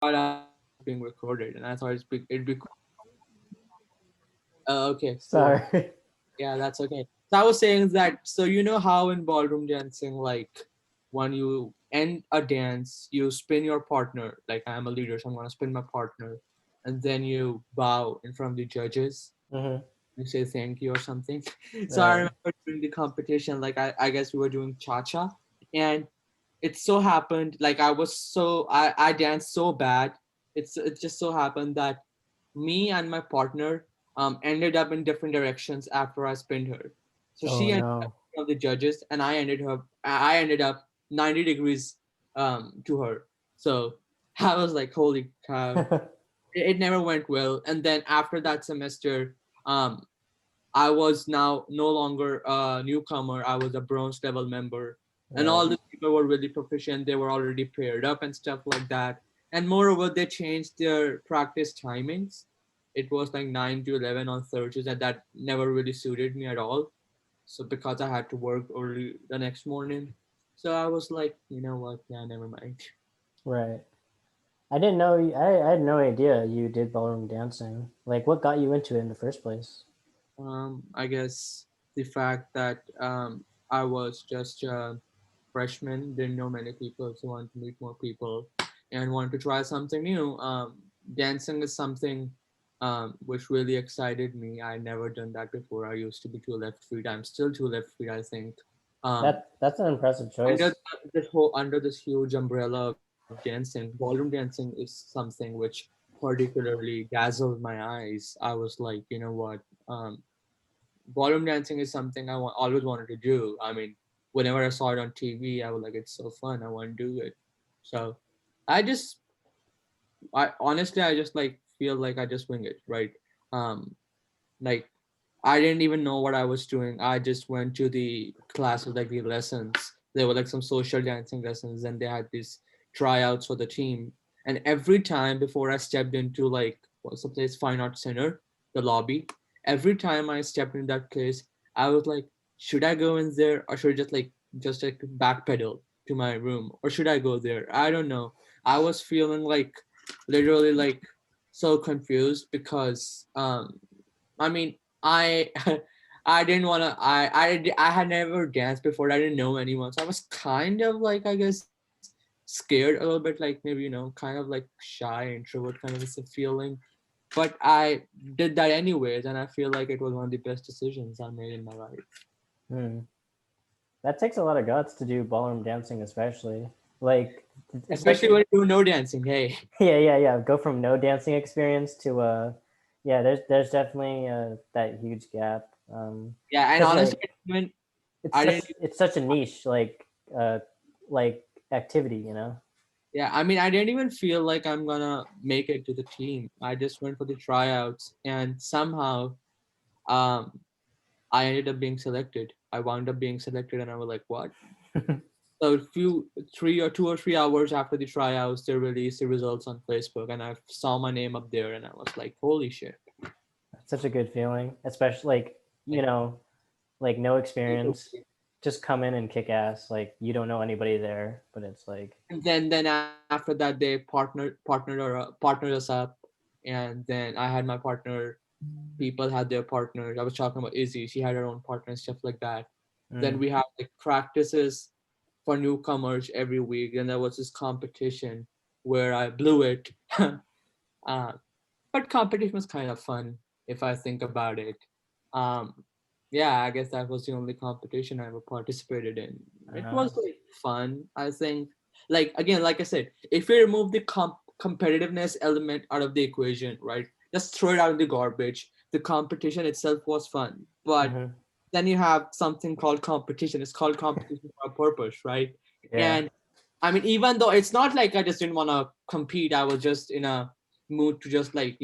thought I was being recorded, and I thought it'd be okay, cool. Sorry. Yeah, that's okay. So I was saying that. So you know how in ballroom dancing, like when you end a dance, you spin your partner. Like I'm a leader, so I'm gonna spin my partner, and then you bow in front of the judges. Hmm. You say thank you or something. So I Right. remember during the competition, like I guess we were doing cha cha, and it so happened like I danced so bad. It just so happened that me and my partner ended up in different directions after I spinned her. So Oh she ended up no. in front of the judges, and I ended up 90 degrees to her. So I was like, holy cow! It never went well. And then after that semester, um, I was now no longer a newcomer. I was a bronze level member, and all Right. the people were really proficient. They were already paired up and stuff like that. And moreover, they changed their practice timings. It was like 9 to 11 on Thursdays, and that never really suited me at all. So because I had to work early the next morning, so I was like, you know what? Yeah, never mind. Right. I didn't know. I had no idea you did ballroom dancing. Like, what got you into it in the first place? I guess the fact that I was just a freshman, didn't know many people, so wanted to meet more people and wanted to try something new. Dancing is something which really excited me. I never done that before. I used to be too left feet. I'm still too left feet, I think. Um, That's an impressive under choice. under this huge umbrella of dancing, ballroom dancing is something which particularly dazzled my eyes. I was like, you know what? Um, Ballroom dancing is something always wanted to do. I mean, whenever I saw it on TV, I was like, it's so fun. I want to do it. So I just, I honestly, I just like feel like I just wing it, right? Um, like I didn't even know what I was doing. I just went to the classes, like the lessons. There were like some social dancing lessons, and they had these tryouts for the team. And every time before I stepped into like what's the place, Fine Arts Center, the lobby, every time I stepped in that place, I was like, should I go in there or should I just like backpedal to my room or should I go there? I don't know. I was feeling like literally like so confused because I mean, I I didn't want to. I had never danced before. I didn't know anyone, so I was kind of like I guess scared a little bit, like maybe kind of like shy introvert kind of a feeling. But I did that anyways, and I feel like it was one of the best decisions I made in my life. Hmm. That takes a lot of guts to do ballroom dancing, especially. Like, Especially especially. when you do no dancing. Hey, Yeah. Go from no dancing experience to yeah. There's definitely that huge gap. yeah, and Because honestly, like I didn't. it's such a niche uh like activity, you know. Yeah, I mean, I didn't even feel like I'm gonna make it to the team. I just went for the tryouts, and somehow, um, I ended up being selected. I wound up being selected, and I was like, "What?" So, a few 2 or 3 hours after the tryouts, they released the results on Facebook, and I saw my name up there, and I was like, "Holy shit!" It's such a good feeling, especially like you Like, know like no experience, just come in and kick ass. Like you don't know anybody there, but it's like and then after that, they partnered us up, and then I had my partner. People had their partners. I was talking about Izzy; she had her own partner and stuff like that. Then mm, we have like practices for newcomers every week, and there was this competition where I blew it. But competition was kind of fun if I think about it. Um, yeah, I guess that was the only competition I ever participated in. It uh, was like fun, I think. Like again, like I said, if we remove the competitiveness element out of the equation, right? Just throw it out in the garbage. The competition itself was fun, but mm-hmm, then you have something called competition. It's called competition for a purpose, right? yeah, And I mean, even though it's not like I just didn't want to compete, I was just in a mood to just like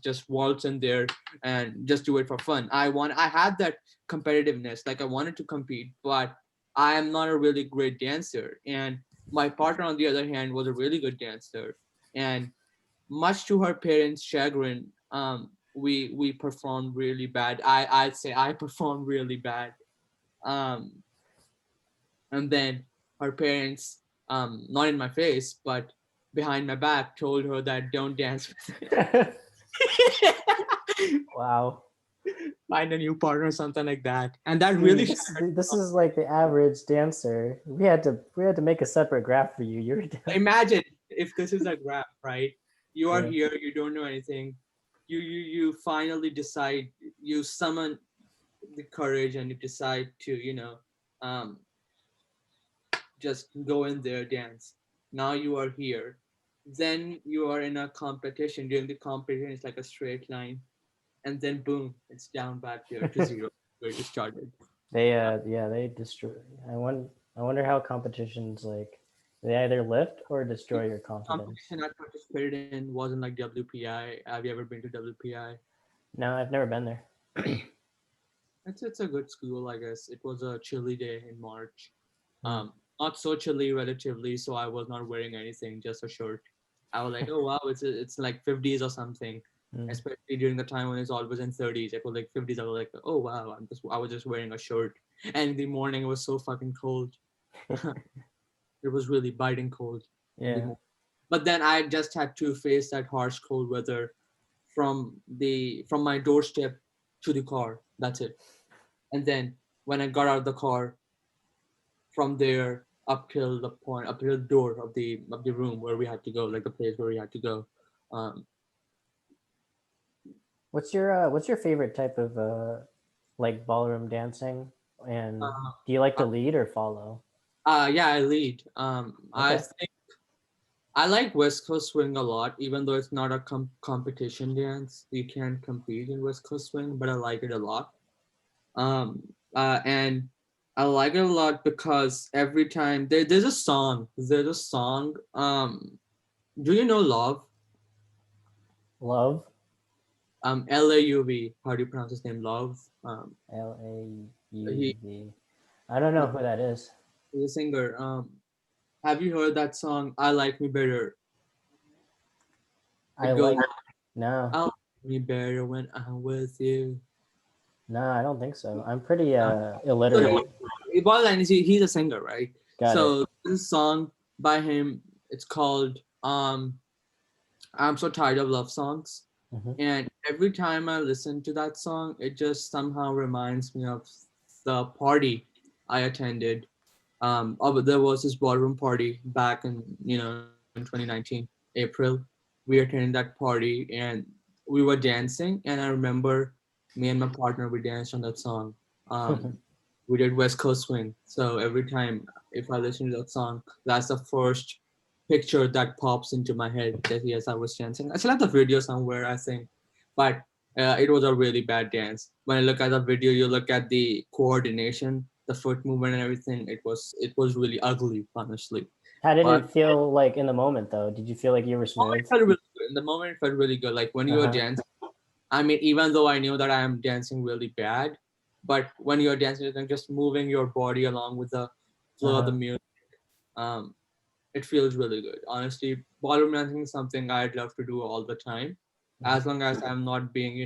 just waltz in there and just do it for fun. I had that competitiveness, like I wanted to compete, but I am not a really great dancer, and my partner on the other hand was a really good dancer, and much to her parents' chagrin, we performed really bad. I'd say I performed really bad. Um, and then her parents, not in my face, but behind my back told her that don't dance with Wow. find a new partner or something like that. And that really Dude, this is like the average dancer. We had to make a separate graph for you. You're imagine if this is a graph, right? You are yeah. here, you don't know anything. You finally decide, you summon the courage and you decide to, um, just go in there, dance. Now you are here. Then you are in a competition. During the competition, it's like a straight line. And then boom, it's down back there to zero where you started. They Uh, yeah, they destroy. I wonder how competitions like they either lift or destroy your confidence. competition I participated in wasn't like WPI. Have you ever been to WPI? No, I've never been there. It's a good school, I guess. It was a chilly day in March. Hmm. Not so chilly relatively, so I was not wearing anything, just a shirt. I was like, oh wow, it's like 50s or something. Hmm. Especially during the time when it's always in 30s. It was like 50s. I was like, oh wow, I was just wearing a shirt. And in the morning it was so fucking cold. It was really biting cold in the Yeah. morning. But then I just had to face that harsh cold weather from my doorstep to the car. That's it. And then when I got out of the car, from there up till the door of the room where we had to go, like the place where we had to go. Um, What's your favorite type of like ballroom dancing? And uh, do you like to lead or follow? yeah, I lead. I Okay. think I like West Coast swing a lot, even though it's not a competition dance. You can't compete in West Coast swing, but I like it a lot. And I like it a lot because every time there's a song. Do you know Love? Love. Lauv. How do you pronounce his name? Love. He Lauv. I don't know who that is. he's a singer. Have you heard that song? I like me better. I It goes, like. No, I like me better when I'm with you. no, I don't think so. I'm pretty Uh, so illiterate. bottom line is he's a singer, right? Got it. So this song by him, it's called I'm so tired of love songs. Hmm. And every time I listen to that song, it just somehow reminds me of the party I attended. There was this ballroom party back in in 2019 April. We attended that party and we were dancing, and I remember me and my partner we danced on that song. We did West Coast Swing. So every time if I listen to that song, that's the first picture that pops into my head that yes, I was dancing. I still have the video somewhere, I think, but it was a really bad dance. When I look at the video, you look at the coordination, the foot movement, and everything. It was really ugly, honestly. How did But it feel like in the moment though? Did you feel like you were it smooth? felt really good. In the moment, it felt really good. Like when Uh you were huh. dancing. I mean, even though I knew that I am dancing really bad, but when you're dancing, you're just moving your body along with the Uh flow of the huh. music. Um, it feels really good. Honestly, ballroom dancing is something I'd love to do all the time, as long as I'm not being,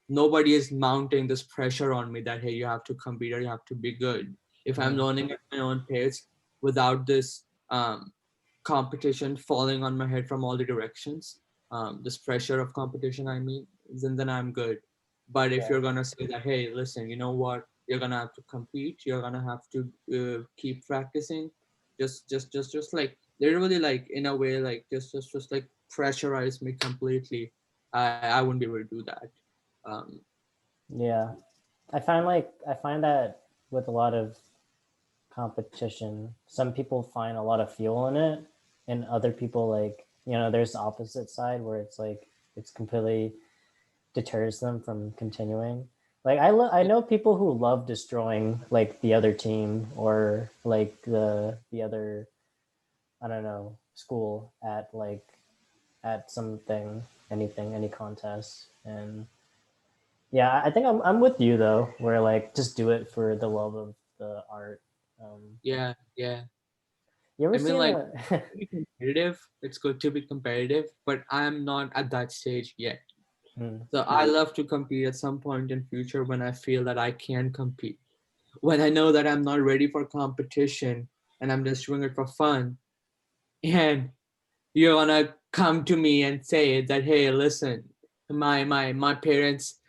nobody is mounting this pressure on me that hey, you have to compete or you have to be good. If I'm Hmm. learning at my own pace without this competition falling on my head from all the directions, this pressure of competition, I mean, then I'm good. But if Yeah. you're gonna say that, hey, listen, you know what? You're gonna have to compete. You're gonna have to keep practicing. Just like literally, like in a way, like just like pressurize me completely. I wouldn't be able to do that. Um, Yeah. I find that with a lot of competition, some people find a lot of fuel in it, and other people like there's the opposite side where it's like it's completely deters them from continuing. Like I know people who love destroying like the other team or like the other I don't know school at like at something anything any contest and yeah I think I'm with you though where like just do it for the love of the art. Um, yeah, yeah. you ever I mean, seen like a to be competitive. It's good to be competitive, but I'm not at that stage yet. Hmm. So I love to compete at some point in future when I feel that I can compete. When I know that I'm not ready for competition and I'm just doing it for fun, and you're gonna come to me and say that, hey, listen, my parents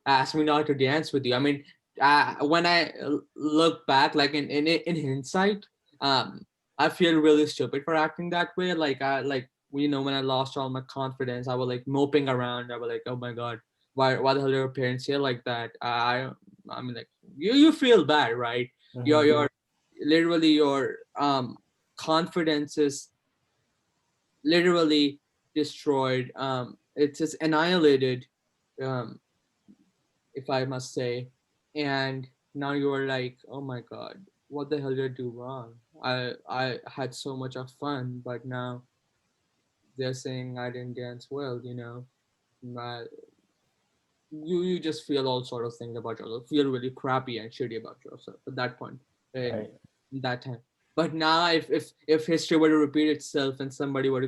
asked me not to dance with you. I mean, when I look back, like in hindsight, um, I feel really stupid for acting that way. Like I like when I lost all my confidence, I was like moping around. I was like, oh my god, why the hell are your parents here like that? I mean, like you feel bad, right? Hmm. Your literally your confidence is literally destroyed. It's just annihilated, um, if I must say. And now you're like, oh my god, what the hell did I do wrong? I had so much of fun, but now they're saying I didn't dance well. My, you just feel all sort of things about yourself. Feel really crappy and shitty about yourself at that point in Right. that time. But now, if history were to repeat itself and somebody were to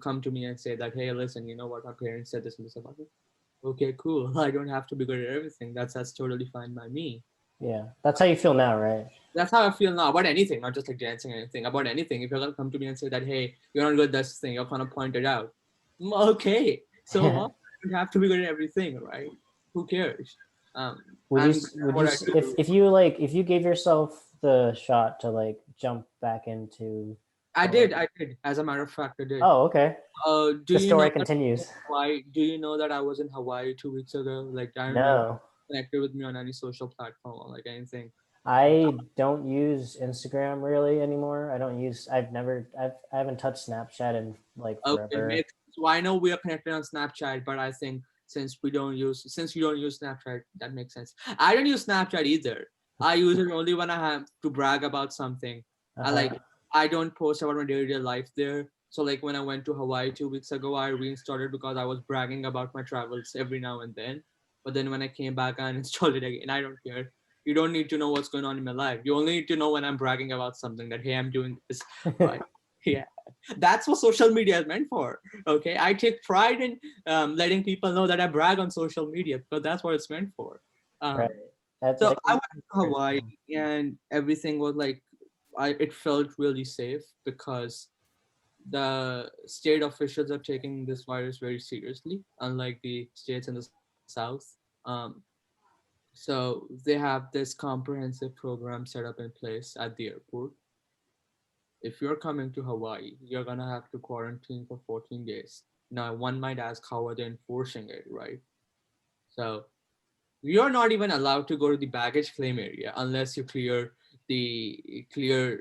come to me and say that, hey, listen, you know what, my parents said this and this about me. Okay, cool. I don't have to be good at everything. That's totally fine by me. Yeah, that's how you feel now, right? That's how I feel now about anything, not just like dancing or anything. About anything. If you're gonna come to me and say that, hey, you're not good at this thing, you're gonna point it out. Okay, so Yeah. what? You don't have to be good at everything, right? Who cares? Would you I'm good at would what you I do. if you like if you gave yourself the shot to like jump back into I or did, I did. As a matter of fact, I did. oh, okay. Do The you know story that continues. Hawaii? Do you know that I was in Hawaii 2 weeks ago? Like, I don't know if No. you connected with me on any social platform or like anything. I don't use Instagram really anymore. I haven't touched Snapchat in like Okay, forever. makes so I know we are connected on Snapchat, but I think since you don't use Snapchat, that makes sense. I don't use Snapchat either. I use it only when I have to brag about something. I Uh-huh. like I don't post about my day-to-day life there. So like when I went to Hawaii 2 weeks ago, I reinstalled it because I was bragging about my travels every now and then. But then when I came back, I uninstalled it again. I don't care. You don't need to know what's going on in my life. You only need to know when I'm bragging about something that, hey, I'm doing this. Right? Yeah, that's what social media is meant for. Okay, I take pride in letting people know that I brag on social media because that's what it's meant for. Right. um, That so that I can went be to Hawaii interesting. and everything was like, it felt really safe because the state officials are taking this virus very seriously, unlike the states in the south. So they have this comprehensive program set up in place at the airport. If you're coming to Hawaii, you're gonna have to quarantine for 14 days. Now, one might ask, how are they enforcing it, right? So you're not even allowed to go to the baggage claim area unless you clear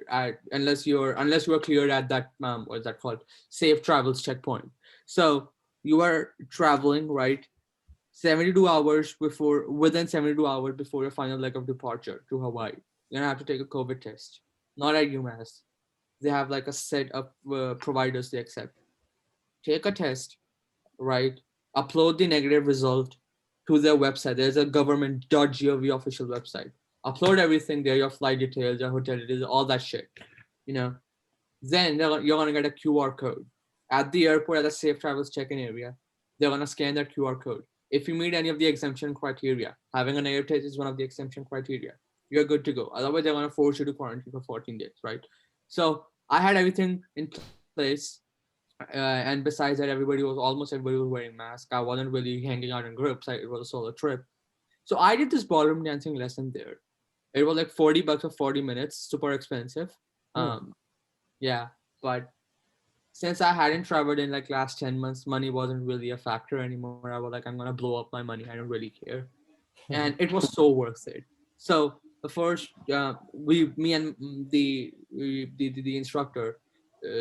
at unless you are cleared at that what's that called, safe travels checkpoint. So you are traveling, right, 72 hours before within 72 hours before your final leg of departure to Hawaii. You're gonna have to take a COVID test, not at UMass. They have like a set of providers they accept. Take a test, right? Upload the negative result to their website. There's a government.gov official website. Upload everything there, your flight details, your hotel details, all that shit. You know, then you're gonna get a QR code at the airport at the safe travels check-in area. They're gonna scan that QR code. If you meet any of the exemption criteria, having a negative test is one of the exemption criteria. You're good to go. Otherwise, they're gonna force you to quarantine for 14 days, right? So I had everything in place, and besides that, almost everybody was wearing masks. I wasn't really hanging out in groups. It was a solo trip. So I did this ballroom dancing lesson there. It was like $40 for 40 minutes, super expensive. Hmm. Um, yeah, but since I hadn't traveled in like last 10 months, money wasn't really a factor anymore. I was like, I'm gonna blow up my money. I don't really care. And it was so worth it. So the first, me and the instructor,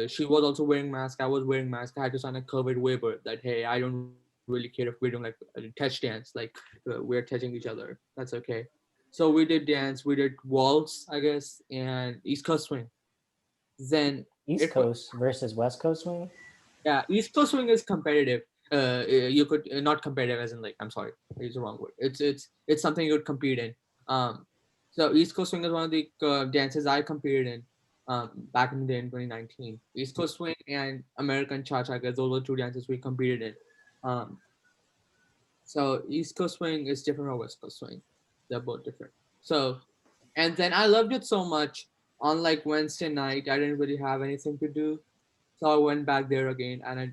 she was also wearing mask. I was wearing mask. I had to sign a COVID waiver that, hey, I don't really care if we're doing like a touch dance, like we're touching each other. That's okay. So we did dance. We did waltz, I guess, and East Coast swing. Then East it was, Coast versus West Coast swing. yeah, East Coast swing is competitive. You could not competitive as in like, I'm sorry, I used the wrong word. It's something you would compete in. Um, so East Coast swing is one of the dances I competed in back in the day in 2019. East Coast swing and American Cha Cha, those were two dances we competed in. Um, so East Coast swing is different from West Coast swing. They're both different. So and then I loved it so much. On like Wednesday night, I didn't really have anything to do. So I went back there again and I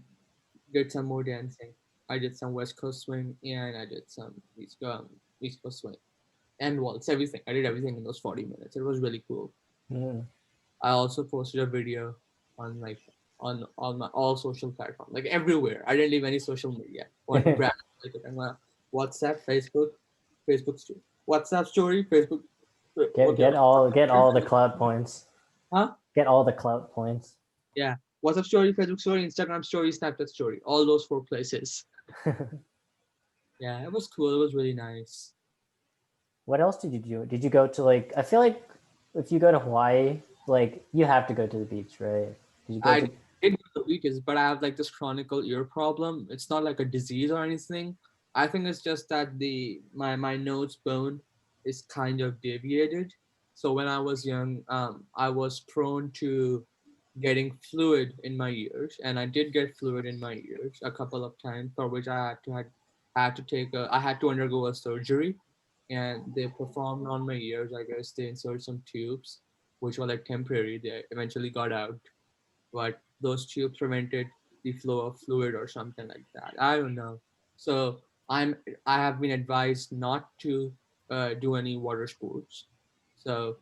did some more dancing. I did some West Coast swing and I did some East Coast swing and waltz, everything. I did everything in those 40 minutes. It was really cool. Mm. I also posted a video on like on my all social platforms, like everywhere. I didn't leave any social media. One brand like it. And my WhatsApp, Facebook story, WhatsApp story, Facebook. get Okay, get all get all the cloud points. huh? Get all the cloud points. Yeah, WhatsApp story, Facebook story, Instagram story, Snapchat story. All those four places. Yeah, it was cool. It was really nice. What else did you do? Did you go to like? I feel like if you go to Hawaii, like you have to go to the beach, right? Did you go I to? did go to the beaches, but I have like this chronic ear problem. It's not like a disease or anything. I think it's just that my nose bone is kind of deviated. So when I was young, I was prone to getting fluid in my ears, and I did get fluid in my ears a couple of times, for which I had to undergo a surgery, and they performed on my ears. I guess they inserted some tubes, which were like temporary. They eventually got out, but those tubes prevented the flow of fluid or something like that. I don't know. So I have been advised not to do any water sports. So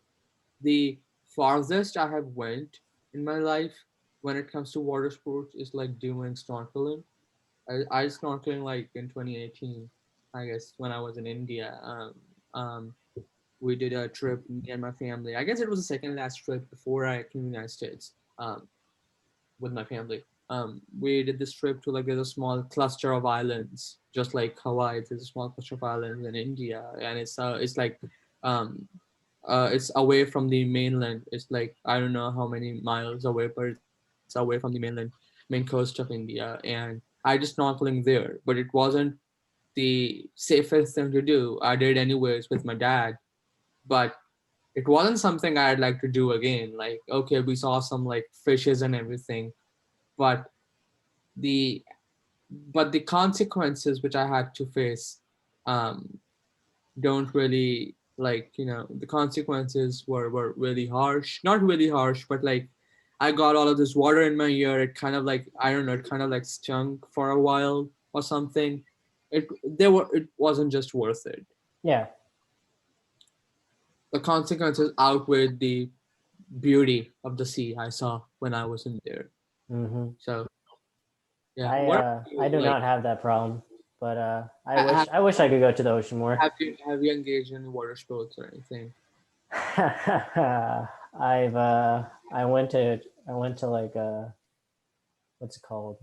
the farthest I have went in my life when it comes to water sports is like doing snorkeling. I snorkeling like in 2018, I guess, when I was in India. Um, we did a trip, me and my family. I guess it was the second last trip before I came to the United States. With my family. We did this trip to like there's a small cluster of islands, just like Hawaii. There's a small cluster of islands in India, and it's like um, it's away from the mainland. It's like I don't know how many miles away, but it's away from the main coast of India. And I just snorkeling there, but it wasn't the safest thing to do. I did anyways with my dad, but it wasn't something I'd like to do again. Like, okay, we saw some like fishes and everything, but the the consequences which I had to face um, don't really like the consequences were really harsh. Not really harsh, but like I got all of this water in my ear. It kind of like I don't know. It kind of like stunk for a while or something. It wasn't just worth it. Yeah. The consequences outweighed the beauty of the sea I saw when I was in there. Mm-hmm. So yeah, I what uh about you? I do Like, not have that problem, but I ha- wish have I wish I could go to the ocean more. have you engaged in water sports or anything? I went to like what's it called,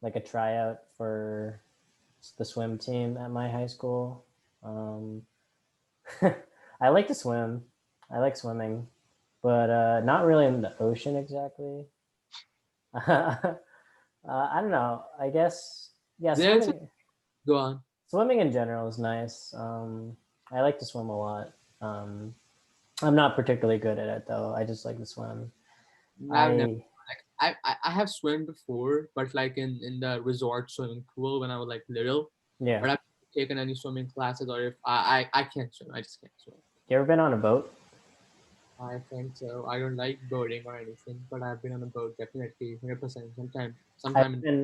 like a tryout for the swim team at my high school. Um, I like to swim. I like swimming, but not really in the ocean exactly. I don't know. I guess yeah, There's Go on. swimming in general is nice. I like to swim a lot. I'm not particularly good at it though. I just like to swim. I've never I like I have swum before, but like in the resort swimming pool when I was like little. yeah. But I've taken any swimming classes, or if I can't swim, I just can't swim. You ever been on a boat? I think so. I don't like boating or anything, but I've been on a boat definitely, 100%. Sometime.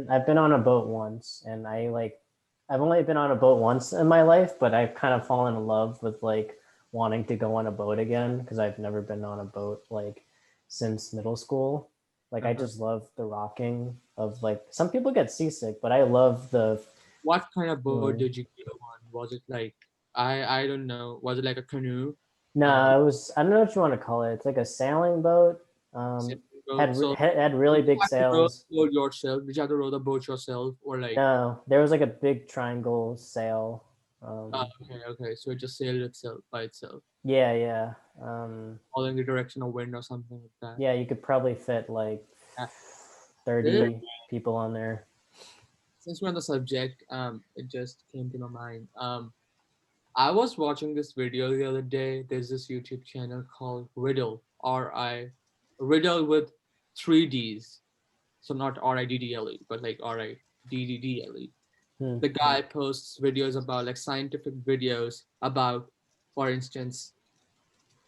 I've been on a boat once, and I've only been on a boat once in my life, but I've kind of fallen in love with like wanting to go on a boat again because I've never been on a boat like since middle school. Like I Uh-huh. just love the rocking of like some people get seasick, but I love the What kind of boat feeling. did you go on? Was it like I don't know. Was it like a canoe? Um, No, it was I don't know what you want to call it. It's like a sailing boat. sailing boat. Had So had did really you big have to row sails. the boat yourself? Did you have to row the boat yourself, or like? No, there was like a big triangle sail. Um, Okay, okay. So it just sailed itself by itself, yeah, yeah. Um, following the direction of wind or something like that. yeah, you could probably fit like Yeah. There- 30 people on there. Since we're on the subject, it just came to my mind. I was watching this video the other day. There's this YouTube channel called Riddle, Riddle with three D's. So not Riddle, but like Riddle. Hmm. The guy posts videos about like scientific videos about, for instance,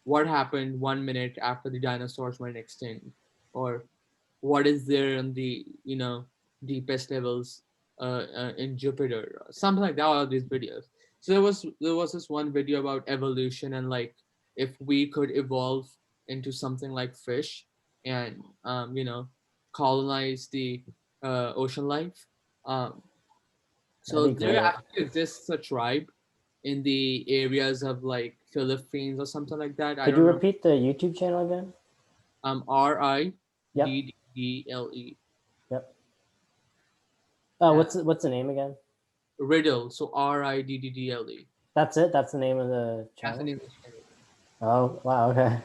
what happened 1 minute after the dinosaurs went extinct, or what is there in the deepest levels in Jupiter, something like that. All of these videos. So there was this one video about evolution and like if we could evolve into something like fish and colonize the ocean life. Um, That'd so be there great. actually exists a tribe in the areas of like Philippines or something like that. I Could you don't know. repeat the YouTube channel again? Yep. Riddle. Yep. Yeah, What's the name again? Riddle. So Riddle. That's it. That's the name of the That's the channel. name of the channel. Oh wow. Okay.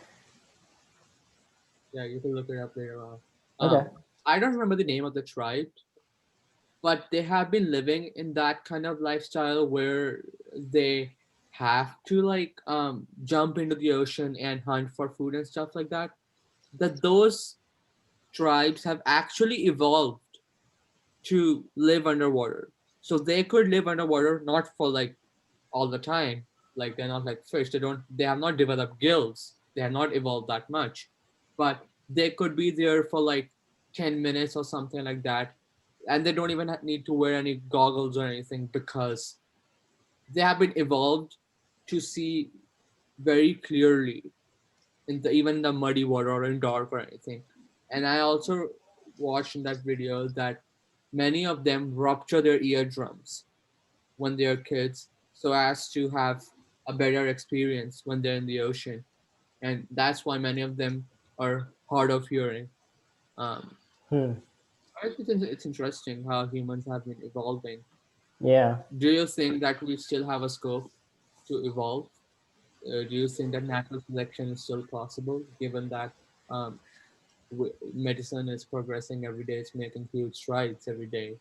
Yeah, you can look it up later on. Okay. I don't remember the name of the tribe, but they have been living in that kind of lifestyle where they have to like jump into the ocean and hunt for food and stuff like that. That those tribes have actually evolved to live underwater. So they could live underwater not for like all the time. Like they're not like fish. They have not developed gills. They have not evolved that much. But they could be there for like 10 minutes or something like that. And they don't even need to wear any goggles or anything because they have been evolved to see very clearly in the even the muddy water or in dark or anything. And I also watched in that video that many of them rupture their eardrums when they're kids so as to have a better experience when they're in the ocean. And that's why many of them are hard of hearing. Um, Hmm. I think it's interesting how humans have been evolving. Yeah. Do you think that we still have a scope to evolve? Do you think that natural selection is still possible given that um, medicine is progressing every day, it's making huge strides every day?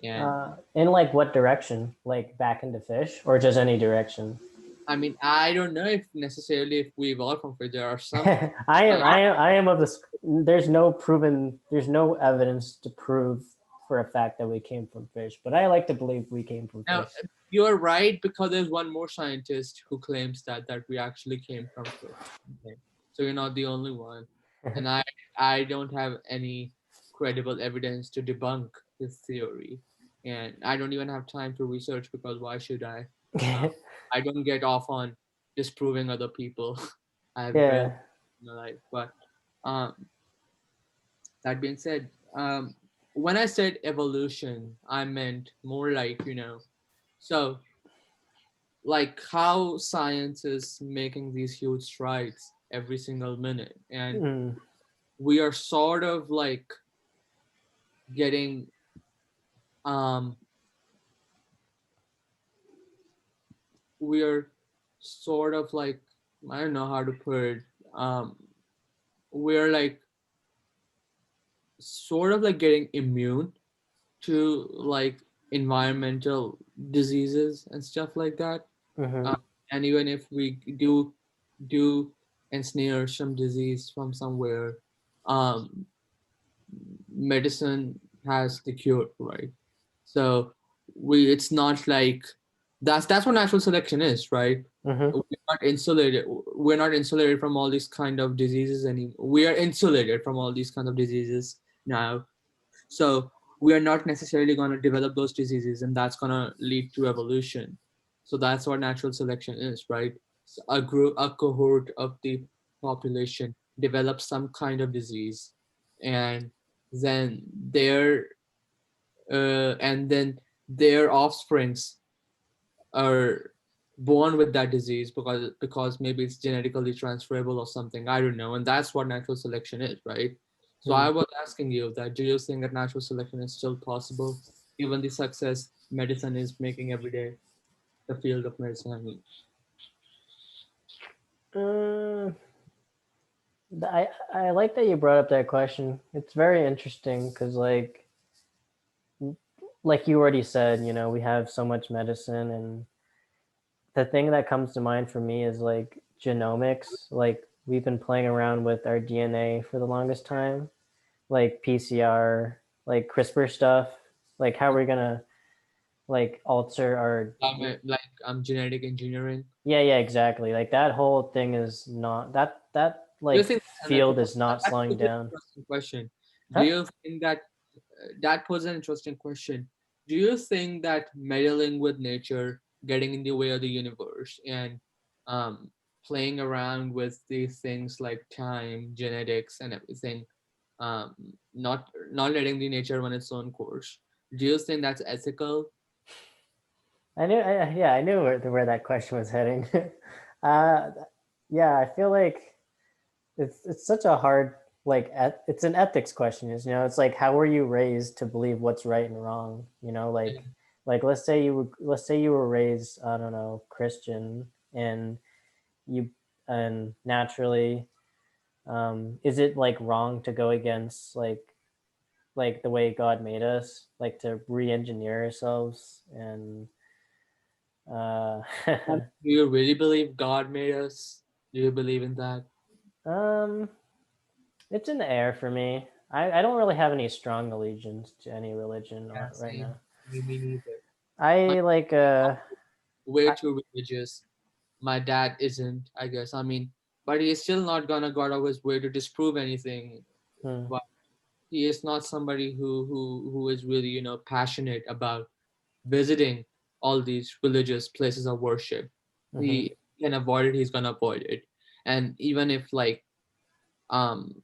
And In like what direction? Like back into fish, or just any direction? I mean, I don't know if necessarily if we evolved from fish. There are some. I am of this. There's no proven. There's no evidence to prove for a fact that we came from fish, but I like to believe we came from Now, fish. you're right because there's one more scientist who claims that we actually came from fish. Okay. So you're not the only one, and I don't have any credible evidence to debunk this theory, and I don't even have time to research because why should I? Uh, I don't get off on disproving other people. I have barely Yeah. in my life, but um, that being said, when I said evolution, I meant more like so like how science is making these huge strides every single minute and Mm. we are sort of like getting um we are sort of like I don't know how to put it um we're like sort of like getting immune to like environmental diseases and stuff like that. Hmm. uh, and even if we do ensnare some disease from somewhere, um, medicine has the cure, right? So we it's not like that's what natural selection is, right? Hmm. We're not insulated from all these kind of diseases anymore. We are insulated from all these kind of diseases now. So we are not necessarily going to develop those diseases, and that's going to lead to evolution. So that's what natural selection is, right? So a cohort of the population develops some kind of disease, and then their offsprings are born with that disease because maybe it's genetically transferable or something. I don't know, and that's what natural selection is, right? So I Mm. was asking you that do you think that natural selection is still possible given the success medicine is making every day, the field of medicine, I mean. Uh, I like that you brought up that question. It's very interesting because like you already said, we have so much medicine, and the thing that comes to mind for me is like genomics. Like we've been playing around with our DNA for the longest time, like PCR, like CRISPR stuff. Like how are we gonna like alter our Like genetic engineering. yeah, yeah, exactly. Like that whole thing is not that Do you like think that's field unethical? is not That's a slowing very down. interesting question. Do Huh? you think that that poses an interesting question? Do you think that meddling with nature, getting in the way of the universe, and um, playing around with these things like time, genetics, and everything, um, not letting the nature run its own course, do you think that's ethical? Yeah, I knew where that question was heading. uh, yeah, I feel like it's such a hard it's an ethics question. It's like how were you raised to believe what's right and wrong? Like let's say you were raised, I don't know, Christian, and you and naturally, is it like wrong to go against like the way God made us, like to re-engineer ourselves and uh Do you really believe God made us? Do you believe in that? um it's in the air for me. I don't really have any strong allegiance to any religion Yeah, right same. now. Me neither. My I like way I, too religious. My dad isn't, I guess. I mean, but he is still not gonna go out of his way to disprove anything. hmm, But he is not somebody who is really, passionate about visiting all these religious places of worship. mm-hmm, He can avoid it, he's gonna avoid it. And even if like um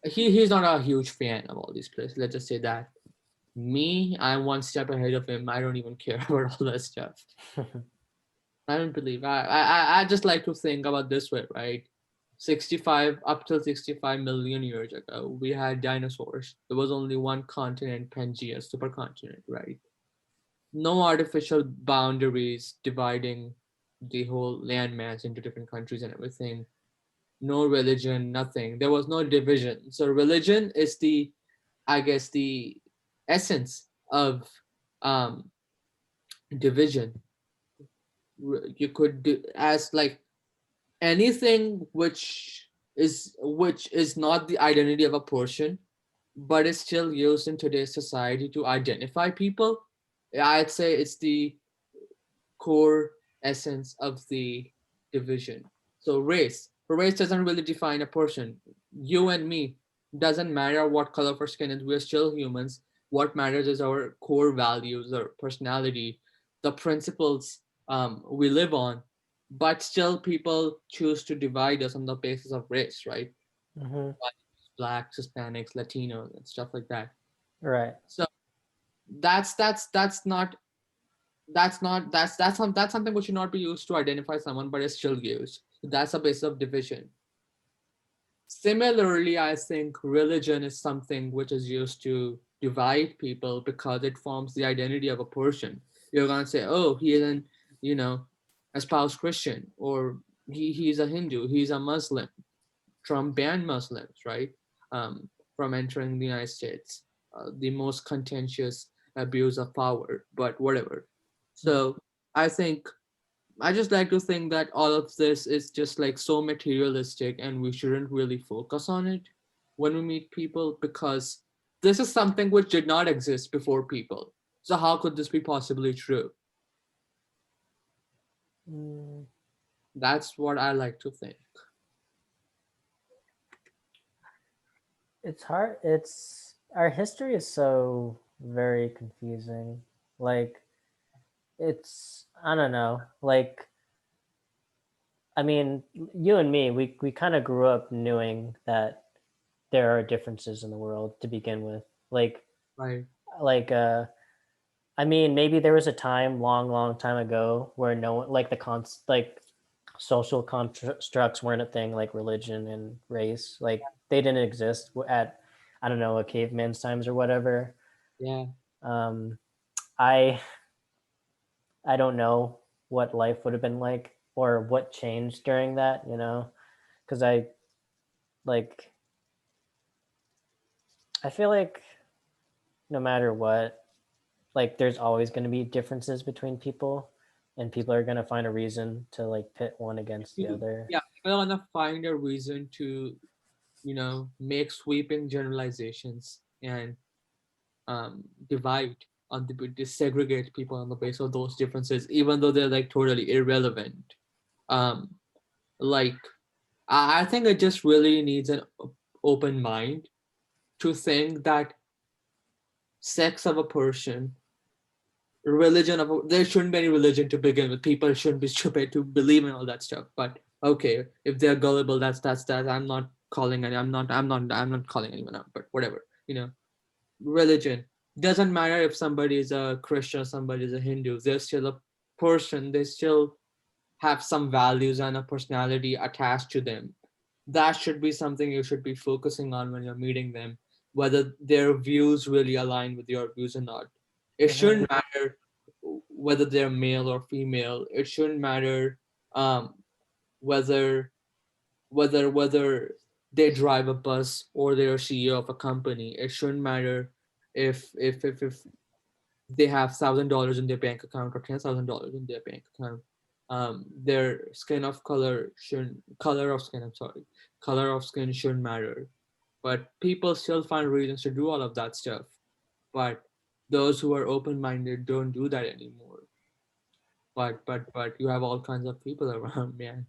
he's not a huge fan of all these places, let's just say that. Me, I'm one step ahead of him. I don't even care about all that stuff. I don't believe. I just like to think about this way, right? 65 up till 65 million years ago, we had dinosaurs. There was only one continent, Pangea, supercontinent, right? No artificial boundaries dividing the whole landmass into different countries and everything. No religion, nothing. There was no division. So religion is the, I guess, the essence of um, division. You could do as like anything which is not the identity of a person but is still used in today's society to identify people. I'd say it's the core essence of the division. So race doesn't really define a person. You and me, doesn't matter what color of our skin is, we're still humans. What matters is our core values, our personality, the principles we live on. But still people choose to divide us on the basis of race, right? mm-hmm, Blacks, Hispanics, Latinos, and stuff like that. right. So that's something which should not be used to identify someone, but is still used. So that's a basis of division. Similarly, I think religion is something which is used to divide people because it forms the identity of a person. You're gonna say, oh, he isn't, you know, espoused Christian, or he's a Hindu, he's a Muslim. Trump banned Muslims, right, from entering the United States. The most contentious abuse of power, but whatever. So I think I just like to think that all of this is just like so materialistic, and we shouldn't really focus on it when we meet people because this is something which did not exist before people. So how could this be possibly true? Mm, That's what I like to think. it's hard. It's our history is so very confusing. Like it's I don't know. Like I mean, you and me, we kind of grew up knowing that there are differences in the world to begin with. Right. Like I mean, maybe there was a time long time ago where no one like like social constructs weren't a thing, like religion and race. Like they didn't exist at I don't know, a caveman's times or whatever. Yeah. Um I I don't know what life would have been like or what changed during that, cuz like I feel like no matter what, like there's always going to be differences between people and people are going to find a reason to like pit one against the other. Yeah, people are gonna find a reason to, make sweeping generalizations and divide on the segregate people on the basis of those differences, even though they're like totally irrelevant. Um, like I think it just really needs an open mind to think that sex of a person, religion of a, there shouldn't be any religion to begin with. People shouldn't be stupid to believe in all that stuff. But okay, if they're gullible, that's that. I'm not calling any. I'm not calling anyone out. But whatever, religion doesn't matter if somebody is a Christian, somebody is a Hindu. They're still a person. They still have some values and a personality attached to them. That should be something you should be focusing on when you're meeting them, whether their views really align with your views or not. It Mm-hmm. shouldn't matter whether they're male or female. It shouldn't matter um, whether whether they drive a bus or they're CEO of a company. It shouldn't matter if they have $1,000 in their bank account or $10,000 in their bank account. Their skin of color shouldn't color of skin. I'm sorry, color of skin shouldn't matter. But people still find reasons to do all of that stuff. But those who are open-minded don't do that anymore. But you have all kinds of people around, man.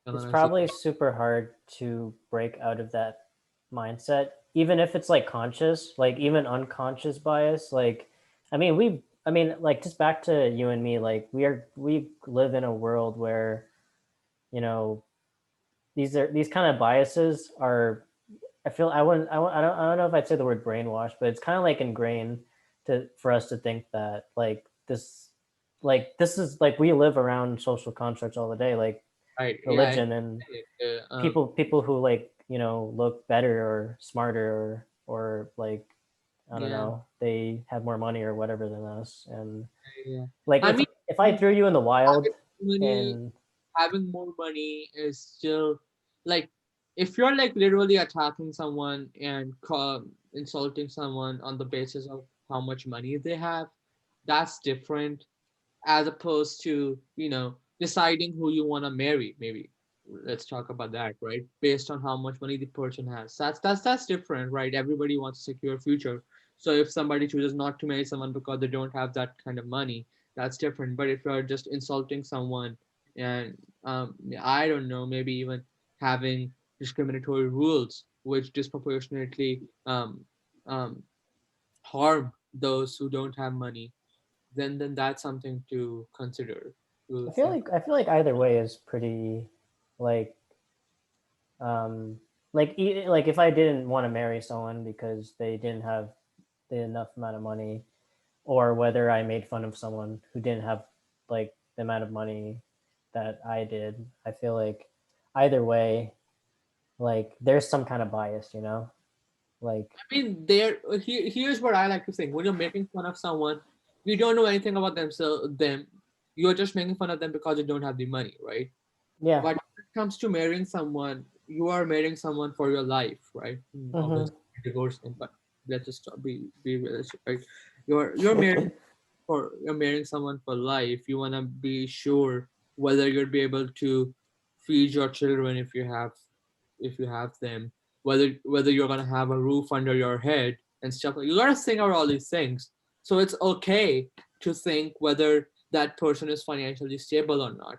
It's Gonna say, probably super hard to break out of that mindset, even if it's like conscious, like even unconscious bias. Like, like just back to you and me, like we live in a world where, you know, these kind of biases are, I feel I wouldn't I don't know if I'd say the word brainwash, but it's kind of like ingrained to for us to think that this is like we live around social constructs all the day, like right, yeah, religion and uh, um, people who like, look better or smarter or like, I don't yeah, know, they have more money or whatever than us. And yeah. like I mean, if I threw you in the wild having money and having more money is still like if you're like literally attacking someone and insulting someone on the basis of how much money they have, that's different as opposed to deciding who you want to marry. Maybe let's talk about that, right? Based on how much money the person has, that's different, right? Everybody wants a secure future. So if somebody chooses not to marry someone because they don't have that kind of money, that's different. But if you're just insulting someone and I don't know, maybe even having discriminatory rules which disproportionately um, harm those who don't have money, then that's something to consider. To think. I feel like either way is pretty like um like if I didn't want to marry someone because they didn't have the enough amount of money, or whether I made fun of someone who didn't have like the amount of money that I did, I feel like either way, like there's some kind of bias, like I mean, here's what I like to think: when you're making fun of someone, you don't know anything about them. You're just making fun of them because you don't have the money, right? yeah. But when it comes to marrying someone, you are marrying someone for your life, right? Mm-hmm. Obviously, divorcing, but let's just be realistic, right? You're marrying you're marrying someone for life. You wanna be sure whether you'll be able to feed your children if you have them, whether you're gonna have a roof under your head and stuff. You gotta think about all these things. So it's okay to think whether that person is financially stable or not.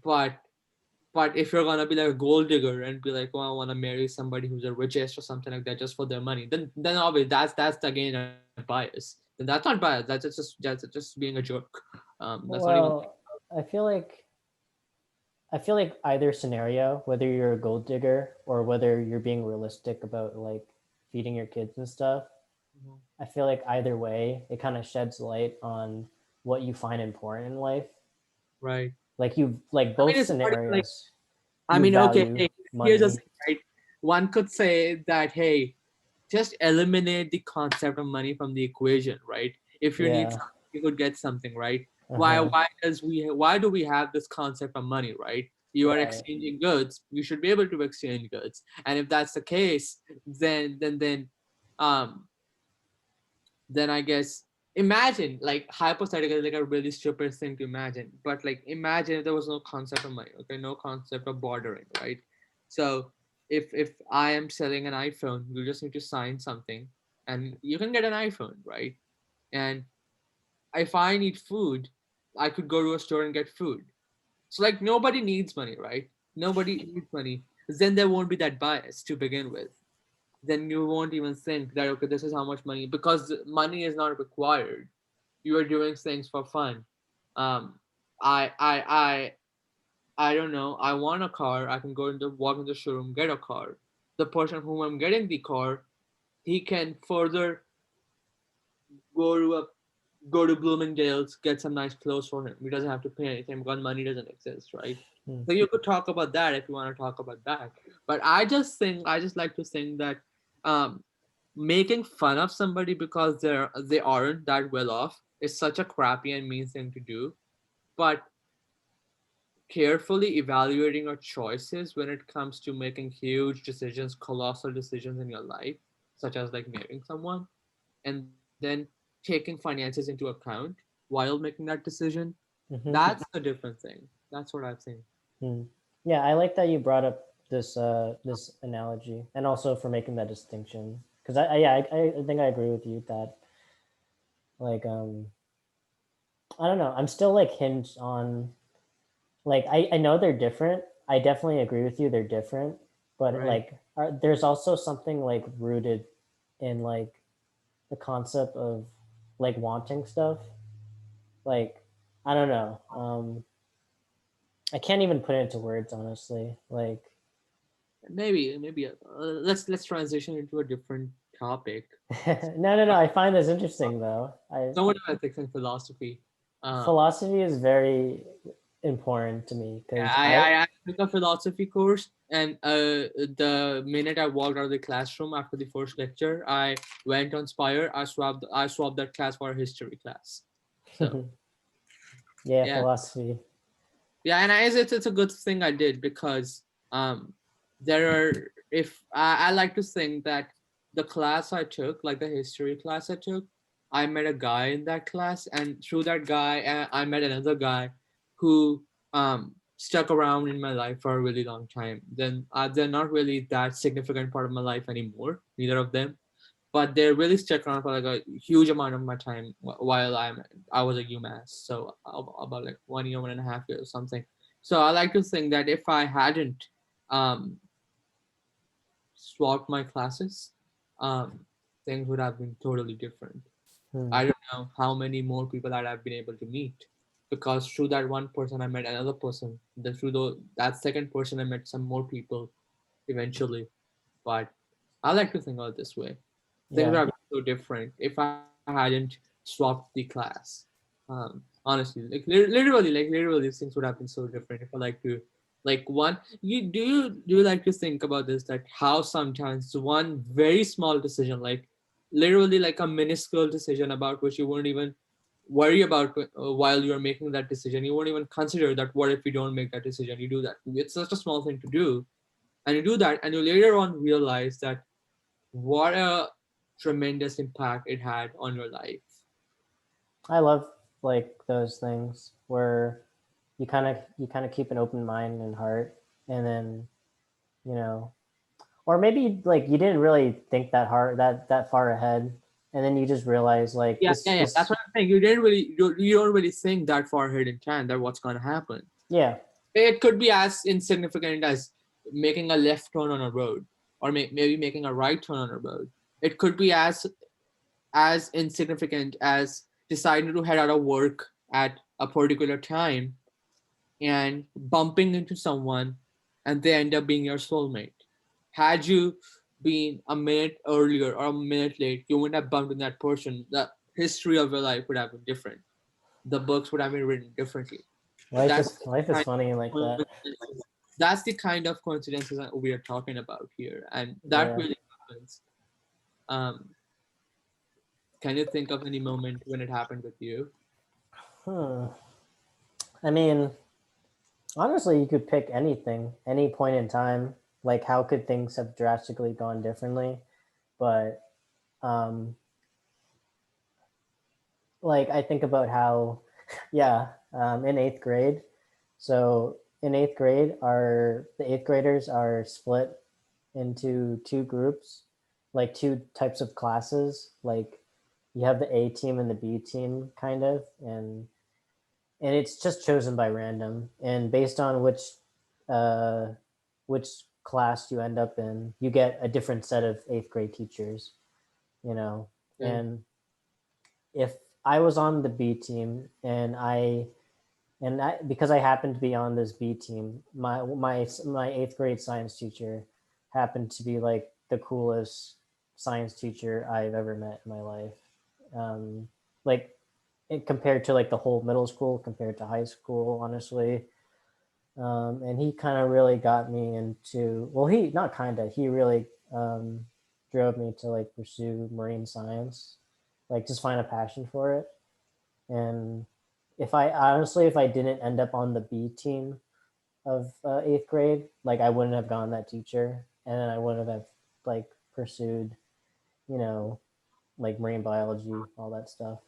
But if you're gonna be like a gold digger and be like, "Oh, I want to marry somebody who's the richest or something like that just for their money," then obviously that's again a bias. Then that's not bias. That's just being a jerk. That's not even. Well, I feel like I feel like either scenario, whether you're a gold digger or whether you're being realistic about like feeding your kids and stuff, I feel like either way, it kind of sheds light on what you find important in life. Right. Like you like I mean, both it's not even like. scenarios, I you mean, okay. value Hey, here's the money. thing, right? One could say that, hey, just eliminate the concept of money from the equation, right? If you need Yeah. something, you could get something, right? why Uh-huh. why why do we have this concept of money, right? You are Right. exchanging goods, you should be able to exchange goods. And if that's the case, um then I guess imagine, like, hypothetically, like a really stupid thing to imagine, but like imagine if there was no concept of money, okay, no concept of bordering, right? So if I am selling an iPhone, you just need to sign something and you can get an iPhone, right? And if I need food, I could go to a store and get food. So like nobody needs money, right? Nobody needs money. Then there won't be that bias to begin with. then you won't even think that okay, this is how much money, because money is not required. You are doing things for fun. Um, I I I I don't know. I want a car. I can go into walk in the showroom, get a car. The person whom I'm getting the car, he can further go to a go to Bloomingdale's, get some nice clothes for him. He doesn't have to pay anything because money doesn't exist, right? Hmm. So you could talk about that if you want to talk about that. But I just like to think that um, making fun of somebody because they aren't that well off is such a crappy and mean thing to do. But carefully evaluating your choices when it comes to making huge decisions, colossal decisions in your life, such as like marrying someone, and then taking finances into account while making that decision, Hmm. that's a different thing. That's what I think. Hmm. Yeah, I like that you brought up this analogy, and also for making that distinction. Because I think I agree with you that like I don't know, I'm still like hinged on like I know they're different. I definitely agree with you, they're different, but Right. like there's also something like rooted in like the concept of like wanting stuff. Like I don't know. I can't even put it into words honestly. Like Maybe let's transition into a different topic. no. I find this interesting though. I Somewhat of ethics and philosophy. Um, Philosophy is very important to me yeah, because I I took a philosophy course, and the minute I walked out of the classroom after the first lecture, I went on Spire. I swapped that class for a history class. So yeah, yeah, philosophy. yeah, and it's a good thing I did because um there are if I like to think that the class I took, like the history class I took, I met a guy in that class, and through that guy I met another guy who stuck around in my life for a really long time. Then they're not really that significant part of my life anymore, neither of them, but they really stuck around for like a huge amount of my time while I was a UMass, so about like 1 year, 1.5 years, something. So I like to think that if I hadn't um, swapped my classes, um, things would have been totally different. Hmm. I don't know how many more people that I've been able to meet, because through that one person I met another person. Then through that second person I met some more people eventually. But I like to think of it this way: things would Yeah, have been so different if I hadn't swapped the class. Honestly, like literally, these things would have been so different if I like to, like one. Do you like to think about this? That how sometimes one very small decision, like literally like a minuscule decision about which you won't even worry about while you're making that decision, you won't even consider that what if you don't make that decision, you do that. It's such a small thing to do, and you do that, and you later on realize that what a tremendous impact it had on your life. I love like those things where you kind of keep an open mind and heart, and then you know, or maybe like you didn't really think that far ahead, and then you just realize like Yeah. That's this what I'm saying. You don't really think that far ahead in time that what's going to happen. yeah. It could be as insignificant as making a left turn on a road, or maybe making a right turn on a road. It could be as insignificant as deciding to head out of work at a particular time and bumping into someone, and they end up being your soulmate. Had you been a minute earlier or a minute late, you wouldn't have bumped into that person. The history of your life would have been different. The books would have been written differently. Life That's is the life is kind funny like of that. coincidences. That's the kind of coincidences that we are talking about here, and that Yeah. really happens. Um, can you think of any moment when it happened with you? Hmm. I mean, honestly, you could pick anything, any point in time. Like, how could things have drastically gone differently? But, um, like, I think about how, yeah, in eighth grade. So, in eighth grade, the eighth graders are split into two groups, like two types of classes. Like, you have the A team and the B team, kind of, and it's just chosen by random and based on uh, which class you end up in, you get a different set of eighth grade teachers, you know. Yeah. And if I was on the B team and because I happened to be on this B team, my eighth grade science teacher happened to be like the coolest science teacher I've ever met in my life. Um, like compared to like the whole middle school, compared to high school, honestly. And he kind of really got me into, well, he not kind of, he really drove me to like pursue marine science, like just find a passion for it. And if I didn't end up on the B team of eighth grade, like I wouldn't have gone that teacher, and then I wouldn't have like pursued, you know, like marine biology, all that stuff.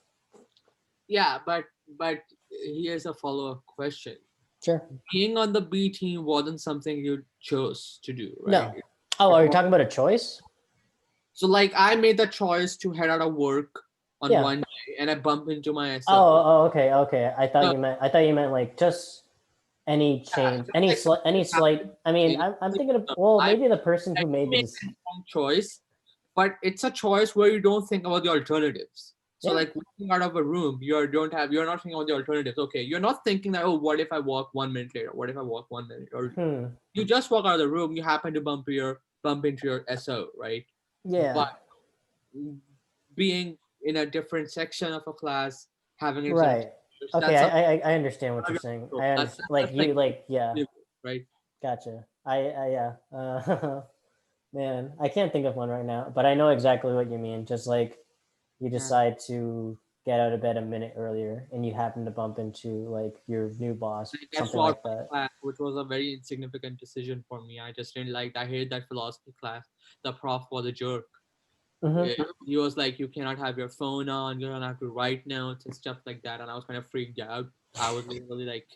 Yeah, but here's a follow-up question. Sure. Being on the B team wasn't something you chose to do, right? No. Oh, It are you was, talking about a choice? so like I made the choice to head out of work on Yeah. one day, and I bumped into my SO. Oh, okay, okay. So I thought you meant like just any yeah, change, just like something any slight. happened I mean, to I'm me. thinking of, No, well, I maybe the person who like you made the made decision. the wrong choice, but it's a choice where you don't think about the alternatives. So Yeah. like walking out of a room, you're not thinking about the alternatives. Okay, you're not thinking that, oh, what if I walk 1 minute later? What if I walk 1 minute earlier? Hmm. You just walk out of the room. You happen to bump into your SO, right? Yeah. But being in a different section of a class, having its own Right. teachers, Okay. that's something I understand what out you're of saying. your I control. understand. Like That's like you, like, yeah. right? Gotcha. Yeah. Man, I can't think of one right now, but I know exactly what you mean. Just like you Yeah. decide to get out of bed a minute earlier and you happen to bump into like your new boss, Like I something swapped like that. my class, which was a very insignificant decision for me. I just didn't like. I hated that philosophy class. The prof was a jerk. Mm-hmm. He was like, "You cannot have your phone on. You don't have to write notes and stuff like that." And I was kind of freaked out. I was literally like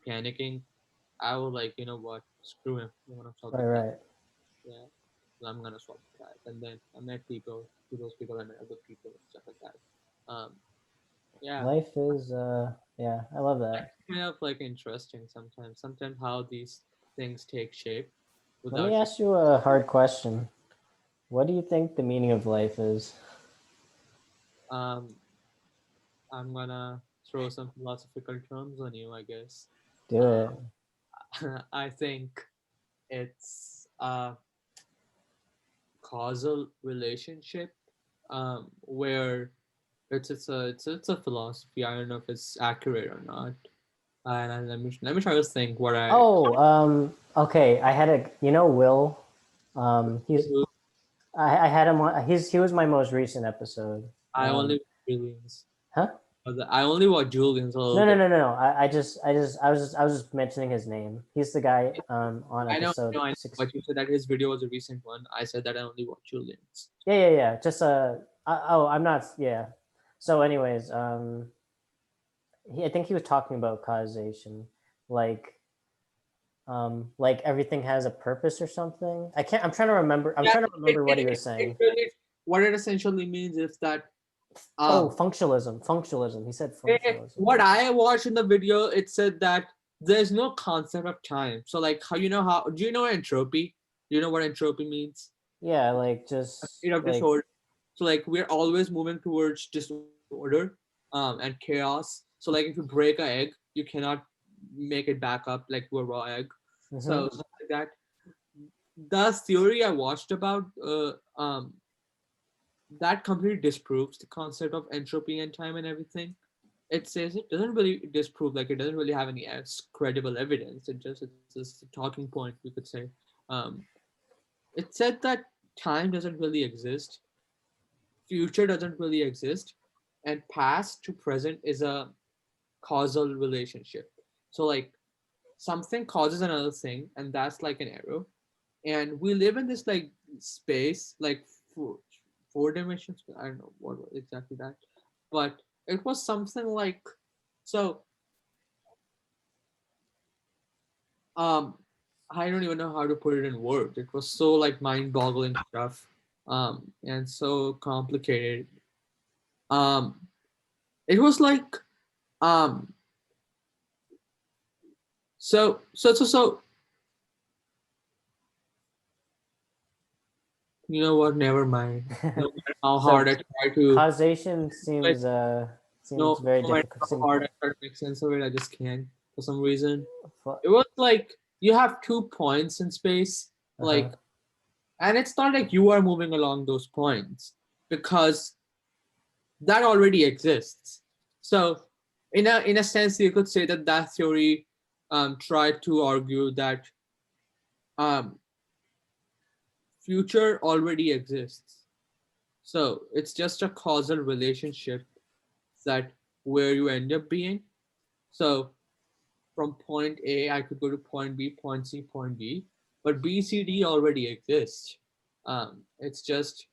panicking. I was like, you know what? Screw him. I'm gonna swap the Right, class. right. Yeah, I'm gonna swap the class. And then I met people. To those people, I met other people and stuff like that. Yeah, Life is, yeah, I love that. kind of like interesting sometimes. Sometimes how these things take shape Let me without you. ask you a hard question. What do you think the meaning of life is? Um, I'm gonna throw some philosophical terms on you, I guess. Do it. I think it's a causal relationship, where it's a philosophy. I don't know if it's accurate or not. And let me try to think what I. Oh, okay. I had a, Will. He's, I had him on, he was my most recent episode. I only watch Julian's. Huh? I only watch Julian's a little No, no, bit. no, no, no. I was just mentioning his name. He's the guy, on episode I know. 6. But you said that his video was a recent one. I said that I only watch Julian's. Yeah, yeah, yeah. Just, oh, I'm not, yeah. So anyways, I think he was talking about causation, like, like everything has a purpose or something. I'm trying to remember. I'm Yeah, trying to remember what he was saying. what it essentially means is that Oh, um functionalism. He said functionalism. what I watched in the video, it said that there's no concept of time. So like how do you know entropy? Do you know what entropy means? Yeah, like A just state of like, disorder. So like we're always moving towards disorder and chaos. So like if you break an egg, you cannot make it back up like to a raw egg. So mm-hmm. something like that. The theory I watched about that completely disproves the concept of entropy and time and everything. It says it doesn't really disprove, like it doesn't really have any credible evidence. It's just a talking point, we could say. Um, it said that time doesn't really exist, future doesn't really exist, and past to present is a causal relationship. So like something causes another thing, and that's like an arrow. And we live in this like space, like four dimensions. I don't know what was exactly that, but it was something like so. Um, I don't even know how to put it in words. It was so like mind-boggling stuff, and so complicated. Um, it was like um, so. You know what? Never mind. No matter how So hard I try to, causation like, seems very no matter difficult. how hard I try to make sense of it, I just can't for some reason. Uh It was like you have 2 points in space, huh. like, and it's not like you are moving along those points because that already exists. So, in a sense, you could say that that theory tried to argue that um, future already exists. So it's just a causal relationship that where you end up being. So from point A, I could go to point B, point C, point D, but B, C, D already exists. It's just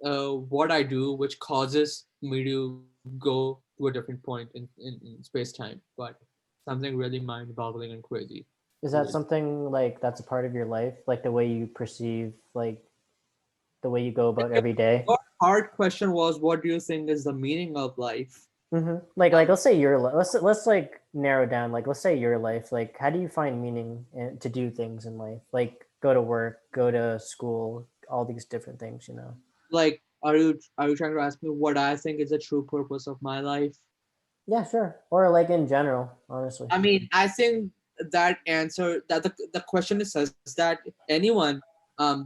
what I do, which causes me to go to a different point in space time. But something really mind boggling and crazy. Is It that is. something like that's a part of your life, like the way you perceive, like the way you go about every day? Your hard question was, what do you think is the meaning of life? Like let's say your let's like narrow down. Like let's say your life. Like how do you find meaning to do things in life? Like go to work, go to school, all these different things. You know. Like, are you trying to ask me what I think is the true purpose of my life? Yeah, sure. Or like in general, honestly. I mean, I think that answer that the question is says that anyone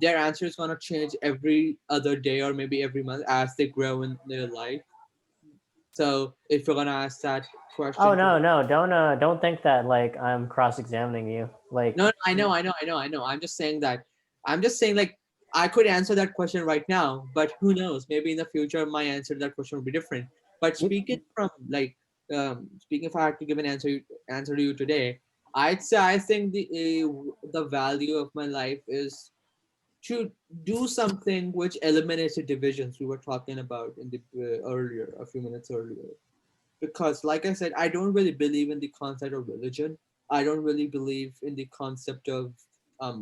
their answer is gonna change every other day or maybe every month as they grow in their life. So if you're gonna ask that Oh question to no, no, don't think that like I'm cross-examining you. no, Like no, I know. I'm just saying like I could answer that question right now, but who knows? Maybe in the future my answer to that question will be different. But you, speaking from like speaking if I had to give an answer to you today, I'd say I think the value of my life is to do something which eliminates the divisions we were talking about in the earlier a few minutes earlier, because like I said, I don't really believe in the concept of religion. I don't really believe in the concept of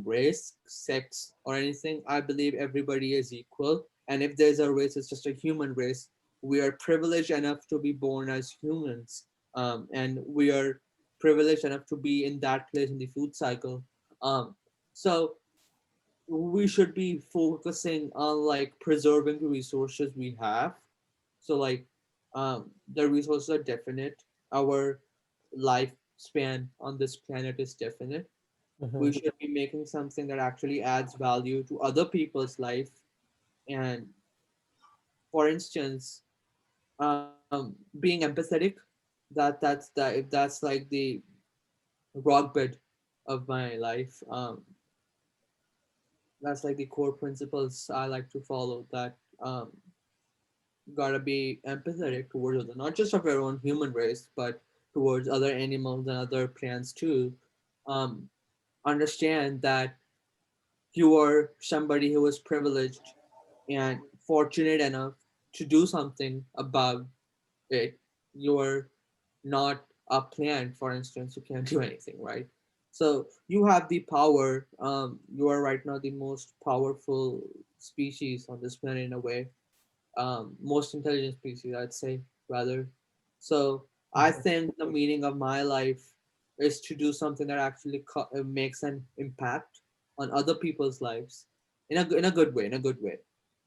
race, sex, or anything. I believe everybody is equal, and if there's a race, it's just a human race. We are privileged enough to be born as humans, and we are privileged enough to be in that place in the food cycle. So we should be focusing on like preserving the resources we have. So like the resources are definite. Our lifespan on this planet is definite. We mhm, should be making something that actually adds value to other people's life. And for instance, being empathetic, if that's like the rock bed of my life. That's like the core principles I like to follow. That gotta be empathetic towards other, not just of your own human race, but towards other animals and other plants too. Um, Understand that you are somebody who is privileged and fortunate enough to do something about it. You're not a plant, for instance, you can't do anything, right? So you have the power. You are right now the most powerful species on this planet in a way, most intelligent species, I'd say, rather. So I mhm, think the meaning of my life is to do something that actually makes an impact on other people's lives in a good way, in a good way.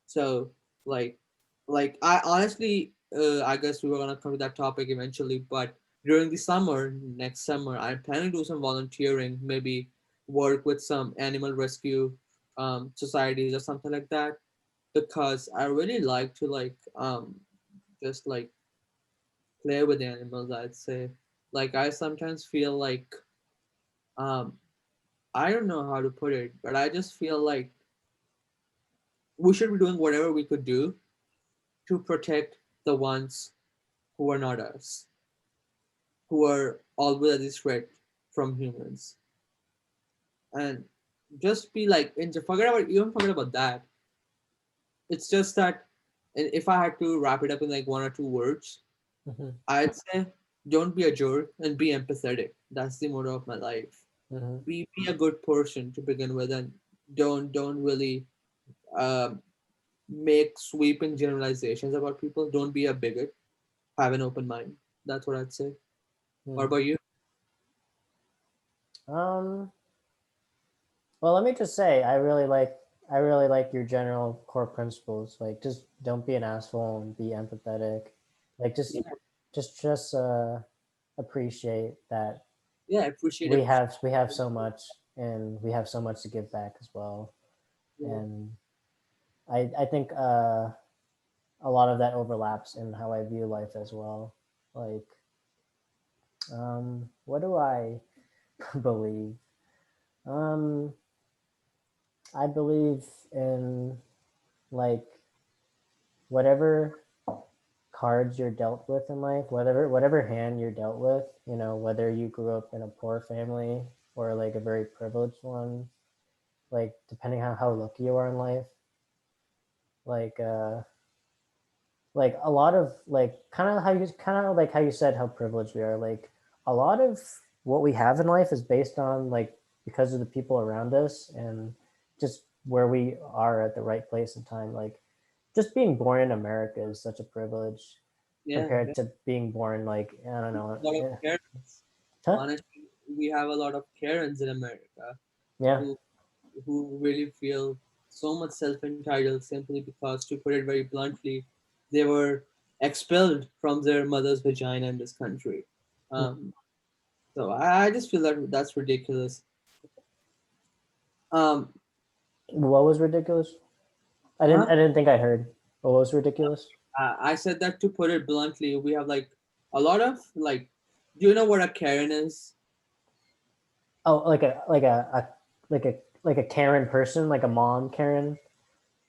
So like like I honestly, I guess we were gonna come to that topic eventually, but during the summer, next summer, I'm planning to do some volunteering, maybe work with some animal rescue societies or something like that, because I really like to like just like play with animals, I'd say. Like I sometimes feel like um I don't know how to put it, but I just feel like we should be doing whatever we could do to protect the ones who are not us, who are always at this threat from humans. And just be like, and forget about that. It's just that, and if I had to wrap it up in like one or two words, mhm, I'd say don't be a jerk and be empathetic. That's the motto of my life. mhm. Be a good person to begin with, and don't really um, make sweeping generalizations about people. Don't be a bigot. Have an open mind. That's what I'd say. What Hmm. about you? Um. Well, let me just say, I really like. I really like your general core principles. Like, just don't be an asshole and be empathetic. Like, Yeah, just appreciate that yeah, appreciative. we have so much, and we have so much to give back as well. Yeah, And I think a lot of that overlaps in how I view life as well. Like, what do I believe? Um, I believe in like whatever cards you're dealt with in life, whatever hand you're dealt with, you know, whether you grew up in a poor family or like a very privileged one, like depending on how lucky you are in life, like like a lot of like kind of like how you said how privileged we are, like a lot of what we have in life is based on like because of the people around us and just where we are at the right place and time. Like just being born in America is such a privilege yeah. compared to being born like I don't know. A lot of Karens. Huh? Honestly, we have a lot of Karens in America Yeah. who really feel so much self entitled simply because, to put it very bluntly, they were expelled from their mother's vagina in this country. Um, so I just feel that that's ridiculous. Um, What was ridiculous? huh? I didn't think I heard. What was ridiculous? I said that, to put it bluntly, we have like a lot of like, do you know what a Karen is? Oh, like a Karen person, like a mom Karen.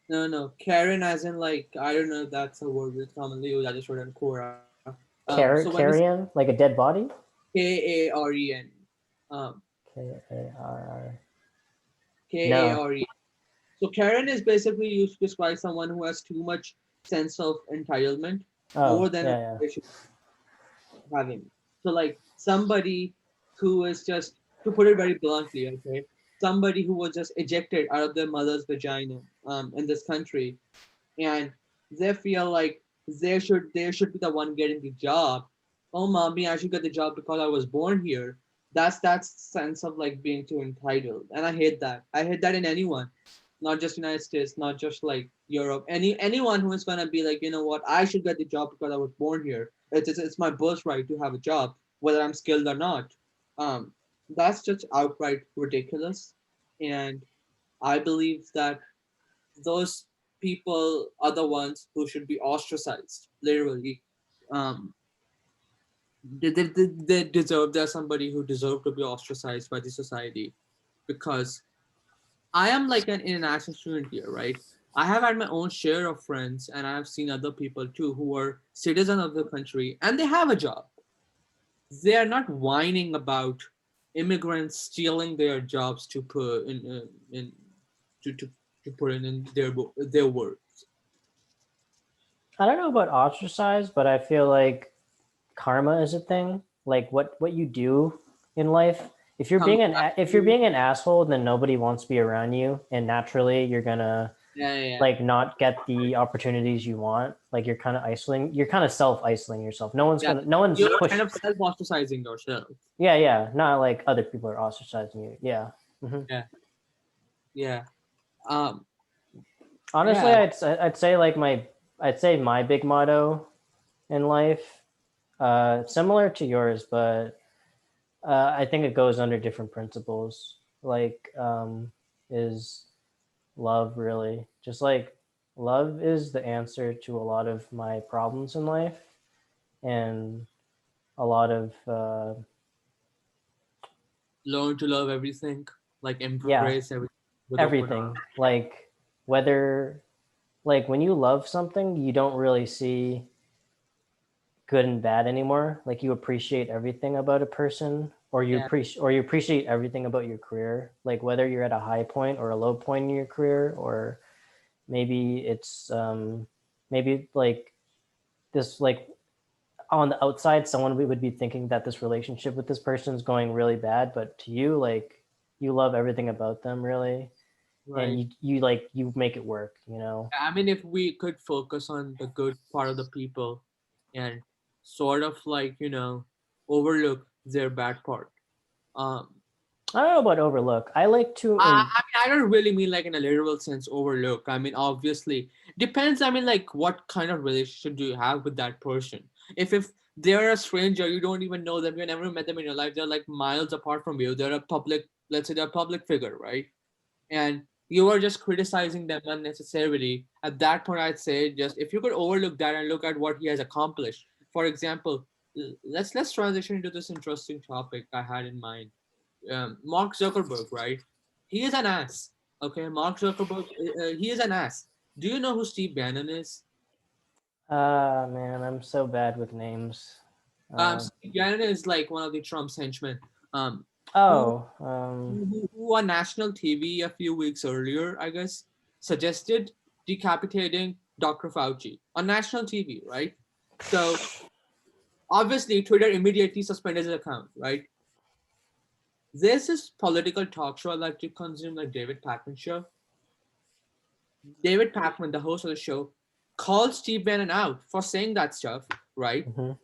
No, no, Karen, as in like, I don't know if that's a word we commonly use. I just wrote in Quora. So when we say Carrion, like a dead body. Karen, um, Kar. No. Karen. So Karen is basically used to describe someone who has too much sense of entitlement, more Oh, than yeah, yeah. they should having. So like somebody who is just, to put it very bluntly, okay, somebody who was just ejected out of their mother's vagina in this country, and they feel like they should be the one getting the job. Oh, mommy, I should get the job because I was born here. That's sense of like being too entitled, and I hate that. I hate that in anyone, not just United States, not just like Europe. Anyone who is gonna be like, you know what, I should get the job because I was born here. It's my birthright to have a job, whether I'm skilled or not. Um, that's just outright ridiculous, and I believe that those people are the ones who should be ostracized, literally. um they deserve, there's somebody who deserve to be ostracized by the society, because I am like an international student here, right? I have had my own share of friends, and I have seen other people too who are citizens of the country and they have a job. They are not whining about immigrants stealing their jobs to put in to, to, to put in their words. I don't know about ostracized, but I feel like karma is a thing. Like what you do in life. Come back If you're to, being an asshole, then nobody wants to be around you, and naturally you're gonna yeah, yeah, yeah. like not get the opportunities you want. Like you're kind of isolating. You're kind of self isolating yourself. Yeah, No one's you're push. kind of self ostracizing yourself. Yeah, yeah. Not like other people are ostracizing you. Yeah. Hmm. Yeah, yeah. Um, Honestly, yeah. I'd say my big motto in life, similar to yours, but I think it goes under different principles. Like, is love really just like love is the answer to a lot of my problems in life, and a lot of Learn to love everything, like yeah, embrace everything with open arms. everything. Like whether like when you love something, you don't really see good and bad anymore. Like you appreciate everything about a person, Yeah, or you appreciate everything about your career. Like whether you're at a high point or a low point in your career, or maybe it's maybe like this like on the outside, someone would be thinking that this relationship with this person is going really bad, but to you, like you love everything about them really, and right. you make it work. You know. I mean, if we could focus on the good part of the people and sort of like, overlook their bad part. Um, I don't know about overlook. I like to I in mean, I don't really mean like in a literal sense overlook. I mean, obviously, depends. I mean, like what kind of relationship do you have with that person? If they're a stranger, you don't even know them, you never met them in your life. They're like miles apart from you. They're a public, let's say they're a public figure, right? And you are just criticizing them unnecessarily. At that point, I'd say just if you could overlook that and look at what he has accomplished. For example, let's transition into this interesting topic I had in mind. Mark Zuckerberg, right? He is an ass. Okay, Mark Zuckerberg, he is an ass. Do you know who Steve Bannon is? Man, I'm so bad with names. Steve Bannon is like one of the Trump's henchmen. Um, who Oh, who on national TV a few weeks earlier, I guess, suggested decapitating Dr. Fauci on national TV, right? So obviously, Twitter immediately suspended his account, right? There's this political talk show I like to consume, like David Pakman show. David Pakman, the host of the show, called Steve Bannon out for saying that stuff, right? mhm,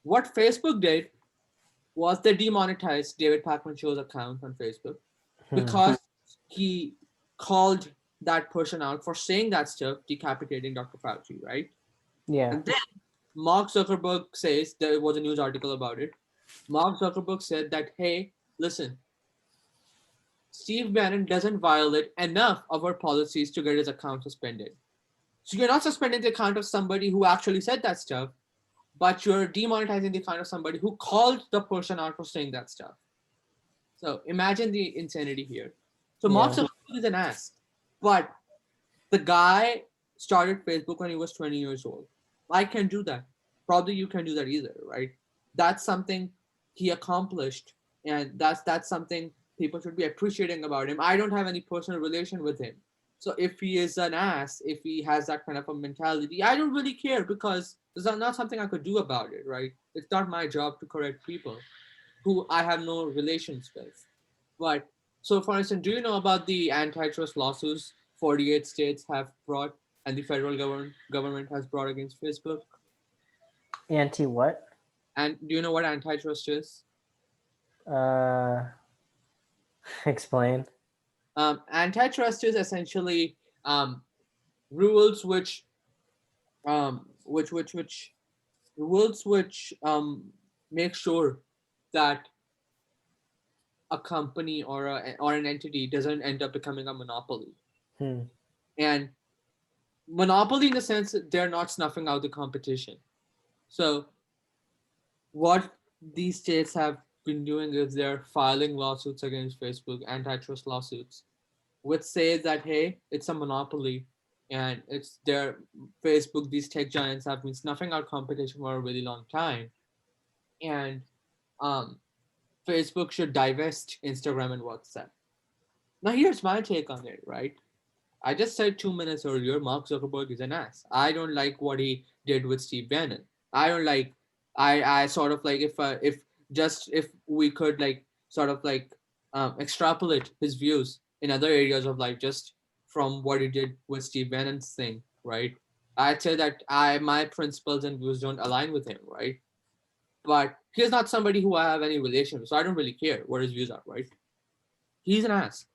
What Facebook did was they demonetized David Pakman show's account on Facebook hmm, because he called that person out for saying that stuff, decapitating Dr. Fauci, right? yeah, And then Mark Zuckerberg says there was a news article about it. Mark Zuckerberg said that, hey, listen, Steve Bannon doesn't violate enough of our policies to get his account suspended. So you're not suspending the account of somebody who actually said that stuff, but you're demonetizing the account of somebody who called the person out for saying that stuff. So imagine the insanity here. So Mark yeah, Zuckerberg is an ass, but the guy started Facebook when he was 20 years old. I can do that. Probably you can do that either, right? That's something he accomplished, and that's something people should be appreciating about him. I don't have any personal relation with him. So if he is an ass, if he has that kind of a mentality, I don't really care because there's not something I could do about it, right? It's not my job to correct people who I have no relations with. But so, for instance, do you know about the antitrust lawsuits 48 states have brought and the federal government has brought against Facebook? anti what? And do you know what antitrust is? Uh, explain. Antitrust is essentially rules which rules which make sure that a company or an entity doesn't end up becoming a monopoly. Hmm. And monopoly in the sense that they're not snuffing out the competition. So what these states have been doing is they're filing lawsuits against Facebook, antitrust lawsuits, which say that hey, it's a monopoly and it's their Facebook, these tech giants have been snuffing out competition for a really long time. And um, Facebook should divest Instagram and WhatsApp. Now here's my take on it, right? I just said 2 minutes earlier, Mark Zuckerberg is an ass. I don't like what he did with Steve Bannon. I don't like. I sort of like if we could like sort of like extrapolate his views in other areas of life just from what he did with Steve Bannon's thing, right? I'd say that my principles and views don't align with him, right? But he's not somebody who I have any relation with, so I don't really care what his views are, right? He's an ass.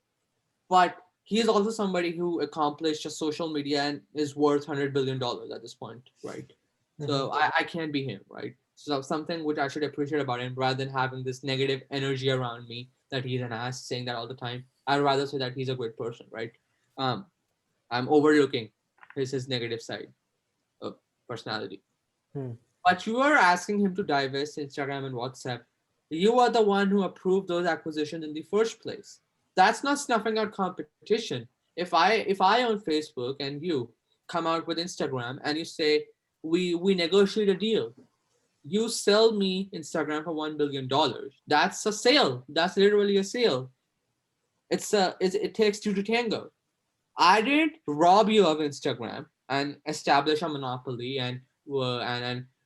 But he is also somebody who accomplished just social media and is worth $100 billion at this point, right? Hmm. So I can't be him, right? So something which I should appreciate about him rather than having this negative energy around me that he's an ass, saying that all the time. I'd rather say that he's a great person, right? Um, I'm overlooking his negative side of personality. Hmm. But you are asking him to divest Instagram and WhatsApp. You are the one who approved those acquisitions in the first place. That's not snuffing out competition. If I own Facebook and you come out with Instagram and you say we negotiate a deal, you sell me Instagram for $1 billion. That's a sale. That's literally a sale. It takes two to tango. I didn't rob you of Instagram and establish a monopoly and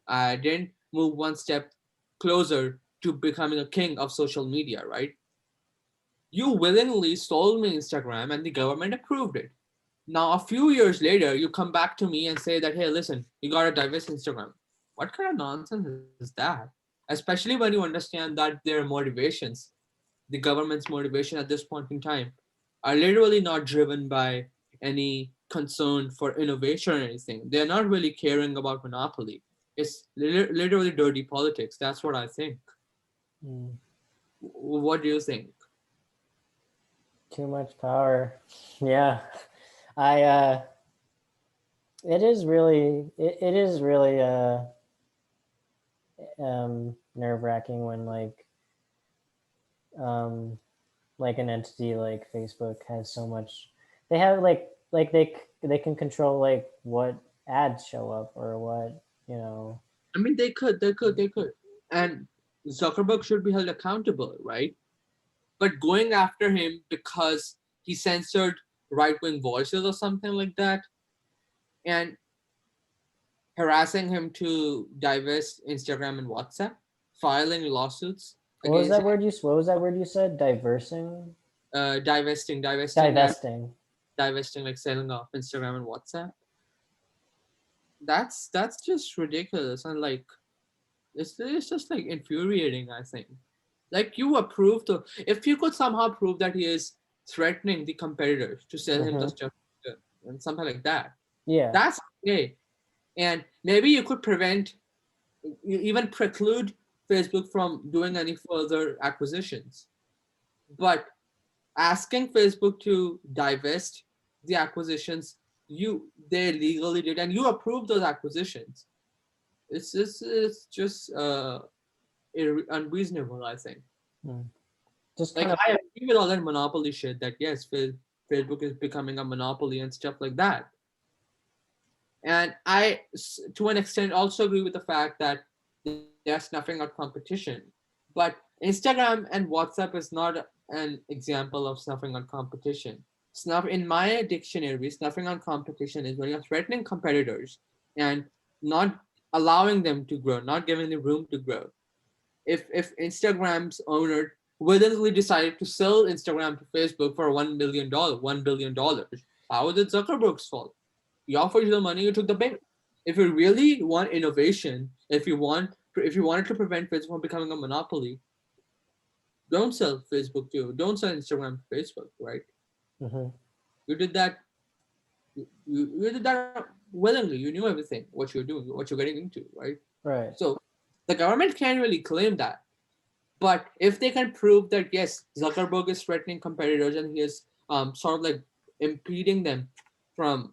I didn't move one step closer to becoming a king of social media, right? You willingly sold me Instagram and the government approved it. Now a few years later, you come back to me and say that hey, listen, you gotta divest Instagram. What kind of nonsense is that? Especially when you understand that their motivations, the government's motivation at this point in time, are literally not driven by any concern for innovation or anything. They're not really caring about monopoly. It's literally dirty politics. That's what I think. Mm. What do you think? Too much power. Yeah. I it is really nerve wracking when um like an entity like Facebook has so much. They have they can control like what ads show up or what you know. I mean, they could. And Zuckerberg should be held accountable, right? But going after him because he censored right wing voices or something like that, and harassing him to divest Instagram and WhatsApp, filing lawsuits What was against that him, word you? What was that word you said? Diversing, divesting, divesting. divesting, like selling off Instagram and WhatsApp. That's just ridiculous, and like it's just like infuriating, I think. Like you approve to if you could somehow prove that he is threatening the competitors to sell him the Mm-hmm. stuff and something like that, Yeah. that's okay. And maybe you could prevent, even preclude Facebook from doing any further acquisitions. But asking Facebook to divest the acquisitions they legally did, and you approved those acquisitions. It's just unreasonable, I think. Mm. Just Like kind of I agree with all that monopoly shit that yes, Facebook is becoming a monopoly and stuff like that. And to an extent, also agree with the fact that they're snuffing out competition. But Instagram and WhatsApp is not an example of snuffing out competition. In my dictionary, snuffing out competition is when you're threatening competitors and not allowing them to grow, not giving them room to grow. If Instagram's owner willingly decided to sell Instagram to Facebook for $1 billion, how was it Zuckerberg's fault? He offered you the money, you took the bait. If you really want innovation, if you wanted to prevent Facebook from becoming a monopoly, don't sell Facebook to don't sell Instagram to Facebook, right? mm-hmm. You did that you did that willingly. You knew everything, what you're doing, what you're getting into, right? Right. So the government can't really claim that. But if they can prove that yes, Zuckerberg is threatening competitors and he is sort of like impeding them from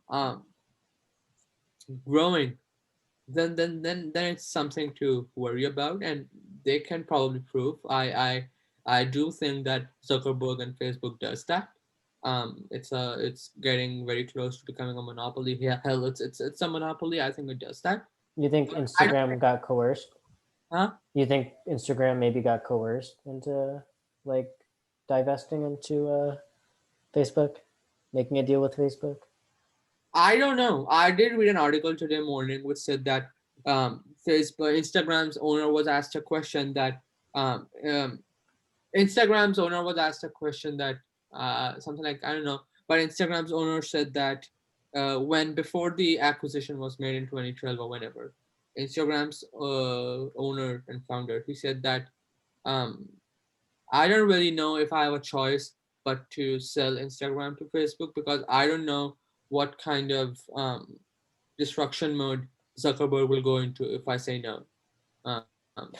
growing, then it's something to worry about, and they can probably prove. I do think that Zuckerberg and Facebook does that. It's getting very close to becoming a monopoly. Yeah, hell, it's a monopoly. I think it does that. You think I don't, Instagram got coerced? huh? You think Instagram maybe got coerced into like divesting into Facebook, making a deal with Facebook? I don't know. I did read an article today morning which said that Facebook, Instagram's owner was asked a question that um, um, Instagram's owner was asked a question that something like I don't know, but Instagram's owner said that when before the acquisition was made in 2012 or whenever, Instagram's owner and founder, he said that um, I don't really know if I have a choice but to sell Instagram to Facebook because I don't know what kind of destruction mode Zuckerberg will go into if I say no. Um,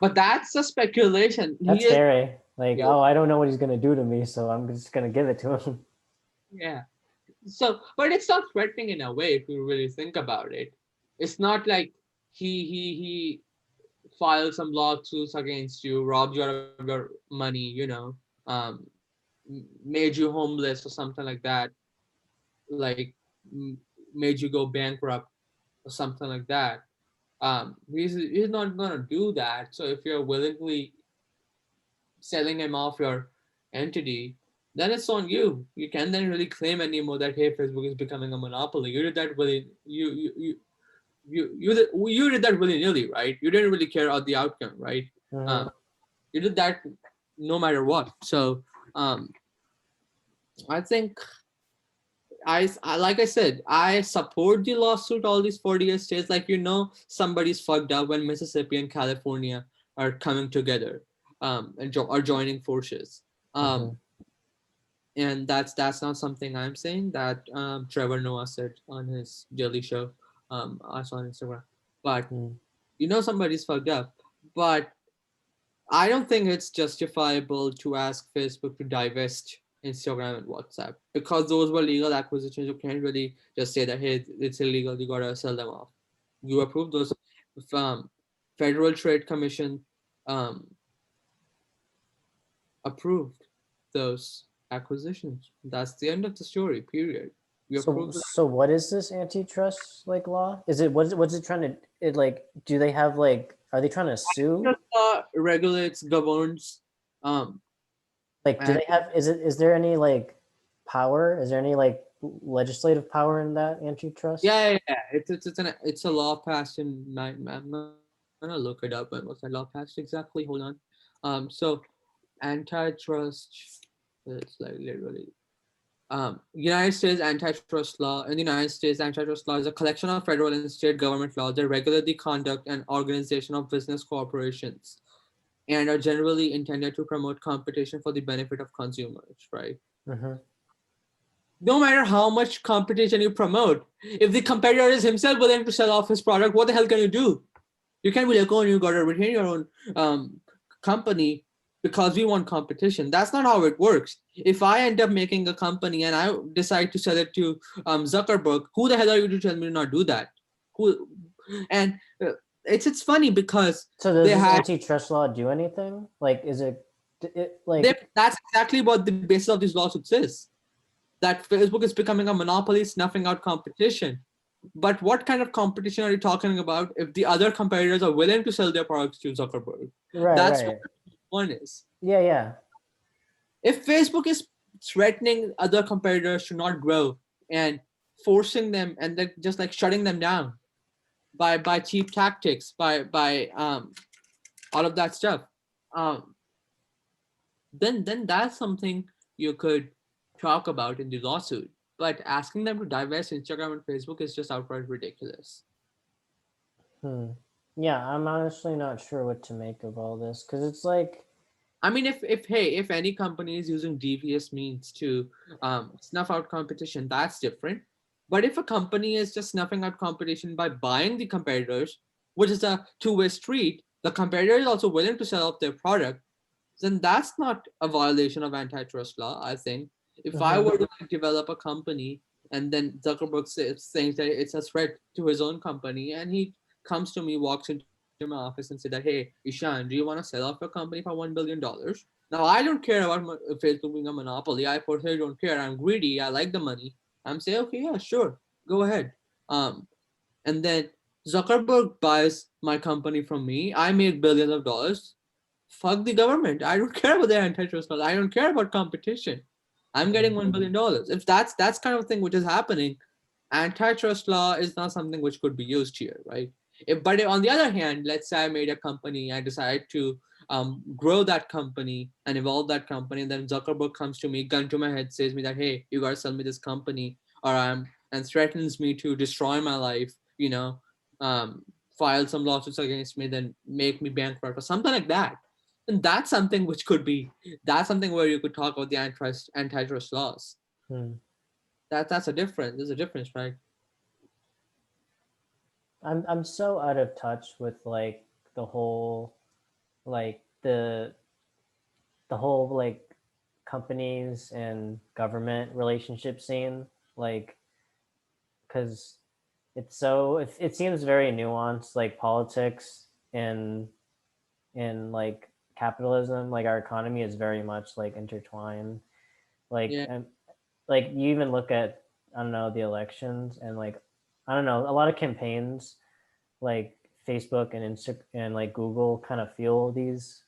but that's a speculation. He is That's scary. Like, you. oh, I don't know what he's gonna do to me, so I'm just gonna give it to him. Yeah. So, but it's not threatening in a way if you really think about it. It's not like he filed some lawsuits against you, robbed you out of your money, um, made you homeless or something like that, like made you go bankrupt or something like that. He's not gonna do that. So if you're willingly selling him off your entity, then it's on you. You can't then really claim anymore that hey, Facebook is becoming a monopoly. You did that willy you did that willy nilly, right? You didn't really care about the outcome, right? Mm-hmm. Um, you did that no matter what. So um, I think like I said, I support the lawsuit. All these 48 states, like somebody's fucked up when Mississippi and California are coming together, and are joining forces. Mm-hmm. Um, and that's not something I'm saying. That Trevor Noah said on his daily show. I saw on Instagram, but Hmm. somebody's fucked up. But I don't think it's justifiable to ask Facebook to divest Instagram and WhatsApp because those were legal acquisitions. You can't really just say that hey, it's illegal. You gotta sell them off. You approve those. Um, Federal Trade Commission um, approved those acquisitions. That's the end of the story. Period. You So approve the so what is this antitrust like law? Is it what's it trying to it like do they have like are they trying to sue? antitrust law regulates, governs, um, Like do and they have is there any like power? Is there any like legislative power in that antitrust? yeah. It's a law passed in nine. I'm gonna look it up. When was that law passed exactly? Hold on. So antitrust. It's like literally. United States antitrust law. In the United States, antitrust law is a collection of federal and state government laws that regulate the conduct and organization of business corporations and are generally intended to promote competition for the benefit of consumers, right? Mm-hmm. No matter how much competition you promote, if the competitor is himself willing to sell off his product, what the hell can you do? You can't be like, oh, you gotta retain your own company because we want competition. That's not how it works. If I end up making a company and I decide to sell it to Zuckerberg, who the hell are you to tell me to not do that? Who? And it's funny because So does they this had antitrust law do anything? Like is it like that's exactly what the basis of these lawsuits is. That Facebook is becoming a monopoly, snuffing out competition. But what kind of competition are you talking about if the other competitors are willing to sell their products to Zuckerberg? right, That's what right. one is. Yeah, yeah. If Facebook is threatening other competitors to not grow and forcing them and then just like shutting them down by cheap tactics, by all of that stuff, um, then that's something you could talk about in the lawsuit. But asking them to divest Instagram and Facebook is just outright ridiculous. Hmm. Yeah, I'm honestly not sure what to make of all this because it's like, I mean, if hey, if any company is using devious means to snuff out competition, that's different. But if a company is just snuffing out competition by buying the competitors, which is a two-way street, the competitor is also willing to sell off their product, then that's not a violation of antitrust law. I think if I mhm. were to like, develop a company and then Zuckerberg saying that it's a threat to his own company, and he comes to me, walks into my office, and said that, "Hey, Ishan, do you want to sell off your company for $1 billion?" Now I don't care about Facebook being a monopoly. I personally don't care. I'm greedy. I like the money. I'm saying, okay, yeah, sure, go ahead. Um, and then Zuckerberg buys my company from me. I make billions of dollars. Fuck the government. I don't care about the antitrust laws. I don't care about competition. I'm getting $1 billion. If that's kind of thing which is happening, antitrust law is not something which could be used here, right? But on the other hand, let's say I made a company, I decide to grow that company and evolve that company, and then Zuckerberg comes to me, gun to my head, says me that, hey, you gotta sell me this company, or and threatens me to destroy my life, um, file some lawsuits against me, then make me bankrupt or something like that. And that's something which could be that's something where you could talk about the antitrust laws. Hmm. That's a difference. There's a difference, right? I'm so out of touch with like the whole like the whole like companies and government relationship scene like because it seems very nuanced like politics and like capitalism like our economy is very much like intertwined like Yeah. and like you even look at I don't know the elections and like I don't know a lot of campaigns like Facebook and and like Google kind of fuel these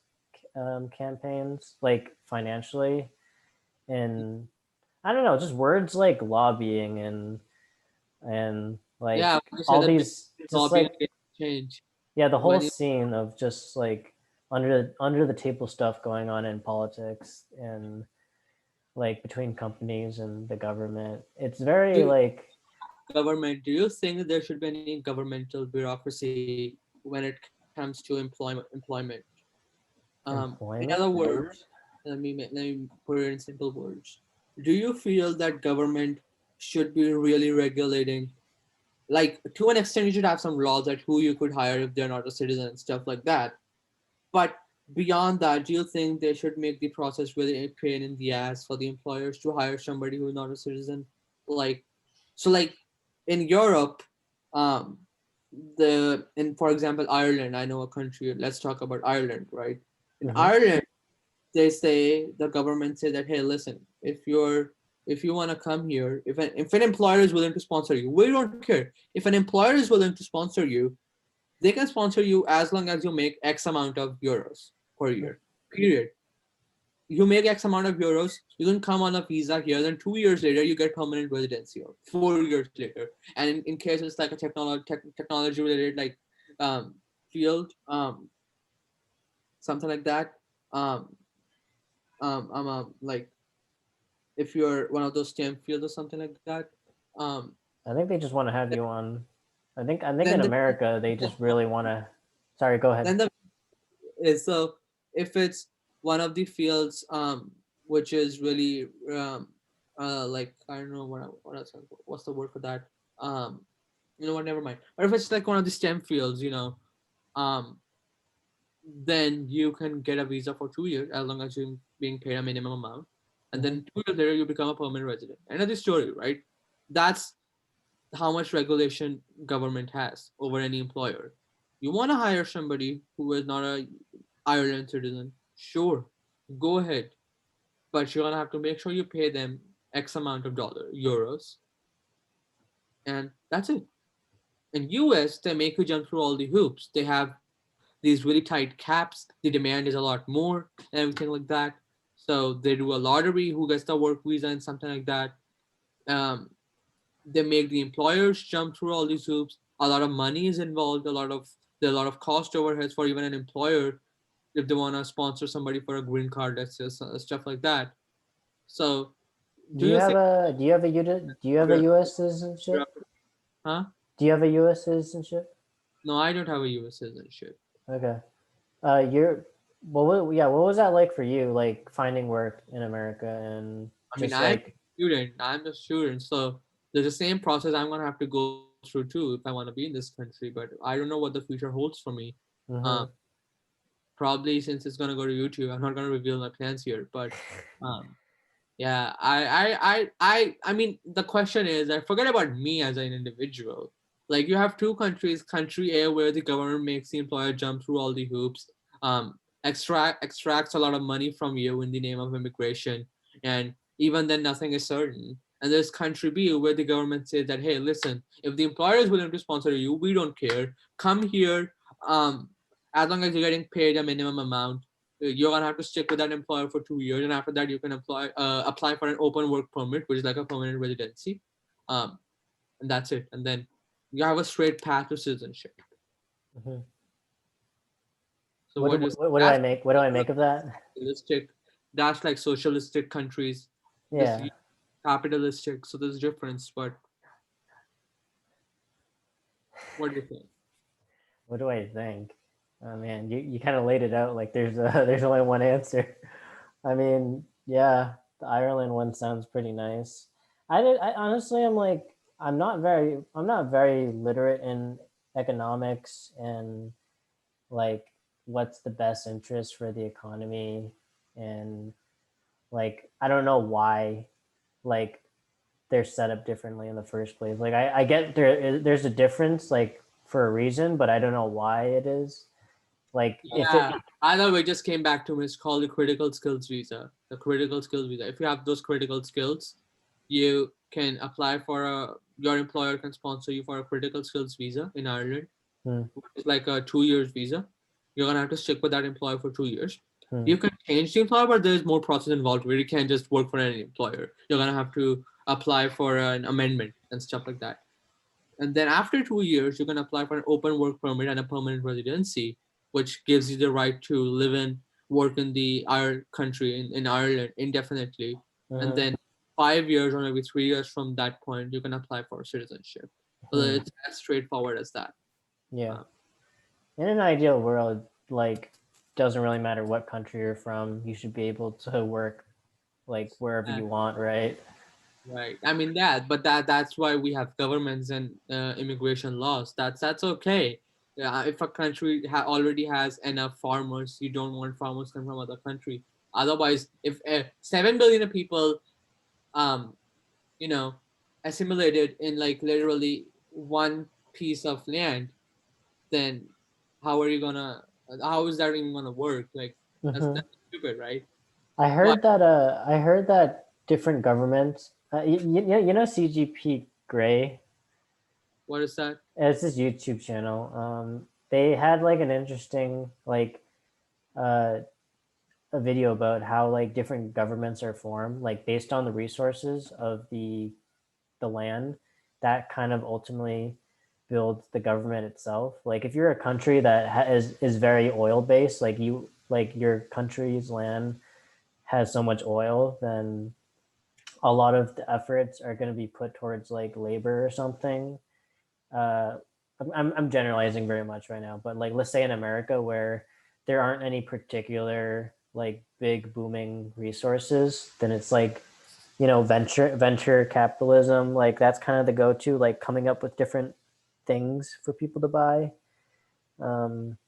campaigns like financially and I don't know just words like lobbying and like Yeah, when you said all that these just lobbying like against change. yeah the whole When you scene of just like under the table stuff going on in politics and like between companies and the government it's very do like government, do you think that there should be any governmental bureaucracy when it comes to employment? In other employment words, let me put it in simple words. do you feel that government should be really regulating, like to an extent you should have some laws at who you could hire if they're not a citizen and stuff like that, but beyond that, do you think they should make the process really a pain in the ass for the employers to hire somebody who's not a citizen? Like, so like in Europe, um, for example Ireland, I know a country. Let's talk about Ireland, right? In Mm-hmm. Ireland, the government say that, hey, listen, if you want to come here, if an employer is willing to sponsor you, we don't care. If an employer is willing to sponsor you, they can sponsor you as long as you make X amount of euros per year. Period. You make X amount of euros, you can come on a visa here. Then 2 years later, you get permanent residency. Or 4 years later, and in case it's like a technology related like field, something like that. Um, like if you're one of those STEM fields or something like that. Um, I think they just want to have you on. I think then in the America they just really want to. Sorry, go ahead. then the is so if it's one of the fields which is really like I don't know what's the word for that, you know what, never mind. But if it's like one of the STEM fields, um then you can get a visa for 2 years as long as you're being paid a minimum amount, and Mm-hmm. then 2 years later you become a permanent resident. Another story, right? That's how much regulation government has over any employer. You want to hire somebody who is not a Ireland citizen, sure, go ahead, but you're gonna have to make sure you pay them X amount of euros, and that's it. In US, they make you jump through all the hoops. They have these really tight caps. The demand is a lot more and everything like that. So they do a lottery who gets the work visa and something like that. Um, they make the employers jump through all these hoops. A lot of money is involved. A lot of cost overheads for even an employer if they want to sponsor somebody for a green card, that's just stuff like that. So, do you think? Do you have a U.S. citizenship? Huh? Do you have a U.S. citizenship? No, I don't have a U.S. citizenship. Okay. You're yeah. What was that like for you? Like finding work in America and I mean, just I'm like. a student. I'm a student, so there's the same process I'm gonna have to go through too if I want to be in this country. But I don't know what the future holds for me. Um, Mm-hmm. Probably since it's gonna go to YouTube, I'm not gonna reveal my plans here. But um, yeah, I mean, the question is, I forget about me as an individual. Like you have two countries, country A where the government makes the employer jump through all the hoops, extracts a lot of money from you in the name of immigration, and even then nothing is certain. And there's country B where the government says that, hey, listen, if the employer is willing to sponsor you, we don't care. Come here, um, as long as you're getting paid a minimum amount, you're gonna have to stick with that employer for 2 years, and after that you can apply for an open work permit, which is like a permanent residency, um, and that's it. And then you have a straight path to citizenship. Mm-hmm. So what is What do I that's make? What do I make of that? socialistic? That's like socialistic countries. This Yeah. capitalistic. So there's difference. But what do you think? What do I think? Oh man, you kind of laid it out like there's there's only one answer. I mean, yeah, the Ireland one sounds pretty nice. I honestly am like I'm not very literate in economics and like what's the best interest for the economy and like I don't know why like they're set up differently in the first place. Like I get there's a difference like for a reason, but I don't know why it is. Like if it Yeah, I know we just came back to me. It's called the critical skills visa. The critical skills visa. If you have those critical skills, you can apply for a. Your employer can sponsor you for a critical skills visa in Ireland. hmm, It's like a 2 years visa. You're gonna have to stick with that employer for 2 years. hmm, You can change the employer, but there's more process involved where you can't just work for any employer. You're gonna have to apply for an amendment and stuff like that. And then after 2 years, you can apply for an open work permit and a permanent residency, which gives you the right to live and work in the our country in Ireland indefinitely. And hmm, then 5 years or maybe 3 years from that point, you can apply for citizenship. So hmm, it's as straightforward as that. yeah. Um, In an ideal world, like doesn't really matter what country you're from, you should be able to work like wherever Uh, you want, right? right. I mean that, but that's why we have governments and immigration laws. That's okay. Yeah, if a country already has enough farmers, you don't want farmers coming from other country. Otherwise, if 7 billion people, um, you know, assimilated in like literally one piece of land, then how are you gonna? How is that even gonna work? Like Hmm. that's stupid, right? I But heard that. I heard that different governments. You know CGP Grey. what is that? It's this YouTube channel. They had like an interesting uh a video about how like different governments are formed, like based on the resources of the land that kind of ultimately builds the government itself. Like if you're a country that is very oil based, like your country's land has so much oil, then a lot of the efforts are going to be put towards like labor or something. uh, I'm generalizing very much right now, but like let's say in America where there aren't any particular like big booming resources, then it's like, you know, venture capitalism, like that's kind of the go-to, like coming up with different things for people to buy, um,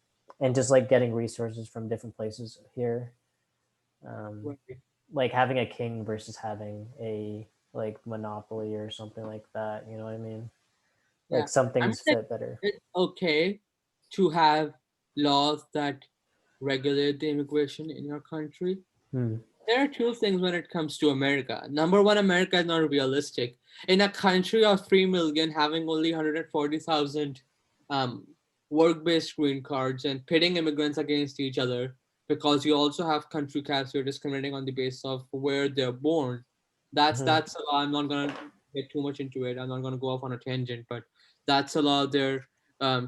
and just like getting resources from different places here, um, Right. like having a king versus having a like monopoly or something like that, you know what I mean? Like Yeah, some I mean, things like, fit better. it's okay to have laws that regulate the immigration in your country. Hmm. There are two things when it comes to America. Number one, America is not realistic. In a country of 3 million, having only 140,000 um, work based green cards and pitting immigrants against each other, because you also have country caps, you're discriminating on the basis of where they're born. Hmm. That's a law. I'm not going to get too much into it. I'm not going to go off on a tangent, but that's a law they're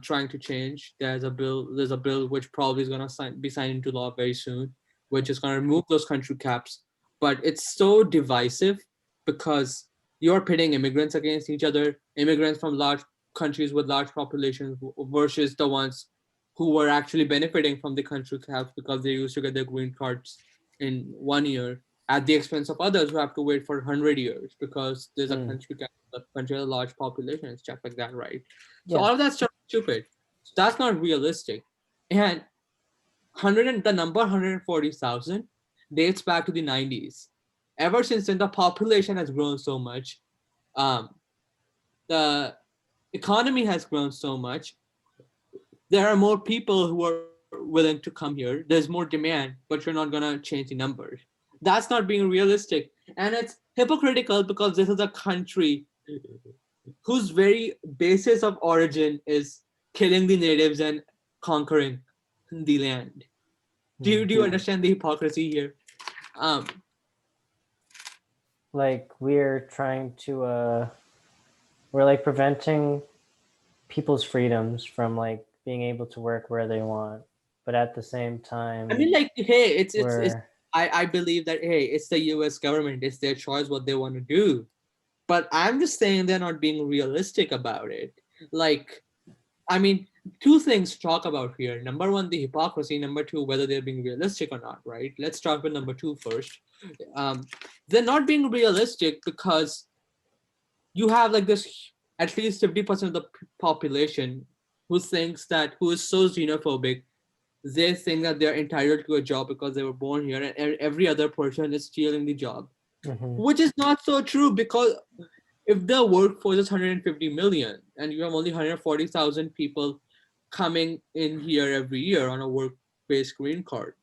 trying to change. There's a bill which probably is going to be signed into law very soon, which is going to remove those country caps. But it's so divisive because you're pitting immigrants against each other, immigrants from large countries with large populations versus the ones who were actually benefiting from the country caps because they used to get their green cards in 1 year at the expense of others who have to wait for 100 years because there's a Hmm. country cap, a country with a large population and stuff like that, right? So Yeah. all of that stuff is stupid. So that's not realistic. And 100 and the number 140,000 dates back to the 90s. Ever since then, the population has grown so much. Um, the economy has grown so much. There are more people who are willing to come here. There's more demand, but you're not gonna change the numbers. That's not being realistic, and it's hypocritical because this is a country whose very basis of origin is killing the natives and conquering the land. Hmm. Do you understand the hypocrisy here? Um, Like we're like preventing people's freedoms from like being able to work where they want, but at the same I time mean, like, hey, it's. we're I believe that hey, it's the U.S. government. It's their choice what they want to do. But I'm just saying they're not being realistic about it. Like, I mean, two things to talk about here. Number one, the hypocrisy. Number two, whether they're being realistic or not. Right? Let's start with number two first. Um, they're not being realistic because you have like this at least 50% of the population who is so xenophobic. They think that they're entitled to a job because they were born here, and every other person is stealing the job, hmm. which is not so true because if the workforce is 150 million and you have only 140,000 people coming in here every year on a work-based green card,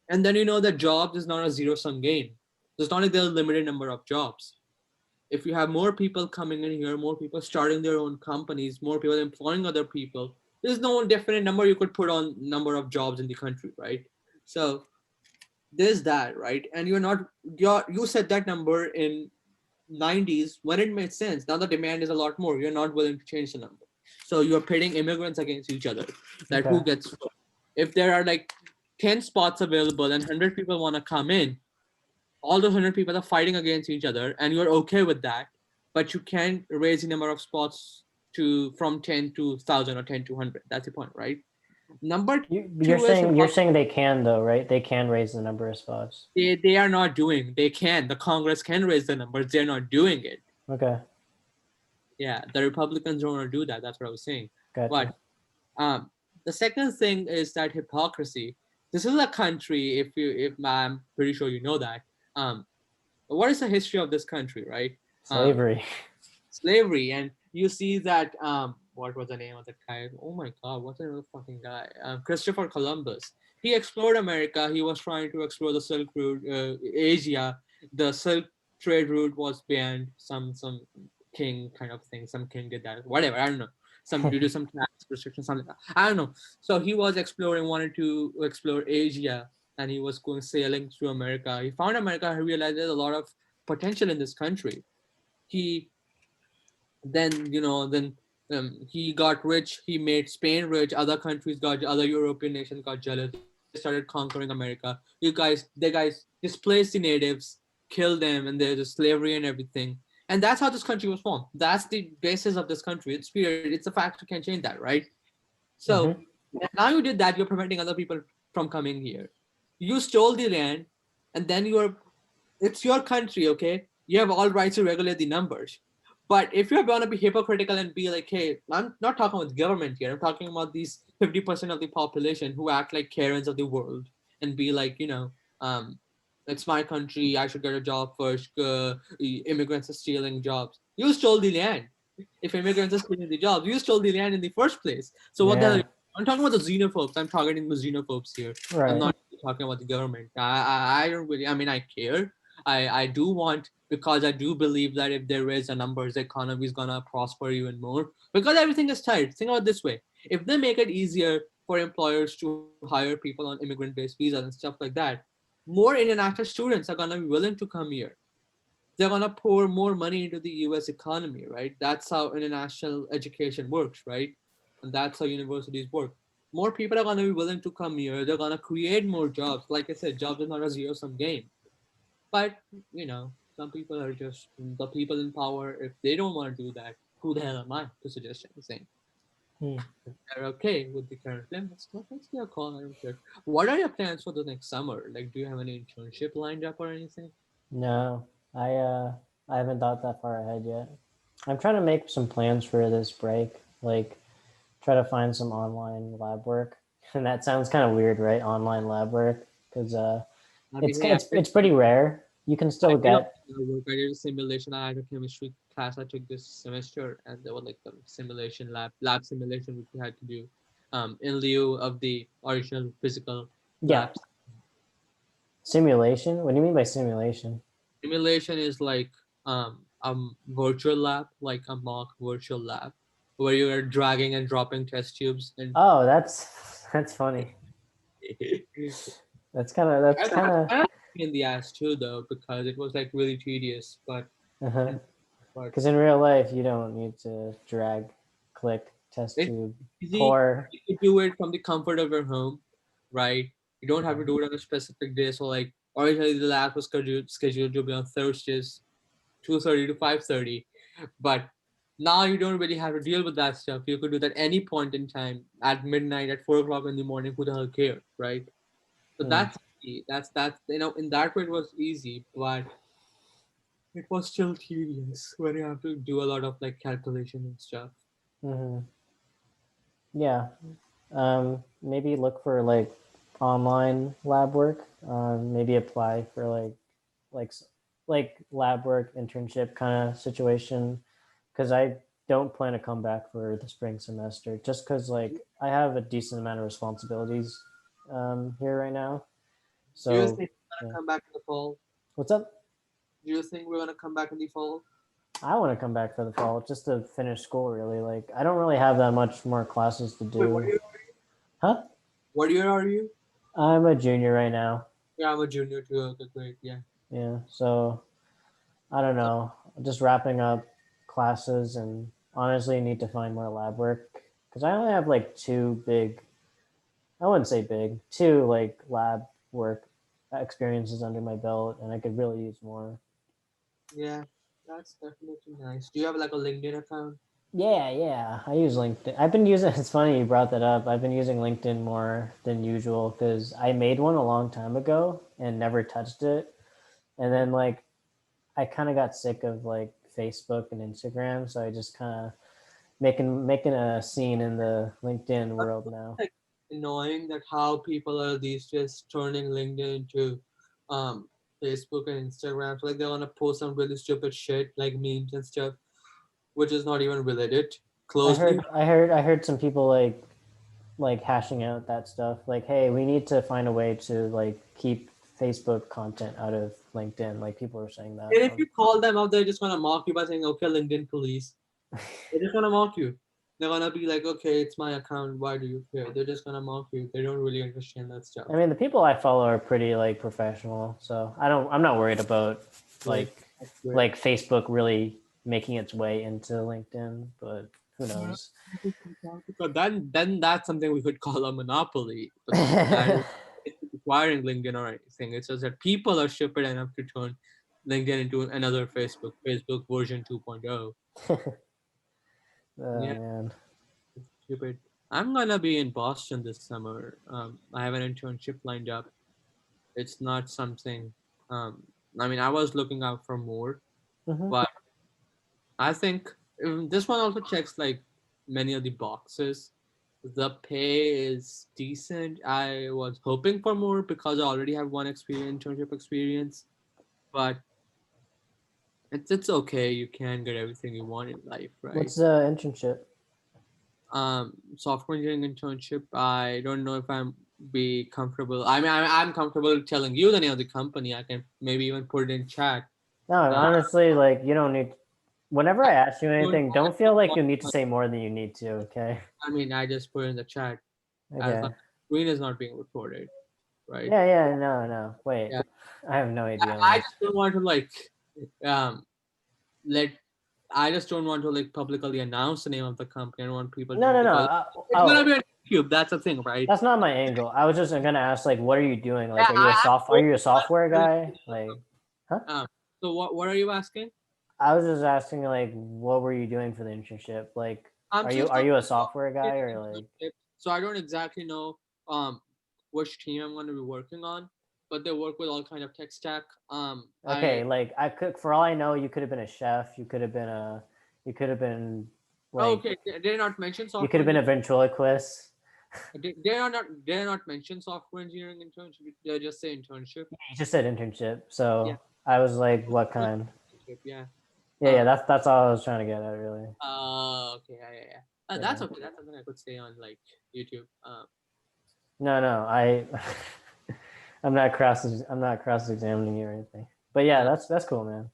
and then you know that jobs is not a zero-sum game. It's not like there's a limited number of jobs. If you have more people coming in here, more people starting their own companies, more people employing other people, there's no definite number you could put on number of jobs in the country, right? So there's that, right? And you said that number in 90s when it made sense. Now the demand is a lot more. You're not willing to change the number. So you're pitting immigrants against each other. That Okay. who gets if there are like 10 spots available and 100 people want to come in, all those 100 people are fighting against each other and you're okay with that, but you can't raise the number of spots to from 10 to 1,000 or 10 to 100. That's the point, right? Number You're two is saying you're hypocrisy. saying they can though, right? They can raise the number of spots. They are not doing. They can. The Congress can raise the numbers. They're not doing it. Okay, Yeah, the Republicans don't want to do that. That's what I was saying. But gotcha. um, the second thing is that hypocrisy. This is a country. If I'm pretty sure you know that. Um, what is the history of this country, right? Um, Slavery. Slavery, and you see that what was the name of the guy? Oh my god, what's the name of the fucking guy? Christopher Columbus. He explored America. He was trying to explore the Silk Route, Asia. The Silk trade route was banned. Some king kind of thing. Some king did that. Whatever, I don't know. Some due to some tax restrictions, something like that. I don't know. So he was exploring, wanted to explore Asia, and he was going sailing through America. He found America. He realized there's a lot of potential in this country. He then he got rich. He made Spain rich. Other countries got, other European nations got jealous. They started conquering America. They guys displaced the natives, killed them, and there's slavery and everything. And that's how this country was formed. That's the basis of this country. It's weird. It's a fact. You can't change that, right? So Hmm. now you did that. You're preventing other people from coming here. You stole the land, and then it's your country, okay? You have all rights to regulate the numbers. But if you're going to be hypocritical and be like, hey, I'm not talking about the government here. I'm talking about these 50% of the population who act like Karens of the world and be like, um, it's my country. I should get a job first. Immigrants are stealing jobs. You stole the land. If immigrants are stealing the jobs, you stole the land in the first place. So what the hell? Yeah. I'm talking about the xenophobes. I'm targeting the xenophobes here. I'm Right. not talking about the government. I don't really. I mean, I care. I do want, because I do believe that if there is a numbers, the economy is gonna prosper even more because everything is tight. Think about it this way: if they make it easier for employers to hire people on immigrant-based visas and stuff like that, more international students are gonna be willing to come here. They're gonna pour more money into the U.S. economy, right? That's how international education works, right? And that's how universities work. More people are gonna be willing to come here. They're gonna create more jobs. Like I said, jobs is not a zero-sum game. But some people are just the people in power. If they don't want to do that, who the hell am I to suggest anything? Hmm. They're okay with the current plan. That's their call. I don't care. What are your plans for the next summer? Like, do you have any internship lined up or anything? No, I haven't thought that far ahead yet. I'm trying to make some plans for this break, like try to find some online lab work. And that sounds kind of weird, right? Online lab work, because I mean, hey, it's pretty rare. You can I still did a get. work. I did a simulation. I had a chemistry class I took this semester, and there was like the simulation lab simulation which we had to do, in lieu of the original physical Yeah, labs. simulation. What do you mean by simulation? Simulation is like a virtual lab, like a mock virtual lab, where you are dragging and dropping test tubes and. Oh, that's funny. That's I kind of. I in the ass too though because it was like really tedious, Uh-huh. and but Because in real life, you don't need to drag, click, test it's tube, easy. pour. You can do it from the comfort of your home, right? You don't have to do it on a specific day. So like originally the lab was scheduled to be on Thursdays, 2:30 to 5:30, but now you don't really have to deal with that stuff. You could do that any point in time at midnight, at 4 o'clock in the morning. Who the hell cares, right? So Hmm. that's easy. That's in that way it was easy, but it was still tedious when you have to do a lot of like calculation and stuff. Hmm. Yeah. Maybe look for like online lab work. Maybe apply for like like lab work internship kind of situation. Because I don't plan to come back for the spring semester. Just because like I have a decent amount of responsibilities here right now. Do you So think we're gonna yeah. come back in the fall? What's up? Do you think we're gonna come back in the fall? I want to come back for the fall just to finish school. Really, like I don't really have that much more classes to Wait, what do. year? Huh? What year are you? I'm a junior right now. Yeah, I'm a junior too. Okay, great. Yeah. Yeah, so I don't know. Just wrapping up classes and honestly need to find more lab work because I only have like two big. I wouldn't say big. Two like lab work experiences under my belt, and I could really use more. Yeah, that's definitely nice. Do you have like a LinkedIn account? Yeah. I use LinkedIn. I've been using. It's funny you brought that up. I've been using LinkedIn more than usual because I made one a long time ago and never touched it. And then like I kind of got sick of like Facebook and Instagram, so I just kind of making a scene in the LinkedIn But world it's, now. like annoying that how people are these days turning LinkedIn into um Facebook and Instagram. So, like they wanna post some really stupid shit like memes and stuff, which is not even related I closely. heard I heard I heard some people like hashing out that stuff. Like, hey, we need to find a way to like keep Facebook content out of LinkedIn. Like people are saying that. And if you call them out, they're just gonna mock you by saying, "Okay, LinkedIn police." They're just gonna mock you. They're gonna be like, "Okay, it's my account. Why do you care?" They're just gonna mock you. They don't really understand that stuff. I mean, the people I follow are pretty like professional, so I'm not worried about Like, like that's great. like Facebook really making its way into LinkedIn, but who knows? But then that's something we could call a monopoly. But that is requiring LinkedIn or anything. It's just that people are stupid enough to turn LinkedIn into another Facebook, Facebook version 2.0. Oh Yeah, man. it's stupid. I'm gonna be in Boston this summer. I have an internship lined up. It's not something. Um, I mean, I was looking out for more, Hmm. but I think this one also checks like many of the boxes. The pay is decent. I was hoping for more because I already have one experience, internship experience, but it's okay. You can get everything you want in life, right? What's the internship? Software engineering internship. I don't know if I'm be comfortable. I mean, I'm comfortable telling you the name of the company. I can maybe even put it in chat. No, Uh, honestly, like you don't need. Whenever I I ask you don't anything, don't feel like want you need to to. say more than you need to. Okay. I mean, I just put it in the chat as Okay. long as the screen is not being recorded, right? Yeah. No. Wait. Yeah, I have no idea, I man. just don't want to like um let. I just don't want to like publicly announce the name of the company. I don't want people to No. because it's gonna Oh, be on YouTube. That's the thing, right? that's not my angle. I was just gonna ask, like, what are you doing? Yeah, Like, are you a software guy? Like, huh? so what are you asking? I was just asking, like, what were you doing for the internship? Like, So it's are not you a a software software guy or like? internship, so I don't exactly know which team I'm going to be working on, but they work with all kind of tech stack. I Okay, like I could, for all I know, you could have been a chef. You could have been oh, like, okay. They not mention you could software have been a engineering. ventriloquist. They are not mention software engineering internship. They just say internship. You just said internship, Yeah, so I was like, what kind? internship. Yeah. Yeah. Um. That's all I was trying to get at, really. Okay. Yeah. That's Yeah. okay. That's something I could say on like YouTube. No. I'm not cross examining you or anything. But yeah, Uh, that's cool, man.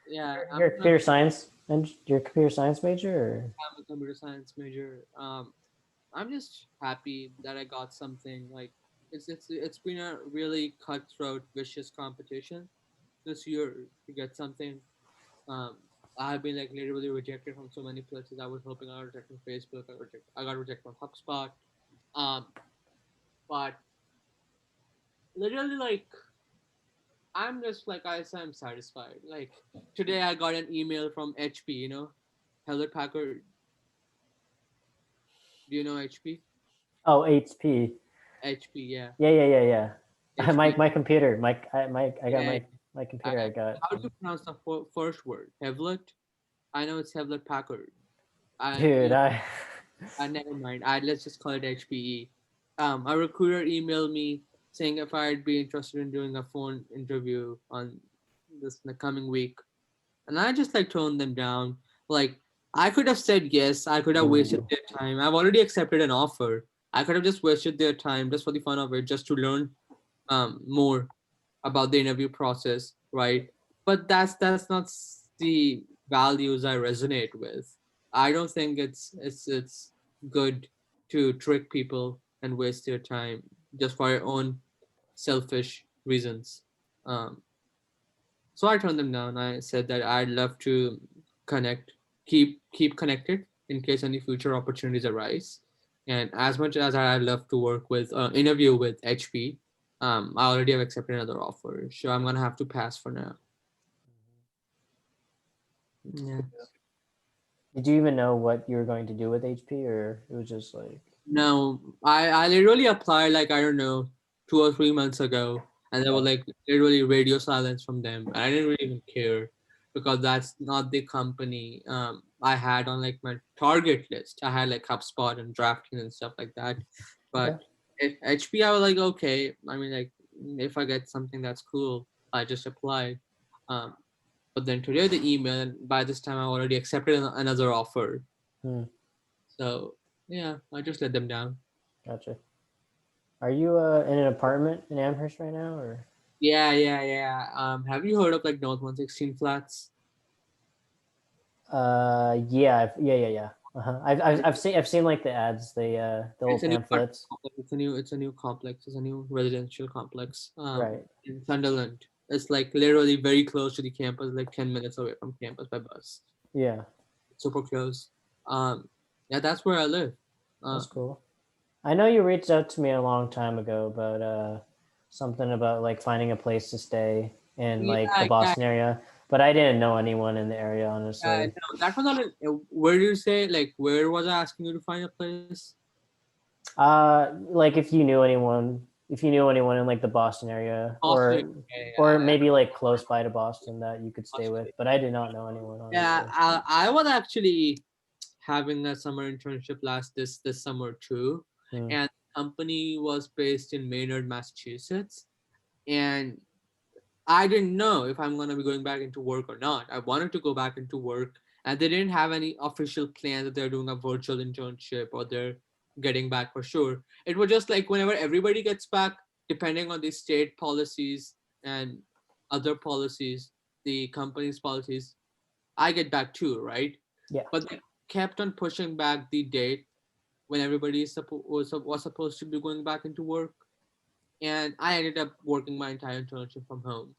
yeah. You're a computer science and you're a computer science major, or I'm a computer science major. I'm just happy that I got something like it's been a really cutthroat, vicious competition this year to get something. Um, I've been like literally rejected from so many places. I was hoping I got rejected from Facebook. I got rejected from HubSpot. Um, but literally like I'm just like I said, I'm satisfied. Like today I got an email from HP. Hewlett Packard. Do you know HP? oh, HP. HP, yeah, Yeah. HP. I got Yeah, my computer. I got how do you pronounce the first word? Hewlett? I know it's Hewlett Packard. I dude. you I never mind. Let's just call it HPE. A recruiter emailed me saying if I'd be interested in doing a phone interview on this in the coming week, and I just like toned them down. Like I could have said yes. I could have wasted their time. I've already accepted an offer. I could have just wasted their time just for the fun of it, just to learn more about the interview process, right? But that's not the values I resonate with. I don't think it's good to trick people and waste their time just for your own selfish reasons. Um, so I turned them down. I said that I'd love to connect, keep connected in case any future opportunities arise. And as much as I love to work with interview with HP, I already have accepted another offer, so I'm gonna have to pass for now. Yeah. Did you even know what you were going to do with HP, or it was just like, No, I literally applied like I don't know 2 or 3 months ago, and there were oh, like literally radio silence from them. And I didn't really even care because that's not the company I had on like my target list. I had like HubSpot and DraftKings and stuff like that, okay, but if HP, I was like okay. I mean like if I get something that's cool, I just apply. Um, but then today the email, and by this time I already accepted another offer. hmm, So yeah, I just let them down. gotcha. Are you in an apartment in Amherst right now, or? Yeah, yeah, yeah. Have you heard of like North 116 flats? Yeah, yeah. Uh-huh. I've seen like the ads, the little It's a new pamphlets. complex. It's a new complex. It's a new residential complex. Right. In Sunderland. It's like literally very close to the campus, like 10 minutes away from campus by bus. Yeah, Super close. Um, yeah, that's where I live. Uh, that's cool. I know you reached out to me a long time ago about something about like finding a place to stay in like the yeah, yeah, Boston area, but I didn't know anyone in the area, yeah. honestly. No, that was not. Where do you say? Like, where was I asking you to find a place? Like if you knew anyone in like the Boston area, Boston. or maybe like close by to Boston that you could stay with, but I did not know anyone, Yeah, honestly. I was actually having a summer internship this summer too, Hmm. and the company was based in Maynard, Massachusetts, and I didn't know if I'm gonna be going back into work or not. I wanted to go back into work, and they didn't have any official plan that they're doing a virtual internship or they're getting back for sure. It was just like whenever everybody gets back, depending on the state policies and other policies, the company's policies, I get back too, right? Yeah. But they kept on pushing back the date when everybody was supposed to be going back into work, and I ended up working my entire internship from home,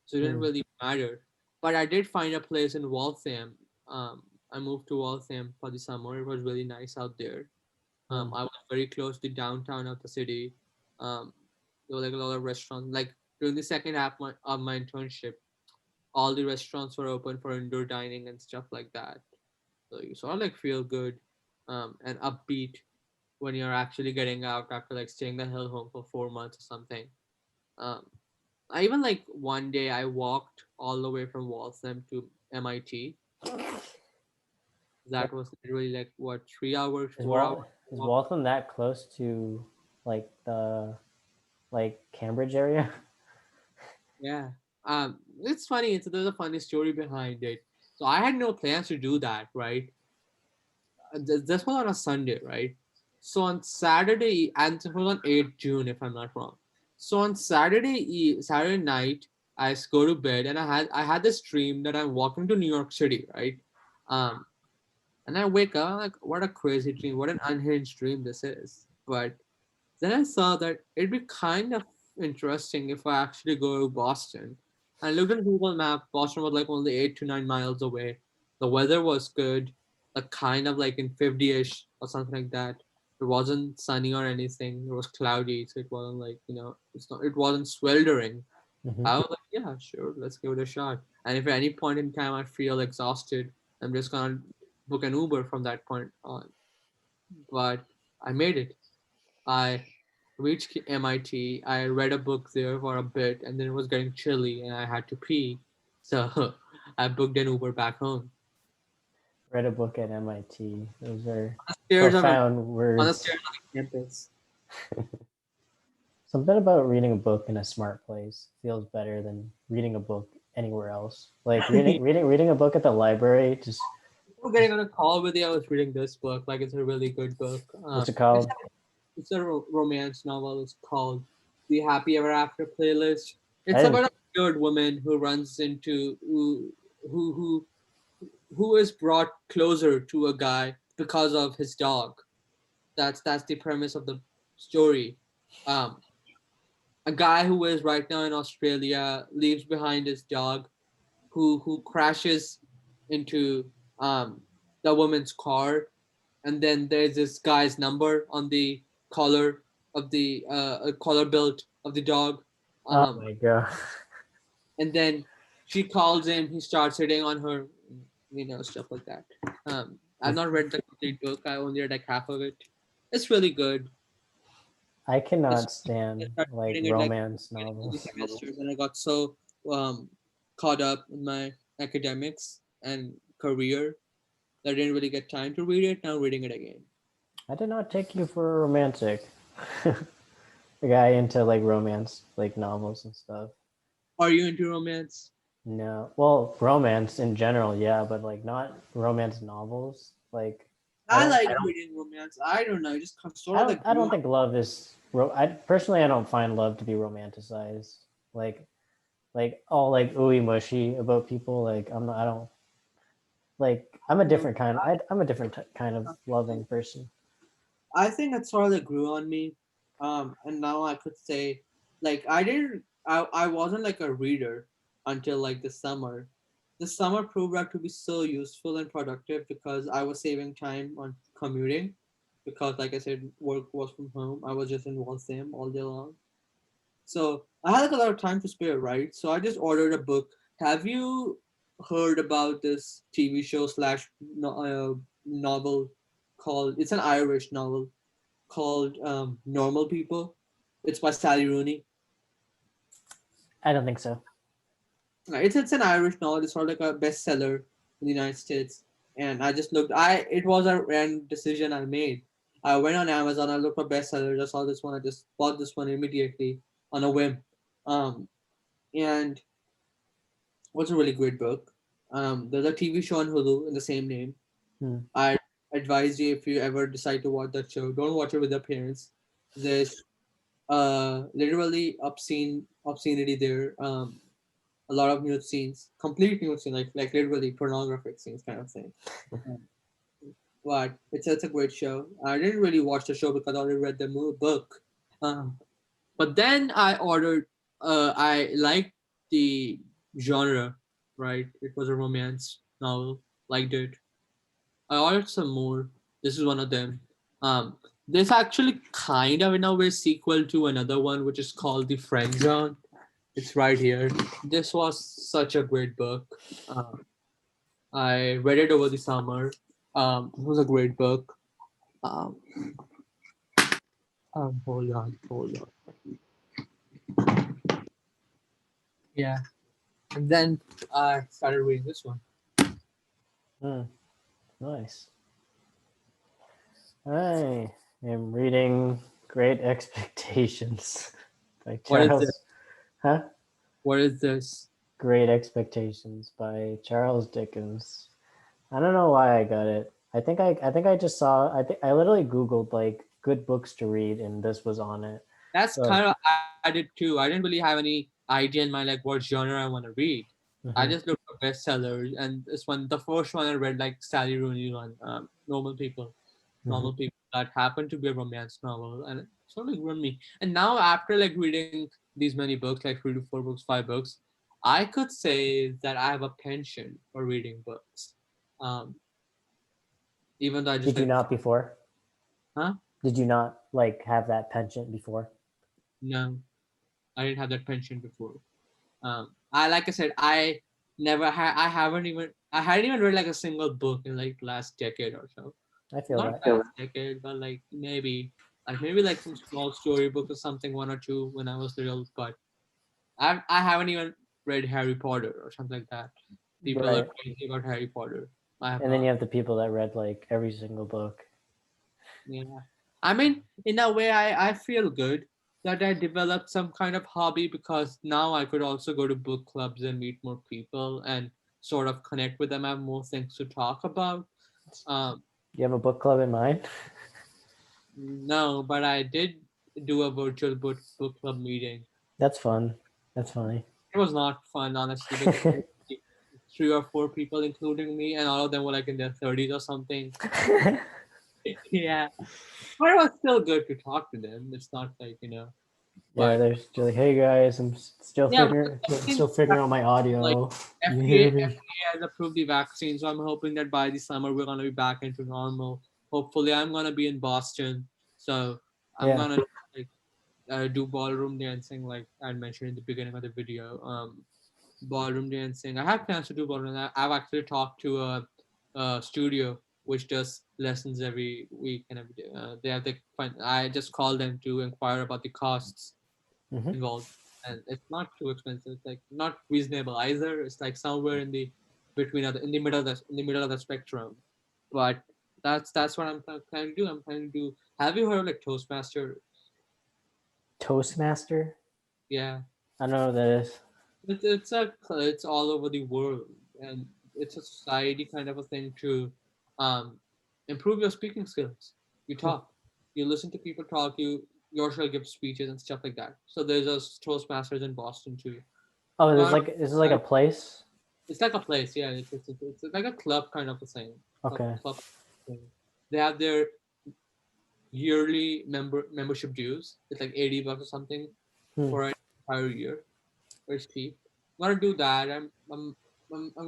so it didn't Hmm. really matter. But I did find a place in Waltham. Um, I moved to Waltham for the summer. It was really nice out there. Hmm. I was very close to downtown of the city. Um, there were like a lot of restaurants. Like during the second half of my internship, all the restaurants were open for indoor dining and stuff like that. So you sort of like feel good and upbeat when you're actually getting out after like staying the hell home for 4 months or something. Um, I even like one day I walked all the way from Waltham to MIT. Yeah. That was literally like what 3 hours, Is 4 hours Wal is walk. Waltham that close to like the like Cambridge area? Yeah. It's funny. There's a funny story behind it. So I had no plans to do that, right? This was on a Sunday, right? So on Saturday, and it was on 8th June, if I'm not wrong. So on Saturday night, go to bed, and I had this dream that I'm walking to New York City, right? Um, and I wake up like, what a crazy dream, what an unhinged dream this is. But then I saw that it'd be kind of interesting if I actually go to Boston. I looked at Google Map. Boston was like only 8 to 9 miles away. The weather was good, like kind of like in 50ish or something like that. It wasn't sunny or anything. It was cloudy, so it wasn't like it wasn't sweltering. Hmm. I was like, yeah, sure, let's give it a shot. And if at any point in time I feel exhausted, I'm just gonna book an Uber from that point on. But I made it. I reached MIT. I read a book there for a bit, and then it was getting chilly, and I had to pee. So I booked an Uber back home. Read a book at MIT. Those are On the stairs of profound on the words. stairs of the campus. Something about reading a book in a smart place feels better than reading a book anywhere else. Like reading a book at the library. Before getting on a call with you, I was reading this book. Like it's a really good book. What's it It's called? it's a romance novel. It's called The Happy Ever After Playlist. I It's didn't. about a weird woman who runs into who who is brought closer to a guy because of his dog. That's the premise of the story. Um, a guy who is right now in Australia leaves behind his dog, who crashes into um, the woman's car, and then there's this guy's number on the collar of the collar belt of the dog, Oh um, my god. and then she calls him. He starts hitting on her, stuff like that. I've not read the complete book. I only read like half of it. It's really good. I It's cannot I stand started like reading it like romance beginning of the novels. semesters, and I got so um, caught up in my academics and career that I didn't really get time to read it. Now I'm reading it again. I did not take you for a romantic. A guy into like romance, like novels and stuff. Are you into romance? No, well, romance in general, yeah, but like not romance novels. Like I I don't, like reading romance. I don't know. I just I sort of don't, like I grew don't on. think love is. I personally, I don't find love to be romanticized. Like, all like ooey mushy about people. Like I'm not. I don't like. I'm a No, different kind. I'm a different kind of loving person. I think it sort of like grew on me. And now I could say, like, I wasn't like a reader until like the summer. The summer proved out to be so useful and productive because I was saving time on commuting. Because, like I said, work was from home. I was just in Waltham all day long. So I had like a lot of time to spare, right? So I just ordered a book. Have you heard about this TV show slash novel called? It's an Irish novel called Normal People. It's by Sally Rooney. I don't think so. It's an Irish novel. It's sort of like a bestseller in the United States. And I just looked. I It was a random decision I made. I went on Amazon. I looked for bestsellers. I saw this one. I just bought this one immediately on a whim. Um, and was a really great book. There's a TV show on Hulu in the same name. Hmm. I advise you if you ever decide to watch that show, don't watch it with your parents. There's literally obscenity there. A lot of nude scenes, complete nude scenes, like literally pornographic scenes, kind of thing. Um, but it's a great show. I didn't really watch the show because I already read the book. Um, but then I ordered. I liked the genre, right? It was a romance novel. Liked it. I ordered some more. This is one of them. Um, this actually kind of in a way sequel to another one, which is called The Friend Zone. It's right here. This was such a great book. I read it over the summer. It was a great book. Um, hold on. Yeah, and then I started reading this one. Hmm. Nice. I am reading Great Expectations by What is it? Charles. Huh? What is this? Great Expectations by Charles Dickens. I don't know why I got it. I think I just saw. I literally Googled like good books to read, and this was on it. That's So. kind of I did too. I didn't really have any idea in mind like what genre I want to read. I Mhm. just looked for bestsellers, and this one, the first one I read, like Sally Rooney one, Normal Mhm. People, that happened to be a romance novel, and it sort of grew on me. And now after like reading these many books, like 3 to 4 books, 5 books, I could say that I have a penchant for reading books. Um, even though I just Did you like, not before? huh? Did you not like have that penchant before? No, I didn't have that penchant before. I like I said, I haven't even I hadn't even read like a single book in like last decade or so. I feel Not that. last decade, but maybe like some small storybook or something, one or two when I was little. But I haven't even read Harry Potter or something like that. People are Right. crazy about Harry Potter. I have And then you not. have the people that read like every single book. Yeah. I mean, in a way, I feel good that I developed some kind of hobby because now I could also go to book clubs and meet more people and sort of connect with them. I have more things to talk about. Um, You have a book club in mind? no, but I did do a virtual book club meeting. That's fun. That's funny. It was not fun, honestly, because there were 3 or 4 people, including me, and all of them were like in their 30s or something. Yeah, but it was still good to talk to them. It's not like, Yeah, but they're still like, hey guys, I'm still yeah, figuring but still figuring out my like audio. Can you hear me? FDA has approved the vaccine, so I'm hoping that by the summer we're gonna be back into normal. Hopefully, I'm gonna be in Boston, so I'm Yeah. gonna like do ballroom dancing, like I mentioned in the beginning of the video. Ballroom dancing. I have plans to do ballroom. I've actually talked to a studio which does lessons every week and every day. They have the I just call them to inquire about the costs Hmm. involved, and it's not too expensive. It's like not reasonable either. It's like somewhere in the between other in the middle of the spectrum. But that's what I'm planning to do. I'm planning to do. Have you heard of like Toastmaster? Toastmaster. Yeah, I don't know what that is. it's all over the world, and it's a society kind of a thing to um, improve your speaking skills. You talk, you listen to people talk, you yourself give speeches and stuff like that. So there's a Toastmasters in Boston too. Oh, there's Gone like this is like a place. It's like a place, yeah. It's like a club kind of a thing. Okay. Club thing. They have their yearly membership dues. It's like $80 or something Hmm. for an entire year. Very cheap. I'm gonna do that. I'm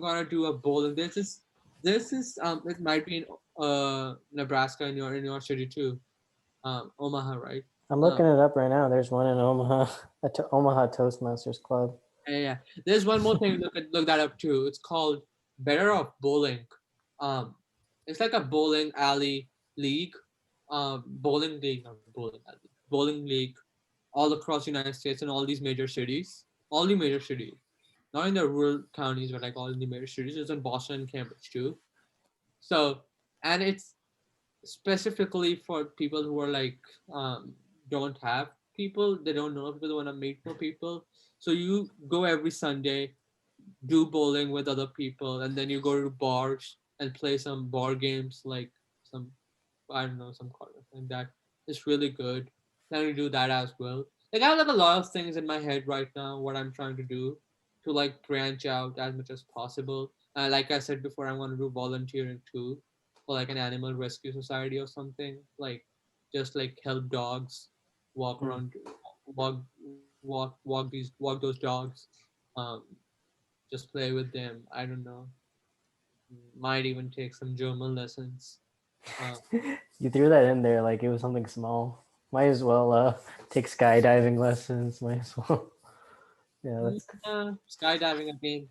gonna do a bowling. This is it might be in Nebraska in your city too. Omaha, right? I'm Um, looking it up right now. There's one in Omaha, Omaha Toastmasters Club. yeah, yeah. There's one more thing. Look that up too. It's called Better Off Bowling. Um, it's like a bowling alley league. Bowling league, not bowling alley. Bowling league, all across the United States and all these major cities. All the major cities, not in the rural counties, but like all in the major cities. It's in Boston and Cambridge too. So, and it's specifically for people who are like don't have people. They don't know people. They want to meet more people. So you go every Sunday, do bowling with other people, and then you go to bars and play some bar games like some I don't know some card like that. It's really good. Planning to do that as well. Like I have like a lot of things in my head right now. What I'm trying to do to like branch out as much as possible. Like I said before, I'm gonna do volunteering too, for like an animal rescue society or something. Like just like help dogs walk Hmm. around, walk those dogs. Um, just play with them. I don't know. Might even take some German lessons. Uh, You threw that in there like it was something small. Might as well take skydiving lessons. Might as well. Yeah, that's. skydiving again.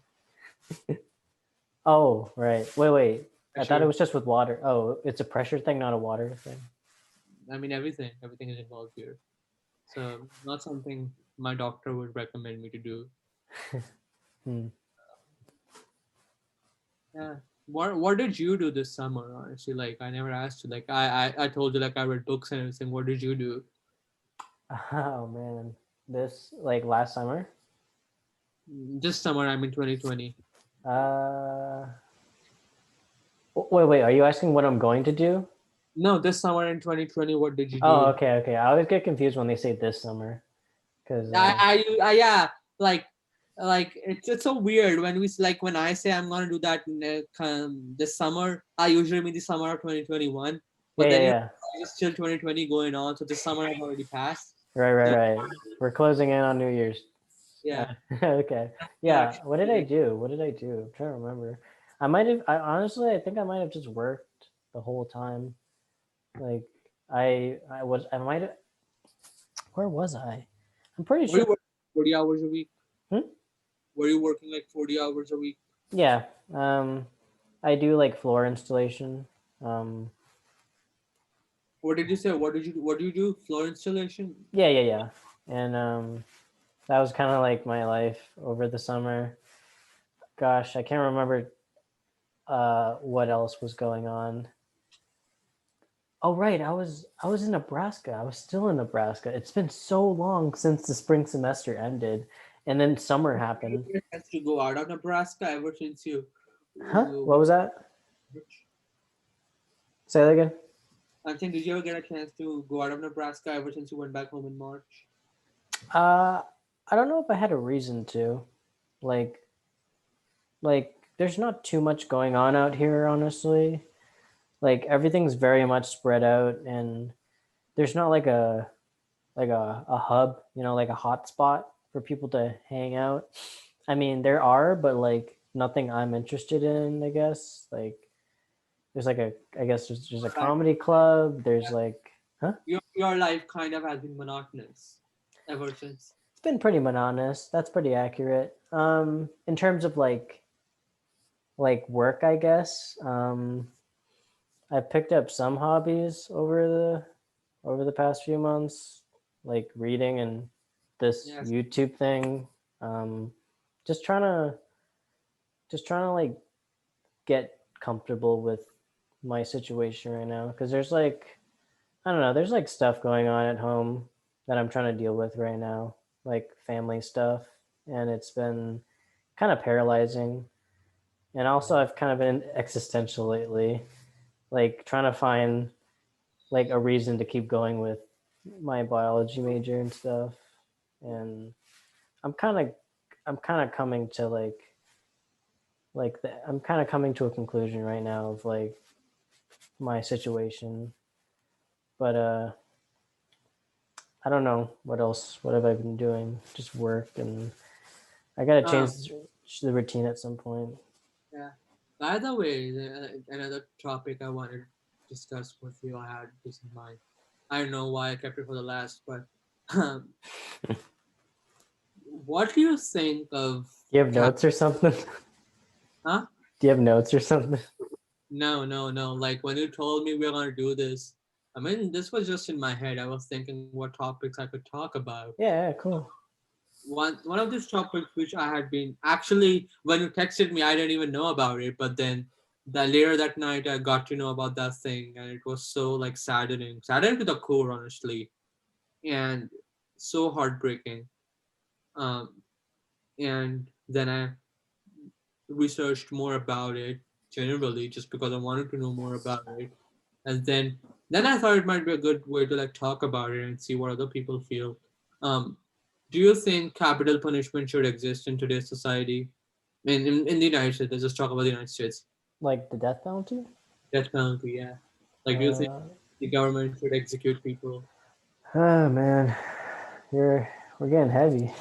Oh, right. Wait. I thought it Pressure. was just with water. Oh, it's a pressure thing, not a water thing. I mean, everything is involved here. So not something my doctor would recommend me to do. Hmm. Yeah. What did you do this summer? Honestly, like I never asked you. Like I told you like I read books and everything. What did you do? Oh man, this like last summer. This summer, I'm in 2020. Uh, wait. Are you asking what I'm going to do? No, this summer in 2020, what did you Oh, do? okay. I always get confused when they say this summer because Yeah, like it's so weird when like when I say I'm gonna do that this summer. I usually mean the summer of 2021, but then yeah. it's still 2020 going on, so the summer has already passed. So Right. We're closing in on New Year's. yeah, Okay. yeah, Yeah. What did I actually, do? I'm trying to remember. I might have. I honestly, I think I might have just worked the whole time. Like I was. I might have. Where was I? I'm pretty were sure. you working 40 hours a week? Hmm? Were you working like 40 hours a week? Yeah. I do like floor installation. Um, What did you say? What do you do? Floor installation? yeah. And that was kind of like my life over the summer. Gosh, I can't remember what else was going on. Oh right, I was in Nebraska. I was still in Nebraska. It's been so long since the spring semester ended, and then summer happened. You has to go out of Nebraska ever since Huh? you What was that? went. Say that again. I'm saying, did you ever get a chance to go out of Nebraska ever since you went back home in March? Uh, I don't know if I had a reason to. Like, there's not too much going on out here, honestly. Like everything's very much spread out, and there's not like a hub, like a hot spot for people to hang out. I mean, there are, but like nothing I'm interested in, I guess. Like there's like a I guess there's a Like, comedy club, there's like huh? your life kind of has been monotonous ever since. It's been pretty monotonous. That's pretty accurate. In terms of like work, I guess. I picked up some hobbies over the past few months, like reading and this Yes. YouTube thing. Um, just trying to like get comfortable with my situation right now because there's like I don't know, there's like stuff going on at home that I'm trying to deal with right now, like family stuff, and it's been kind of paralyzing. And also, I've kind of been existential lately, like trying to find like a reason to keep going with my biology major and stuff. And I'm kind of I'm kind of coming to I'm kind of coming to a conclusion right now of like my situation. But I don't know what else. What have I been doing? Just work, and I gotta Um, change the routine at some point. yeah. By the way, another topic I wanted to discuss with you, I had this in mind. I don't know why I kept it for the last, but um, what do you think of Do you have cap? notes or something? Huh? Do you have notes or something? No, no, no. Like when you told me we are gonna do this, I mean, this was just in my head. I was thinking what topics I could talk about. Yeah, cool. One of these topics which I had been actually when you texted me, I didn't even know about it. But then the later that night, I got to know about that thing, and it was so like saddening to the core, honestly, and so heartbreaking. Um, and then I researched more about it generally, just because I wanted to know more about it, and then I thought it might be a good way to like talk about it and see what other people feel. Um, do you think capital punishment should exist in today's society? In the United States, let's just talk about the United States. Like the death penalty? Death penalty, yeah. Like, do you think Uh, the government should execute people? oh man, you're we're getting heavy.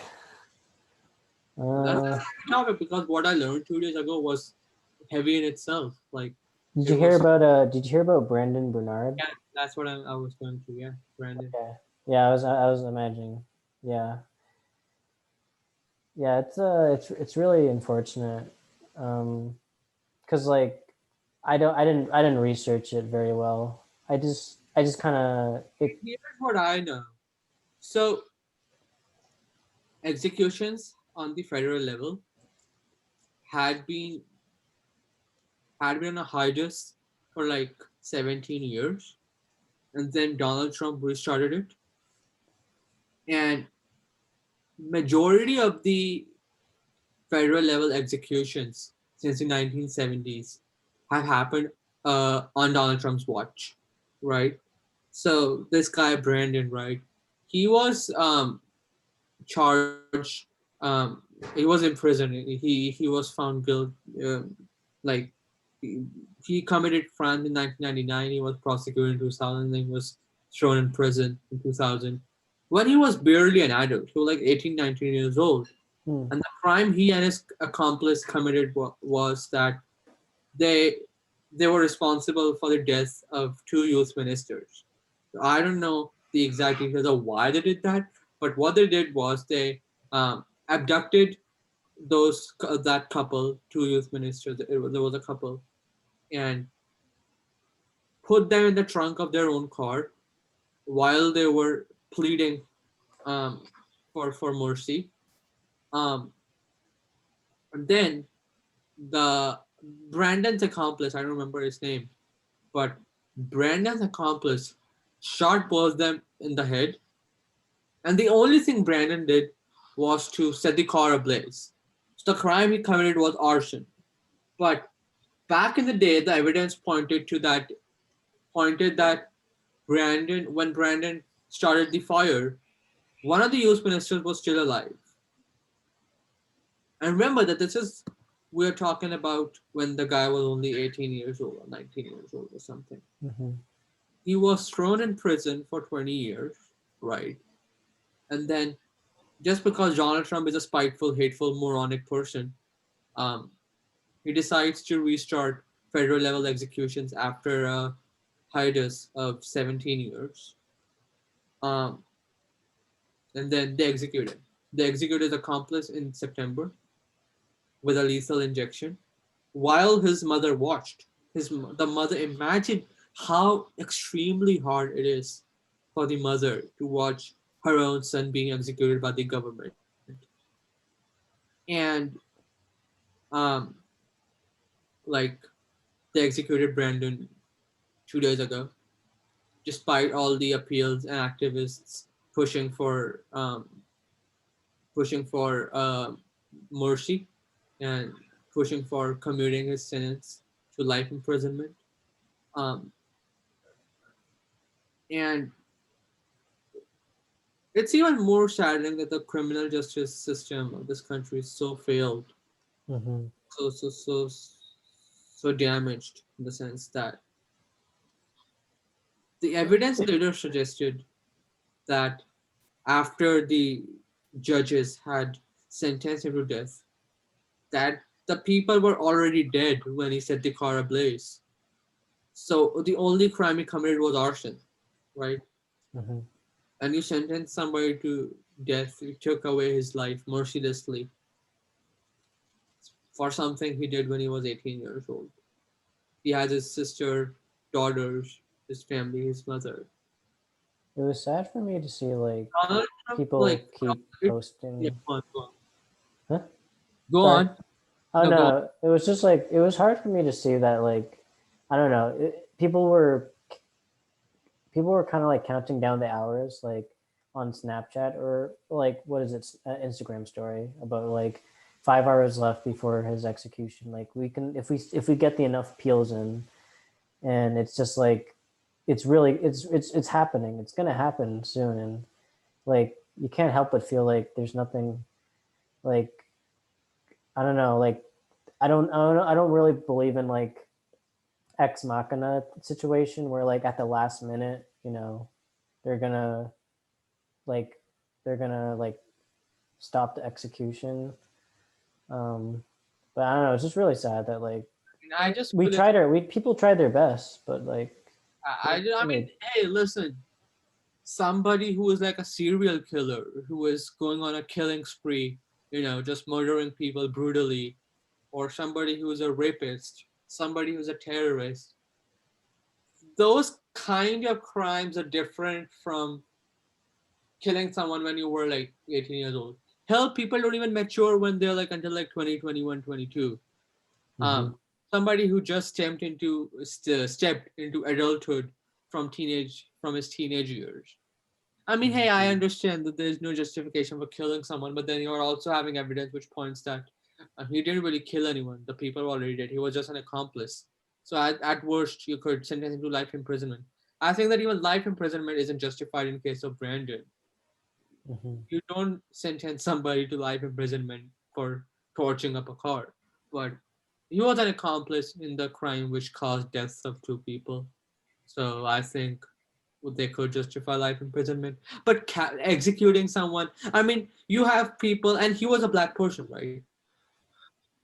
That's Uh, a topic because what I learned 2 days ago was heavy in itself. Like, did it you hear was, about Did you hear about Brandon Bernard? yeah, that's what I was going to, yeah, Brandon. Okay. Yeah, I was imagining. Yeah, yeah. It's really unfortunate. Because like I didn't research it very well. I just kind of it Here's what I know. So, executions on the federal level had been had been on a hiatus for like 17 years, and then Donald Trump restarted it, and majority of the federal level executions since the 1970s have happened on Donald Trump's watch, right? So this guy Brandon, right? He was charged. He was in prison. He was found guilty. Like he, he committed crime in 1999. He was prosecuted in 2000. Then he was thrown in prison in 2000 when he was barely an adult. He was like 18, 19 years old. hmm, And the crime he and his accomplice committed was that they they were responsible for the death of two youth ministers. I don't know the exact details of why they did that, but what they did was they abducted that couple, two youth ministers. There was a couple, and put them in the trunk of their own car while they were pleading um, for mercy. Um, and then the Brandon's accomplice, I don't remember his name, but Brandon's accomplice shot both of them in the head, and the only thing Brandon did was to set the car ablaze. So the crime he committed was arson. But back in the day, the evidence pointed that when Brandon started the fire, one of the youth ministers was still alive. And remember that this is we're talking about when the guy was only 18 years old or 19 years old or something. mhm. He was thrown in prison for 20 years, right? And then just because Donald Trump is a spiteful, hateful, moronic person, um, he decides to restart federal level executions after a hiatus of 17 years. Um, and then they execute him. They execute his accomplice in September with a lethal injection while his mother watched. The mother, imagine how extremely hard it is for the mother to watch her own son being executed by the government. And um, like they executed Brandon 2 days ago, despite all the appeals and activists pushing for mercy and pushing for commuting his sentence to life imprisonment. Um, and it's even more saddening that the criminal justice system of this country is so failed, Mm-hmm. so damaged in the sense that the evidence later suggested that after the judges had sentenced him to death, that the people were already dead when he set the car ablaze. So the only crime he committed was arson, right? Mm-hmm. And you sentence somebody to death, you took away his life mercilessly for something he did when he was 18 years old. He has his sister, daughters, his family, his mother. It was sad for me to see like Like, people keep yeah, posting. go on. Huh? Go Sorry. on. Oh No, go on. no, it was just like it was hard for me to see that like I don't know. People were kind of like counting down the hours like on Snapchat or like what is it Instagram story about like 5 hours left before his execution. Like we can if we get the enough peels in, and it's just like it's really it's happening. It's gonna happen soon, and like you can't help but feel like there's nothing like I don't know like I don't really believe in like ex machina situation where like at the last minute they're gonna like they're gonna like stop the execution. Um, but I don't know. It's just really sad that like I just we feel it. tried our we people tried their best, but like I mean, they, hey, listen. Somebody who is like a serial killer, who is going on a killing spree, just murdering people brutally, or somebody who is a rapist, somebody who's a terrorist. Those kind of crimes are different from killing someone when you were like 18 years old. Hell, people don't even mature when they're like until like 20, 21, 22. mm-hmm, Somebody who just stepped into adulthood from his teenage years. I mean, hey, I understand that there's no justification for killing someone, but then you're also having evidence which points that he didn't really kill anyone. The people already did. He was just an accomplice. So at worst, you could sentence him to life imprisonment. I think that even life imprisonment isn't justified in case of Brandon. mm-hmm. You don't sentence somebody to life imprisonment for torching up a car. But he was an accomplice in the crime which caused deaths of two people. So I think they could justify life imprisonment. But executing someone, I mean, you have people, and he was a black person, right?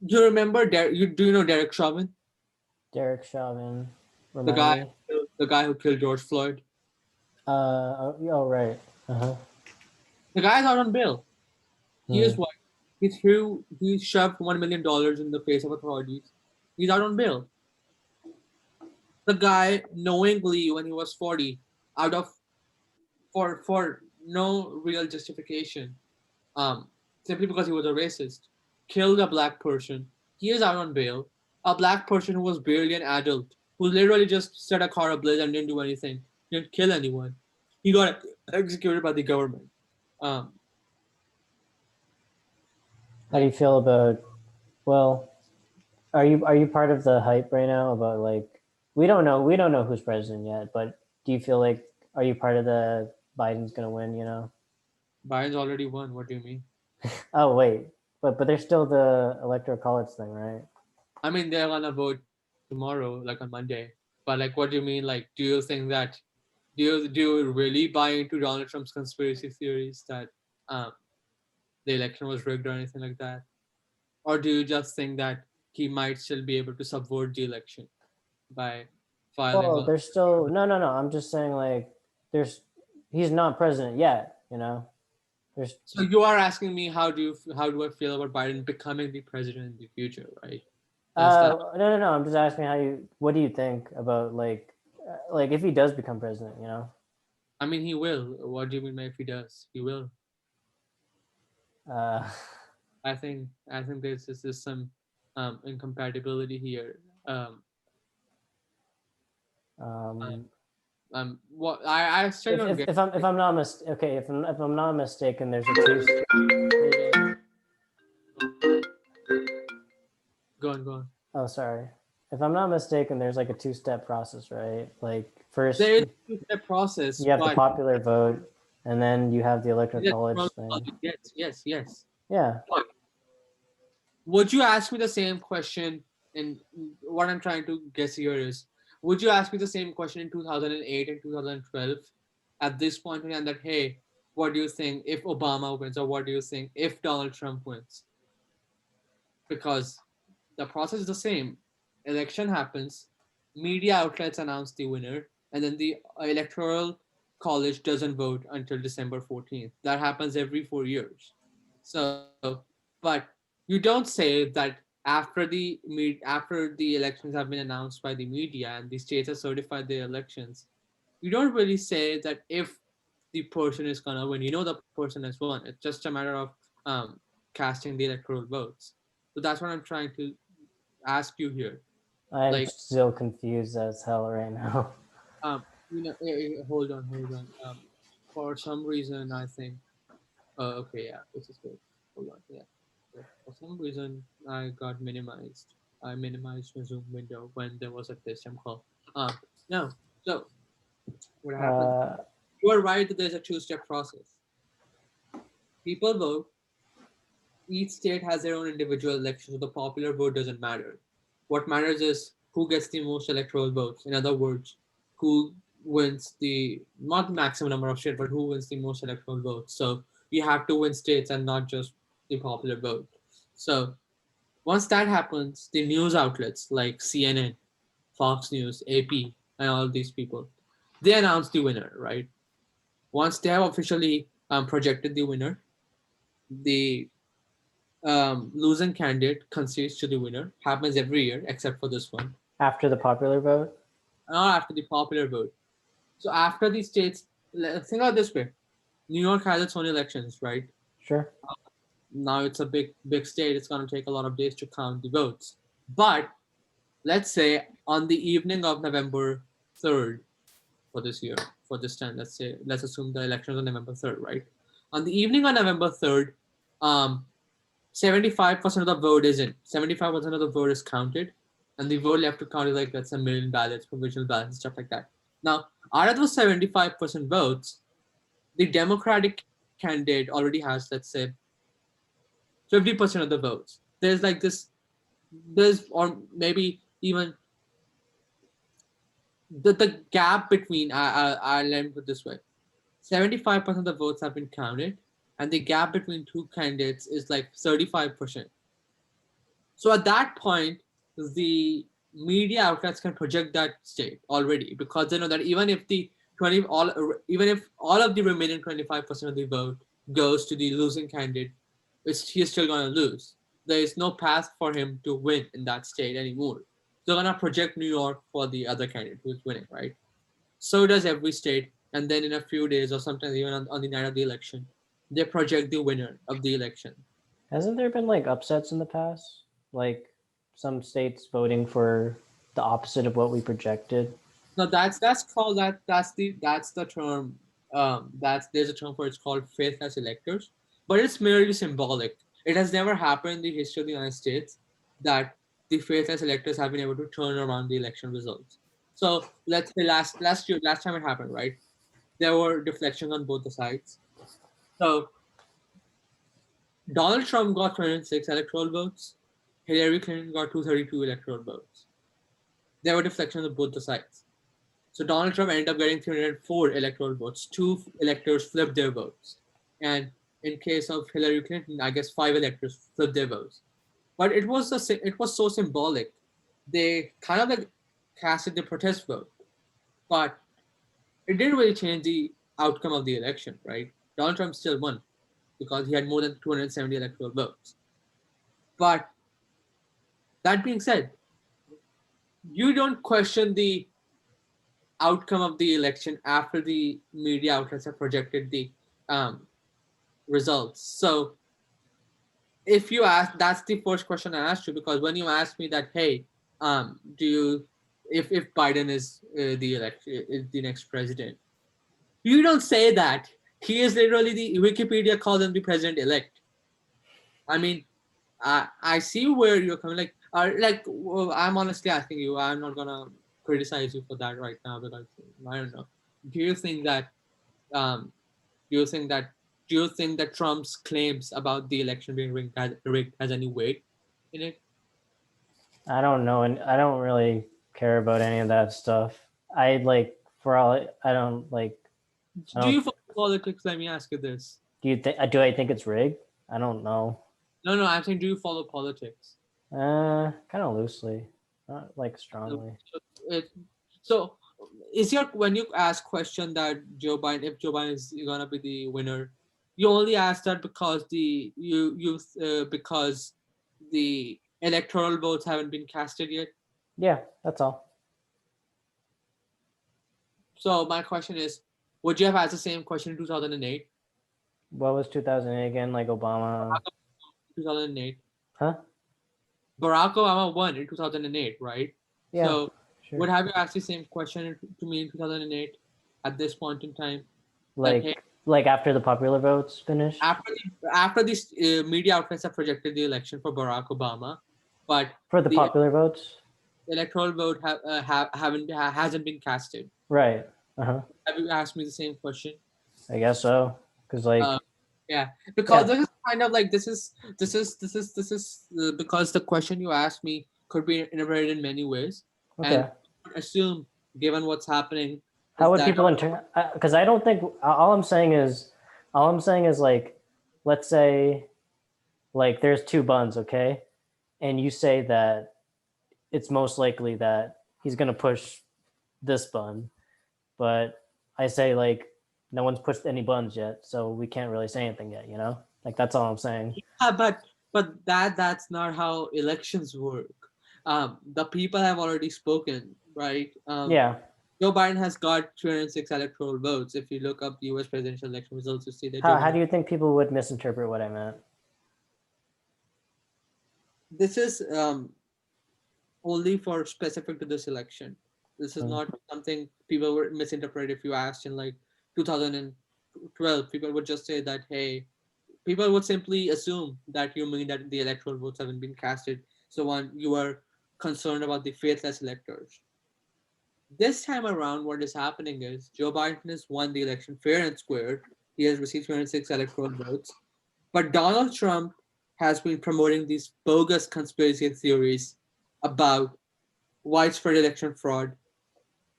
You remember do you know Derek Chauvin, Derek Chauvin, the remind guy, me. the guy who killed George Floyd? Oh right. Uh-huh. The guy's out on bail. He Hmm. is white. He shoved $1 million in the face of authorities. He's out on bail. The guy knowingly, when he was 40, out of for no real justification, um, simply because he was a racist, killed a black person. He is out on bail. A black person who was barely an adult, who literally just set a car ablaze and didn't do anything, didn't kill anyone. He got executed by the government. Um, How do you like feel about? Well, are you part of the hype right now about like we don't know who's president yet, but do you feel like are you part of the Biden's gonna win? Biden's already won. What do you mean? Oh wait, but there's still the electoral college thing, right? I mean, they're gonna vote tomorrow, like on Monday. But like, what do you mean? Like, do you think that do you really buy into Donald Trump's conspiracy theories that um, the election was rigged or anything like that? Or do you just think that he might still be able to subvert the election by filing Well, a. there's still no. I'm just saying like there's he's not president yet. There's So you are asking me how do I feel about Biden becoming the president in the future, right? That's that. no. I'm just asking what do you think about like like if he does become president, I mean, he will. What do you mean by if he does? He will. uh, I think there's some incompatibility here. Uh, um, what I still don't get. if I'm not okay, if I'm not mistaken, there's a two. Hold on. Go on, go on. Oh, sorry. If I'm not mistaken, there's like a two-step process, right? Like first There is a two-step process, you have the but popular vote, and then you have the electoral college electoral thing. college, yes, yes, yes. Yeah, But would you ask me the same question? And what I'm trying to guess here is, would you ask me the same question in 2008 and 2012 at this point in time that, hey, what do you think if Obama wins, or what do you think if Donald Trump wins? Because the process is the same. Election happens, media outlets announce the winner, and then the electoral college doesn't vote until December 14th. That happens every 4 years. So, but you don't say that after the elections have been announced by the media and the states have certified their elections, you don't really say that if the person is gonna win. You know the person has won. It's just a matter of um, casting the electoral votes. So that's what I'm trying to ask you here. I'm Like, still confused as hell right now. hold on. For some reason, I think. Okay, yeah, this is good. Hold on, yeah. So for some reason, I got minimized. I minimized my Zoom window when there was a FaceTime call. Um, no. So what happened? Uh, You are right that there's a two-step process. People vote. Each state has their own individual elections, so the popular vote doesn't matter. What matters is who gets the most electoral votes. In other words, who wins the not the maximum number of states, but who wins the most electoral votes. So you have to win states and not just the popular vote. So once that happens, the news outlets like CNN, Fox News, AP, and all these people, they announce the winner, right? Once they have officially projected the winner, the losing candidate concedes to the winner. Happens every year except for this one. after the popular vote, Not after the popular vote. So after the states, think of it this way: New York has its own elections, right? sure. Now it's a big state. It's going to take a lot of days to count the votes. But let's say on the evening of November 3rd for this year, for this time, let's assume the elections on November 3rd, right? On the evening on November 3rd, um, 75% of the vote is in. 75% of the vote is counted, and the vote left to count is like that's a million ballots, provisional ballots, stuff like that. Now, out of those 75% votes, the Democratic candidate already has, let's say, 50% of the votes. Or maybe even the gap between, I'll let me put this way: 75% of the votes have been counted, and the gap between two candidates is like 35%. So at that point, the media outlets can project that state already because they know that even if all of the remaining 25% of the vote goes to the losing candidate, he's still gonna lose. There is no path for him to win in that state anymore. They're gonna project New York for the other candidate who's winning, right? So does every state, and then in a few days or sometimes even on the night of the election, they project the winner of the election. Hasn't there been like upsets in the past? Like some states voting for the opposite of what we projected? No, that's called that's the term. That's There's a term for it. It's called faithless electors, but it's merely symbolic. It has never happened in the history of the United States that the faithless electors have been able to turn around the election results. So let's say last time it happened, right? There were deflections on both the sides. So Donald Trump got 206 electoral votes. Hillary Clinton got 232 electoral votes. There were deflections on both the sides. So Donald Trump ended up getting 304 electoral votes. Two electors flipped their votes. And in case of Hillary Clinton, I guess five electors flipped their votes. But it was so symbolic. They kind of like casted the protest vote, but it didn't really change the outcome of the election, right? Donald Trump still won because he had more than 270 electoral votes. But that being said, you don't question the outcome of the election after the media outlets have projected the um, results. So if you ask, that's the first question I asked you, because when you asked me that, hey, do you, if Biden is the next president, you don't say that. He is literally the Wikipedia calls him the president elect. I mean, I see where you're coming. Like, well, I'm honestly asking you. I'm not gonna criticize you for that right now, because I don't know. Do you think that um, do you think that do you think that Trump's claims about the election being rigged has any weight in it? I don't know, and I don't really care about any of that stuff. I like for all I don't like. I Do don't. you follow politics? Let me ask you this. Do you think? Do I think it's rigged? I don't know. No, no, I'm saying, do you follow politics? Kind of loosely, not like So, strongly. it, so is your when you ask question that Joe Biden, if Joe Biden is gonna be the winner, you only ask that because because the electoral votes haven't been casted yet. Yeah, that's all. So my question is, would you have asked the same question in 2008? What was 2008 again? Like Obama? 2008. Huh? Barack Obama won in 2008, right? Yeah, So sure. would have you asked the same question to me in 2008 at this point in time? That, hey, Like after the popular votes finished after these media outlets have projected the election for Barack Obama, but for the the popular votes. electoral vote hasn't been casted. Right. Uh huh. Have you asked me the same question? I guess so. Cause Uh, like yeah, because yeah. this is kind of like because the question you asked me could be interpreted in many ways, and Okay. assume, given what's happening, How is would that people inter? Because I don't think all I'm saying is like, let's say like there's two buns, okay, and you say that it's most likely that he's gonna push this bun, but I say like no one's pushed any buns yet, so we can't really say anything yet. You know, like that's all I'm saying. yeah, but that's not how elections work. The people have already spoken, right? Yeah. Joe Biden has got 206 electoral votes. If you look up U.S. presidential election results, you see that Joe How Biden. do you think people would misinterpret what I meant? This is only for specific to this election. This is Hmm. not something people would misinterpret. If you asked in like 2012, people would just say that, hey, people would simply assume that you mean that the electoral votes haven't been casted. So one, you are concerned about the faithless electors. This time around, what is happening is Joe Biden has won the election fair and square. He has received 206 electoral votes. But Donald Trump has been promoting these bogus conspiracy theories about widespread election fraud.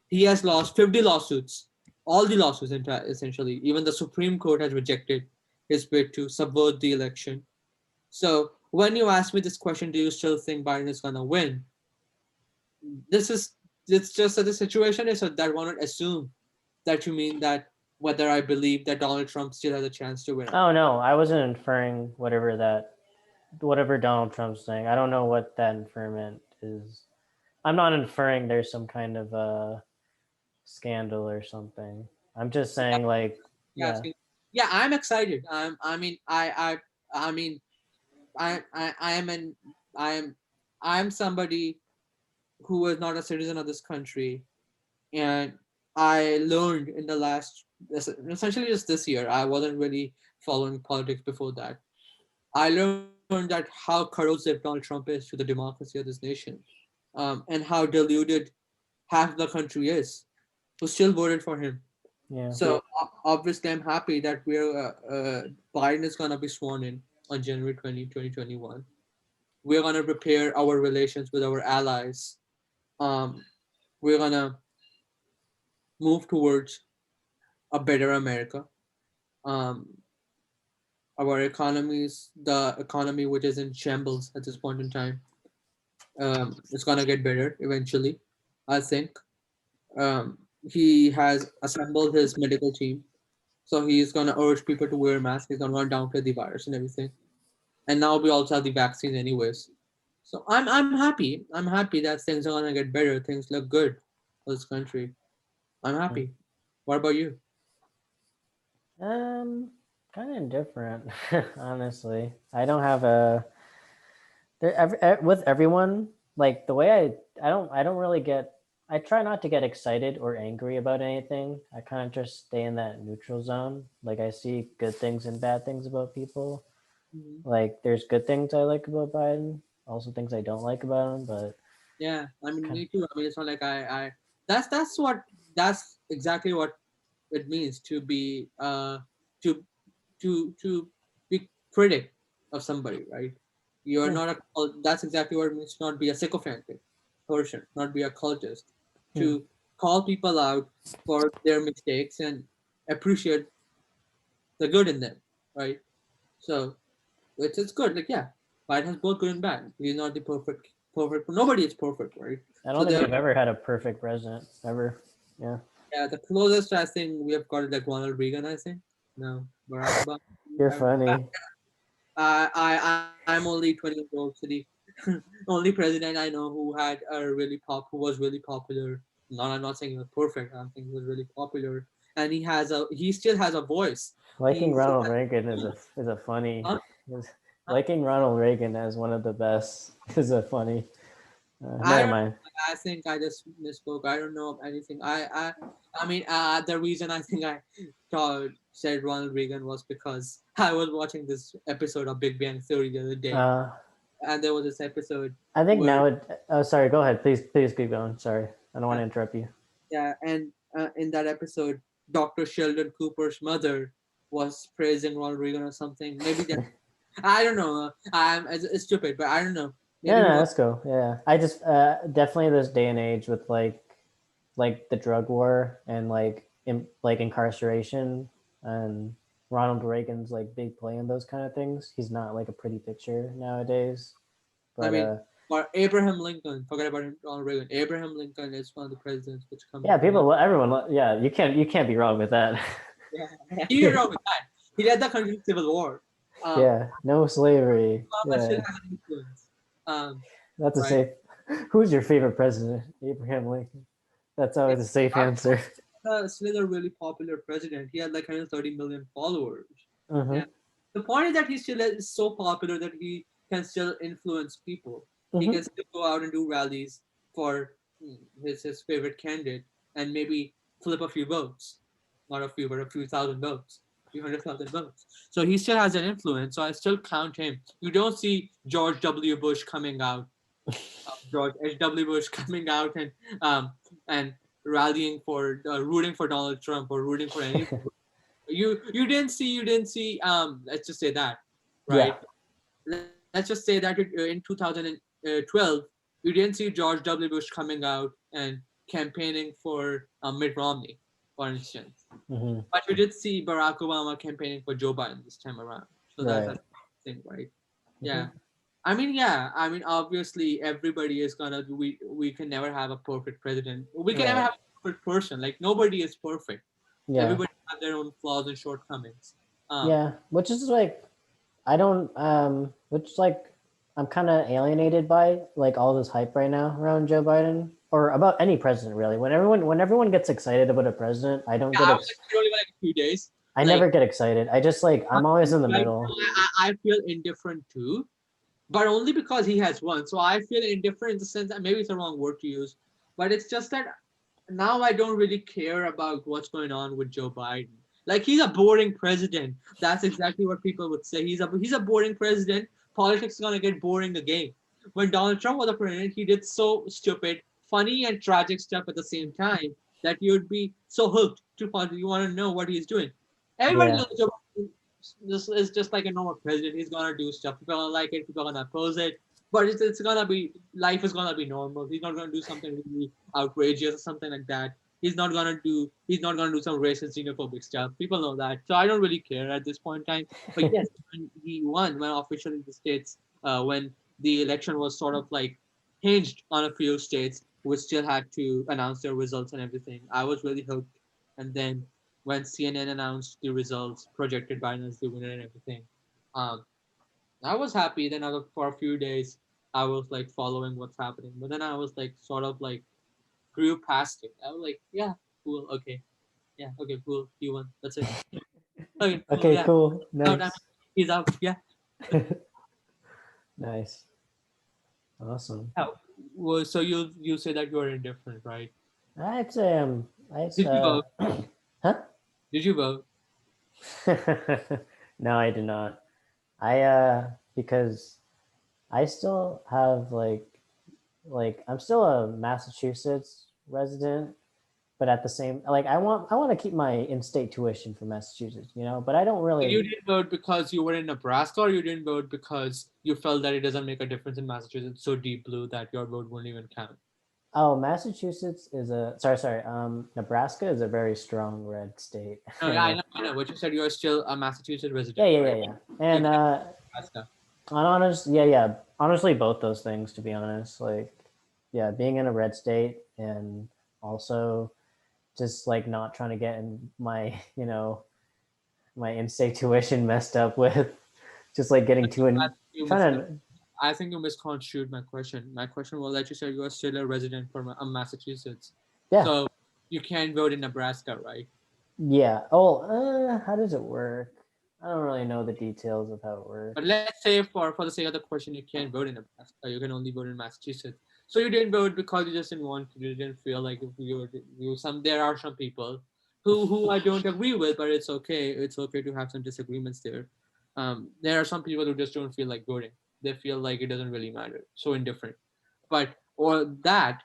He has lost 50 lawsuits, all the lawsuits, essentially. Even the Supreme Court has rejected his bid to subvert the election. So when you ask me this question, do you still think Biden is gonna win? This is it's just that the situation is that I want to assume that you mean that whether I believe that Donald Trump still has a chance to win or Oh not. no, I wasn't inferring whatever Donald Trump's saying. I don't know what that inferment is. I'm not inferring there's some kind of scandal or something. I'm just Yeah, saying like yeah. asking. Yeah, I'm excited. I mean, I am an, I am, I am somebody who was not a citizen of this country, and I learned in the last, essentially just this year. I wasn't really following politics before that. I learned that how corrosive Donald Trump is to the democracy of this nation, and how deluded half the country is, who still voted for him. Yeah. So obviously, I'm happy that Biden is gonna be sworn in on January 2021. We're gonna repair our relations with our allies. Um, we're gonna move towards a better America. Um, our economies, the economy which is in shambles at this point in time, it's gonna get better eventually. I think. Um, he has assembled his medical team, so he's gonna urge people to wear masks. He's gonna run down to the virus and everything. And now we also have the vaccine, anyways. So I'm happy. I'm happy that things are gonna get better. Things look good for this country. I'm Mm. happy. What about you? Um, kind of indifferent, honestly. I don't have a with everyone like the way I don't really get. I try not to get excited or angry about anything. I kind of just stay in that neutral zone. Like I see good things and bad things about people. Mhm. Like there's good things I like about Biden, also things I don't like about him. But Yeah, I mean, kind me too. I mean, it's not like I. That's exactly what it means to be to to be critic of somebody, right? You are yeah, not a. That's exactly what it means to not be a sycophantic person, not be a cultist. hmm. To call people out for their mistakes and appreciate the good in them, right? So it's good. Like yeah, Biden has both good and bad. He's not the perfect. Nobody is perfect, right? I So don't think there, we've ever had a perfect president ever. Yeah, yeah, the closest I think we have got is like Ronald Reagan. I think no, Barack Obama. you're I don't know. funny. I'm only 20 years old, so the only president I know who had a who was really popular. Not I'm not saying he was perfect. I'm saying he was really popular, and he still has a voice. Liking He still Ronald has, Reagan is a funny. huh? Is, Huh? liking Ronald Reagan as one of the best is a funny. I Never don't. mind. I think I just misspoke. I don't know of anything. I mean, the reason I think I said Ronald Reagan was because I was watching this episode of Big Bang Theory the other day, Uh, and there was this episode I think where now it. Oh, sorry. Go ahead. Please keep going. Sorry, I don't want uh, to interrupt you. yeah, and in that episode, Dr. Sheldon Cooper's mother was praising Ronald Reagan or something. Maybe that I don't know. It's stupid, but I don't know. Yeah, Maybe he no, was. let's go. Yeah, I just definitely this day and age with like the drug war and like incarceration and Ronald Reagan's like big play in those kind of things. He's not like a pretty picture nowadays. I But mean, or Abraham Lincoln. Forget about Ronald Reagan. Abraham Lincoln is one of the presidents which comes yeah, to mind. yeah, you can't be wrong with that. Yeah, you're wrong with that. He led the country to civil war. Um, Yeah, no slavery. Obama still Yeah, has an influence. Um, that's a right. safe. Who's your favorite president? Abraham Lincoln. That's always a It's safe answer. still a really popular president. He had like 130 million followers. Mm-hmm. Yeah. The point is that he still is so popular that he can still influence people. He Mm-hmm. can still go out and do rallies for his favorite candidate and maybe flip a few votes. Not a few, but a few thousand votes. Few 100,000 votes. So he still has an influence. So I still count him. You don't see George W. Bush coming out, George H.W. Bush coming out um, and rallying for rooting for Donald Trump or rooting for any. You didn't see let's just say that, Yeah. right? Let's just say that in 2012 you didn't see George W. Bush coming out and campaigning for Mitt Romney, for instance, Mm-hmm. but you did see Barack Obama campaigning for Joe Biden this time around. So that's Right. a thing, right? Mm-hmm. Yeah. I mean, yeah. I mean, obviously, everybody is gonna. We can never have a perfect president. We can never Right. have a perfect person. Like nobody is perfect. Yeah. Everybody have their own flaws and shortcomings. Um, Yeah. Which is like I don't which like I'm kind of alienated by like all this hype right now around Joe Biden or about any president really. When everyone gets excited about a president, I don't yeah, get I was like, only like a few days. I Like never get excited. I just like I'm always in the right middle. now, I feel indifferent too, but only because he has won. So I feel indifferent in the sense that maybe it's the wrong word to use, but it's just that now I don't really care about what's going on with Joe Biden. Like he's a boring president. That's exactly what people would say. He's a boring president. Politics is gonna get boring again. When Donald Trump was the president, he did so stupid, funny, and tragic stuff at the same time that you'd be so hooked to politics. You want to know what he's doing. Everybody Yeah. knows Joe Biden. This is just like a normal president. He's gonna do stuff. People are gonna like it. People are gonna oppose it. But it's gonna be life is gonna be normal. He's not gonna do something really outrageous or something like that. He's not gonna do some racist xenophobic stuff. People know that. So I don't really care at this point in time. But yes, when he won, when officially the states when the election was sort of like hinged on a few states which still had to announce their results and everything, I was really hooked. And then when CNN announced the results, projected Biden as the winner and everything, um, I was happy. Then for a few days, I was like following what's happening. But then I was like sort of like grew past it. I was like, yeah. Cool. Okay. Yeah. Okay. Cool. You won. That's it. Okay. Cool. Okay, Yeah. cool. Out. Nice. He's out. Yeah. Nice. Awesome. Yeah. Well, so you say that you are indifferent, right? I'd say I Did you vote? huh? Did you vote? No, I did not. I because I still have I'm still a Massachusetts resident, but at the same I want to keep my in-state tuition for Massachusetts, but I don't So you really. didn't vote because you were in Nebraska, or you didn't vote because you felt that it doesn't make a difference in Massachusetts so deep blue that your vote won't even count? Oh, Massachusetts is a sorry. Nebraska is a very strong red state, No, yeah, and I know. What you said, you are still a Massachusetts yeah, resident, yeah, yeah, right? yeah. You And can't Nebraska. yeah. Honestly, both those things, to be honest. Yeah, being in a red state and also just like not trying to get in my, my in-state tuition messed up with just like getting too I in think you trying mis- to. I think you misconstrued my question. My question was that you said you are still a resident from Massachusetts, Yeah, so you can't vote in Nebraska, right? yeah. Oh, how does it work? I don't really know the details of how it But works. let's say for the sake of the question, you can't vote in Nebraska. You can only vote in Massachusetts. So you didn't vote because you just didn't want to. You didn't feel like if you some there are some people who I don't agree with, but it's okay. It's okay to have some disagreements there. There are some people who just don't feel like voting. They feel like it doesn't really matter. So indifferent. But or that,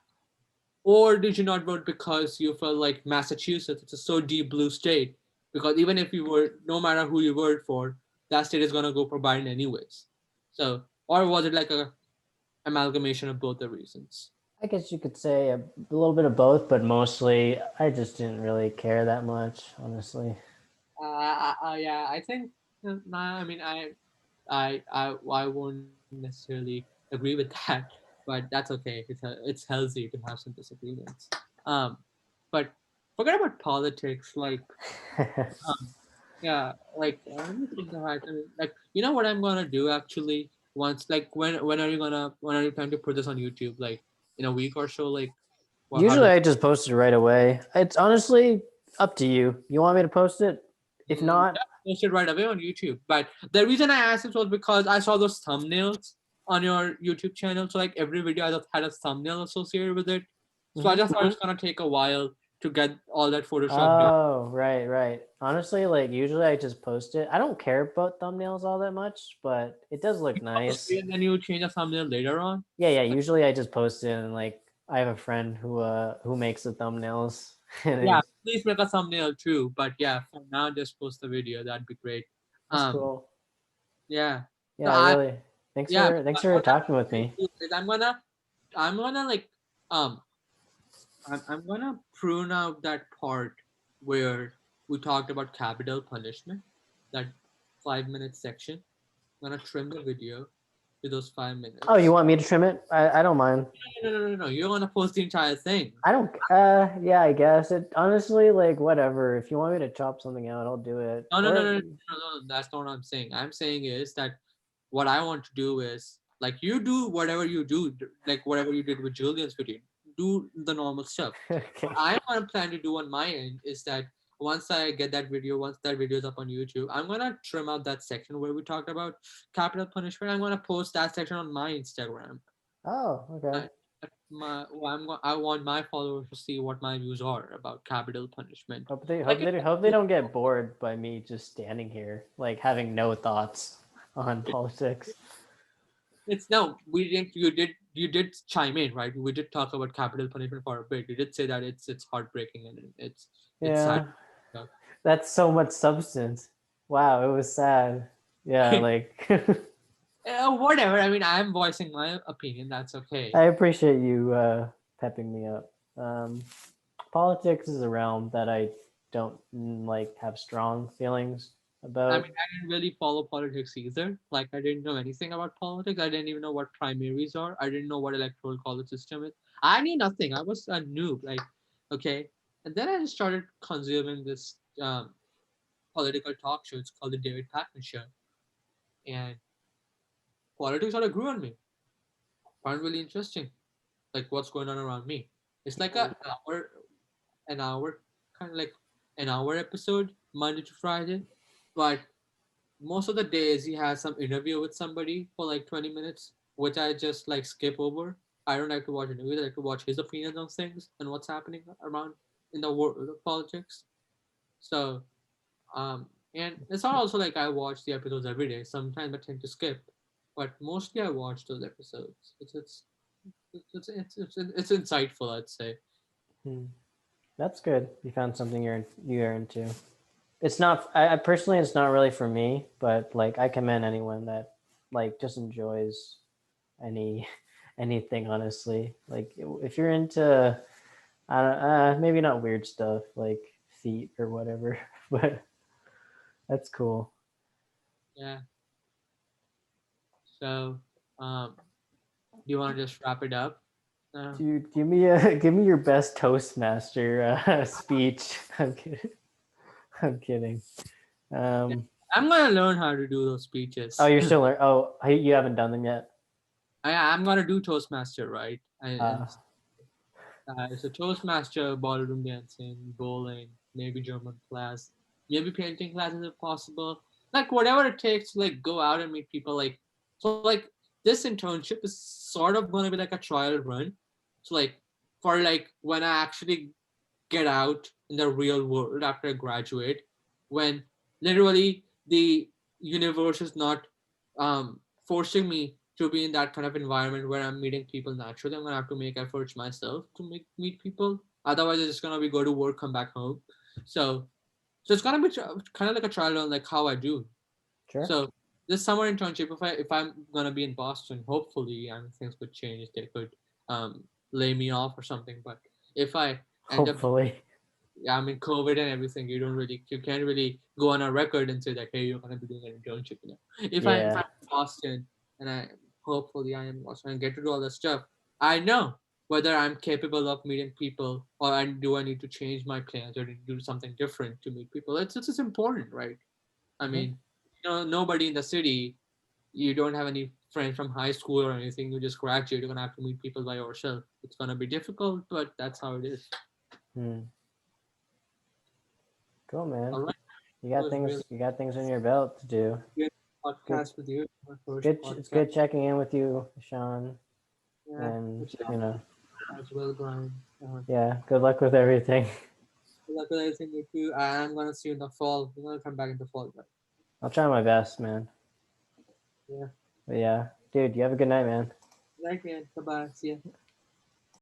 or did you not vote because you felt like Massachusetts, it's a so deep blue state? Because even if you were, no matter who you voted for, that state is gonna go for Biden anyways. So, or was it like a amalgamation of both the reasons? I guess you could say a little bit of both, but mostly I just didn't really care that much, honestly. Yeah, I think. Nah, I mean, I won't necessarily agree with that, but that's okay. It's healthy to have some disagreements. Um, but forget about politics. Um, yeah, let me think about it. I mean, like, you know what I'm gonna do actually? Once, like, when are you planning to put this on YouTube? Like, in a week or so? Like, well, how Usually does I just post it right away. It's honestly up to you. You want me to post it? If not, yeah, post it right away on YouTube? But the reason I asked this was because I saw those thumbnails on your YouTube channel. So like every video I just had a thumbnail associated with it. So I mhm. just thought it's gonna take a while to get all that Photoshop done. Oh, right, right. Honestly, usually I just post it. I don't care about thumbnails all that much, but it does look You post nice. it and then you change the thumbnail later on. Yeah, yeah. Usually I just post it and I have a friend who makes the thumbnails and Yeah, it's please make a thumbnail too. But yeah, for now, just post the video. That'd be great. that's Um, cool. yeah. So Yeah, I really yeah, thanks for what talking with I'm gonna me. do is I'm gonna like, um, I'm gonna prune out that part where we talked about capital punishment, that 5 minute section. I'm gonna trim the video to those five Oh, you minutes. want me to trim it? I don't mind. No. You're gonna post the entire thing. I don't. Yeah, I guess it. Honestly, whatever. If you want me to chop something out, I'll do it. Or That's not what I'm saying. I'm saying is that what I want to do is like you do whatever you do, like whatever you did with Julian's video, do the normal stuff. What okay. I want to plan to do on my end is that once that video is up on YouTube, I'm gonna trim out that section where we talked about capital punishment. I'm gonna post that section on my Instagram. Oh, okay. I, I want my followers to see what my views are about capital punishment. Like Hope they don't get bored by me just standing here, having no thoughts on politics. it's no, we didn't. You did chime in, right? We did talk about capital punishment for a bit. You did say that it's heartbreaking and it's sad. Yeah, that's so much substance. Wow, it was sad. Yeah, Whatever. I mean, I'm voicing my opinion. That's okay. I appreciate you pepping me up. Um, Politics is a realm that I don't have strong feelings I mean, about. I didn't really follow politics either. Like, I didn't know anything about politics. I didn't even know what primaries are. I didn't know what electoral college system is. I knew nothing. I was a noob. Like, okay. And then I just started consuming this political talk show. It's called the David Patton Show, and politics sort of grew on me. Found really interesting, like what's going on around me. It's like an hour kind of like an hour episode, Monday to Friday. But most of the days he has some interview with somebody for like 20 minutes, which I just like skip over. I don't like to watch interviews. I like to watch his opinions on things and what's happening around in the world of politics. So, and it's not also like I watch the episodes every day. Sometimes I tend to skip, but mostly I watch those episodes. It's insightful, I'd say. Hmm. That's good. You found something you're into. It's not. I personally, it's not really for me. But like, I commend anyone that like just enjoys any anything. Honestly, like if you're into, I don't, maybe not weird stuff like feet or whatever, but that's cool. Yeah. So, um, do you want to just wrap it up? Uh, Dude, give me your best Toastmaster speech. I'm kidding. I'm kidding. yeah. Um, I'm gonna learn how to do those oh, speeches. you're still learning. Oh, you haven't done them yet. I'm gonna do Toastmaster, right? And Uh, it's a Toastmaster, ballroom dancing, bowling, maybe German class, maybe painting classes if possible. Like whatever it takes to like go out and meet people. Like so, like this internship is sort of gonna be like a trial run. So like for like when I actually get out in the real world after I graduate, when literally the universe is not forcing me to be in that kind of environment where I'm meeting people naturally. I'm gonna have to make efforts myself to meet people. Otherwise, it's just gonna be go to work, come back home. So, so it's gonna be kind of like a trial on like how I do. sure. So this summer internship, if I'm gonna be in Boston, hopefully, and things could change, they could lay me off or something. But if I end up, Hopefully. yeah, I mean, COVID and everything, you can't really go on a record and say that, hey, you're gonna be doing an internship. You know, if Yeah. I'm in Boston and I hopefully I am in Boston and get to do all this stuff, I know whether I'm capable of meeting people or do I need to change my plans or do something different to meet people. It's just important, right? I Hmm. mean, nobody in the city. You don't have any friends from high school or anything. You just graduate. You're gonna have to meet people by yourself. It's gonna be difficult, but that's how it is. Hmm. Cool, man. All right. You It got was really things. You got things on your belt to do. good It's good. podcast with you. My It's first good. It's podcast. good checking in with you, Sean. Yeah. And Which is you know, as well, Brian. yeah. Good luck with everything. Good luck with everything you do. I'm gonna see you in the fall. We're gonna come back in the fall, right? I'll try my best, man. Yeah. But yeah, dude. You have a good night, man. Right, man. Bye bye. See ya.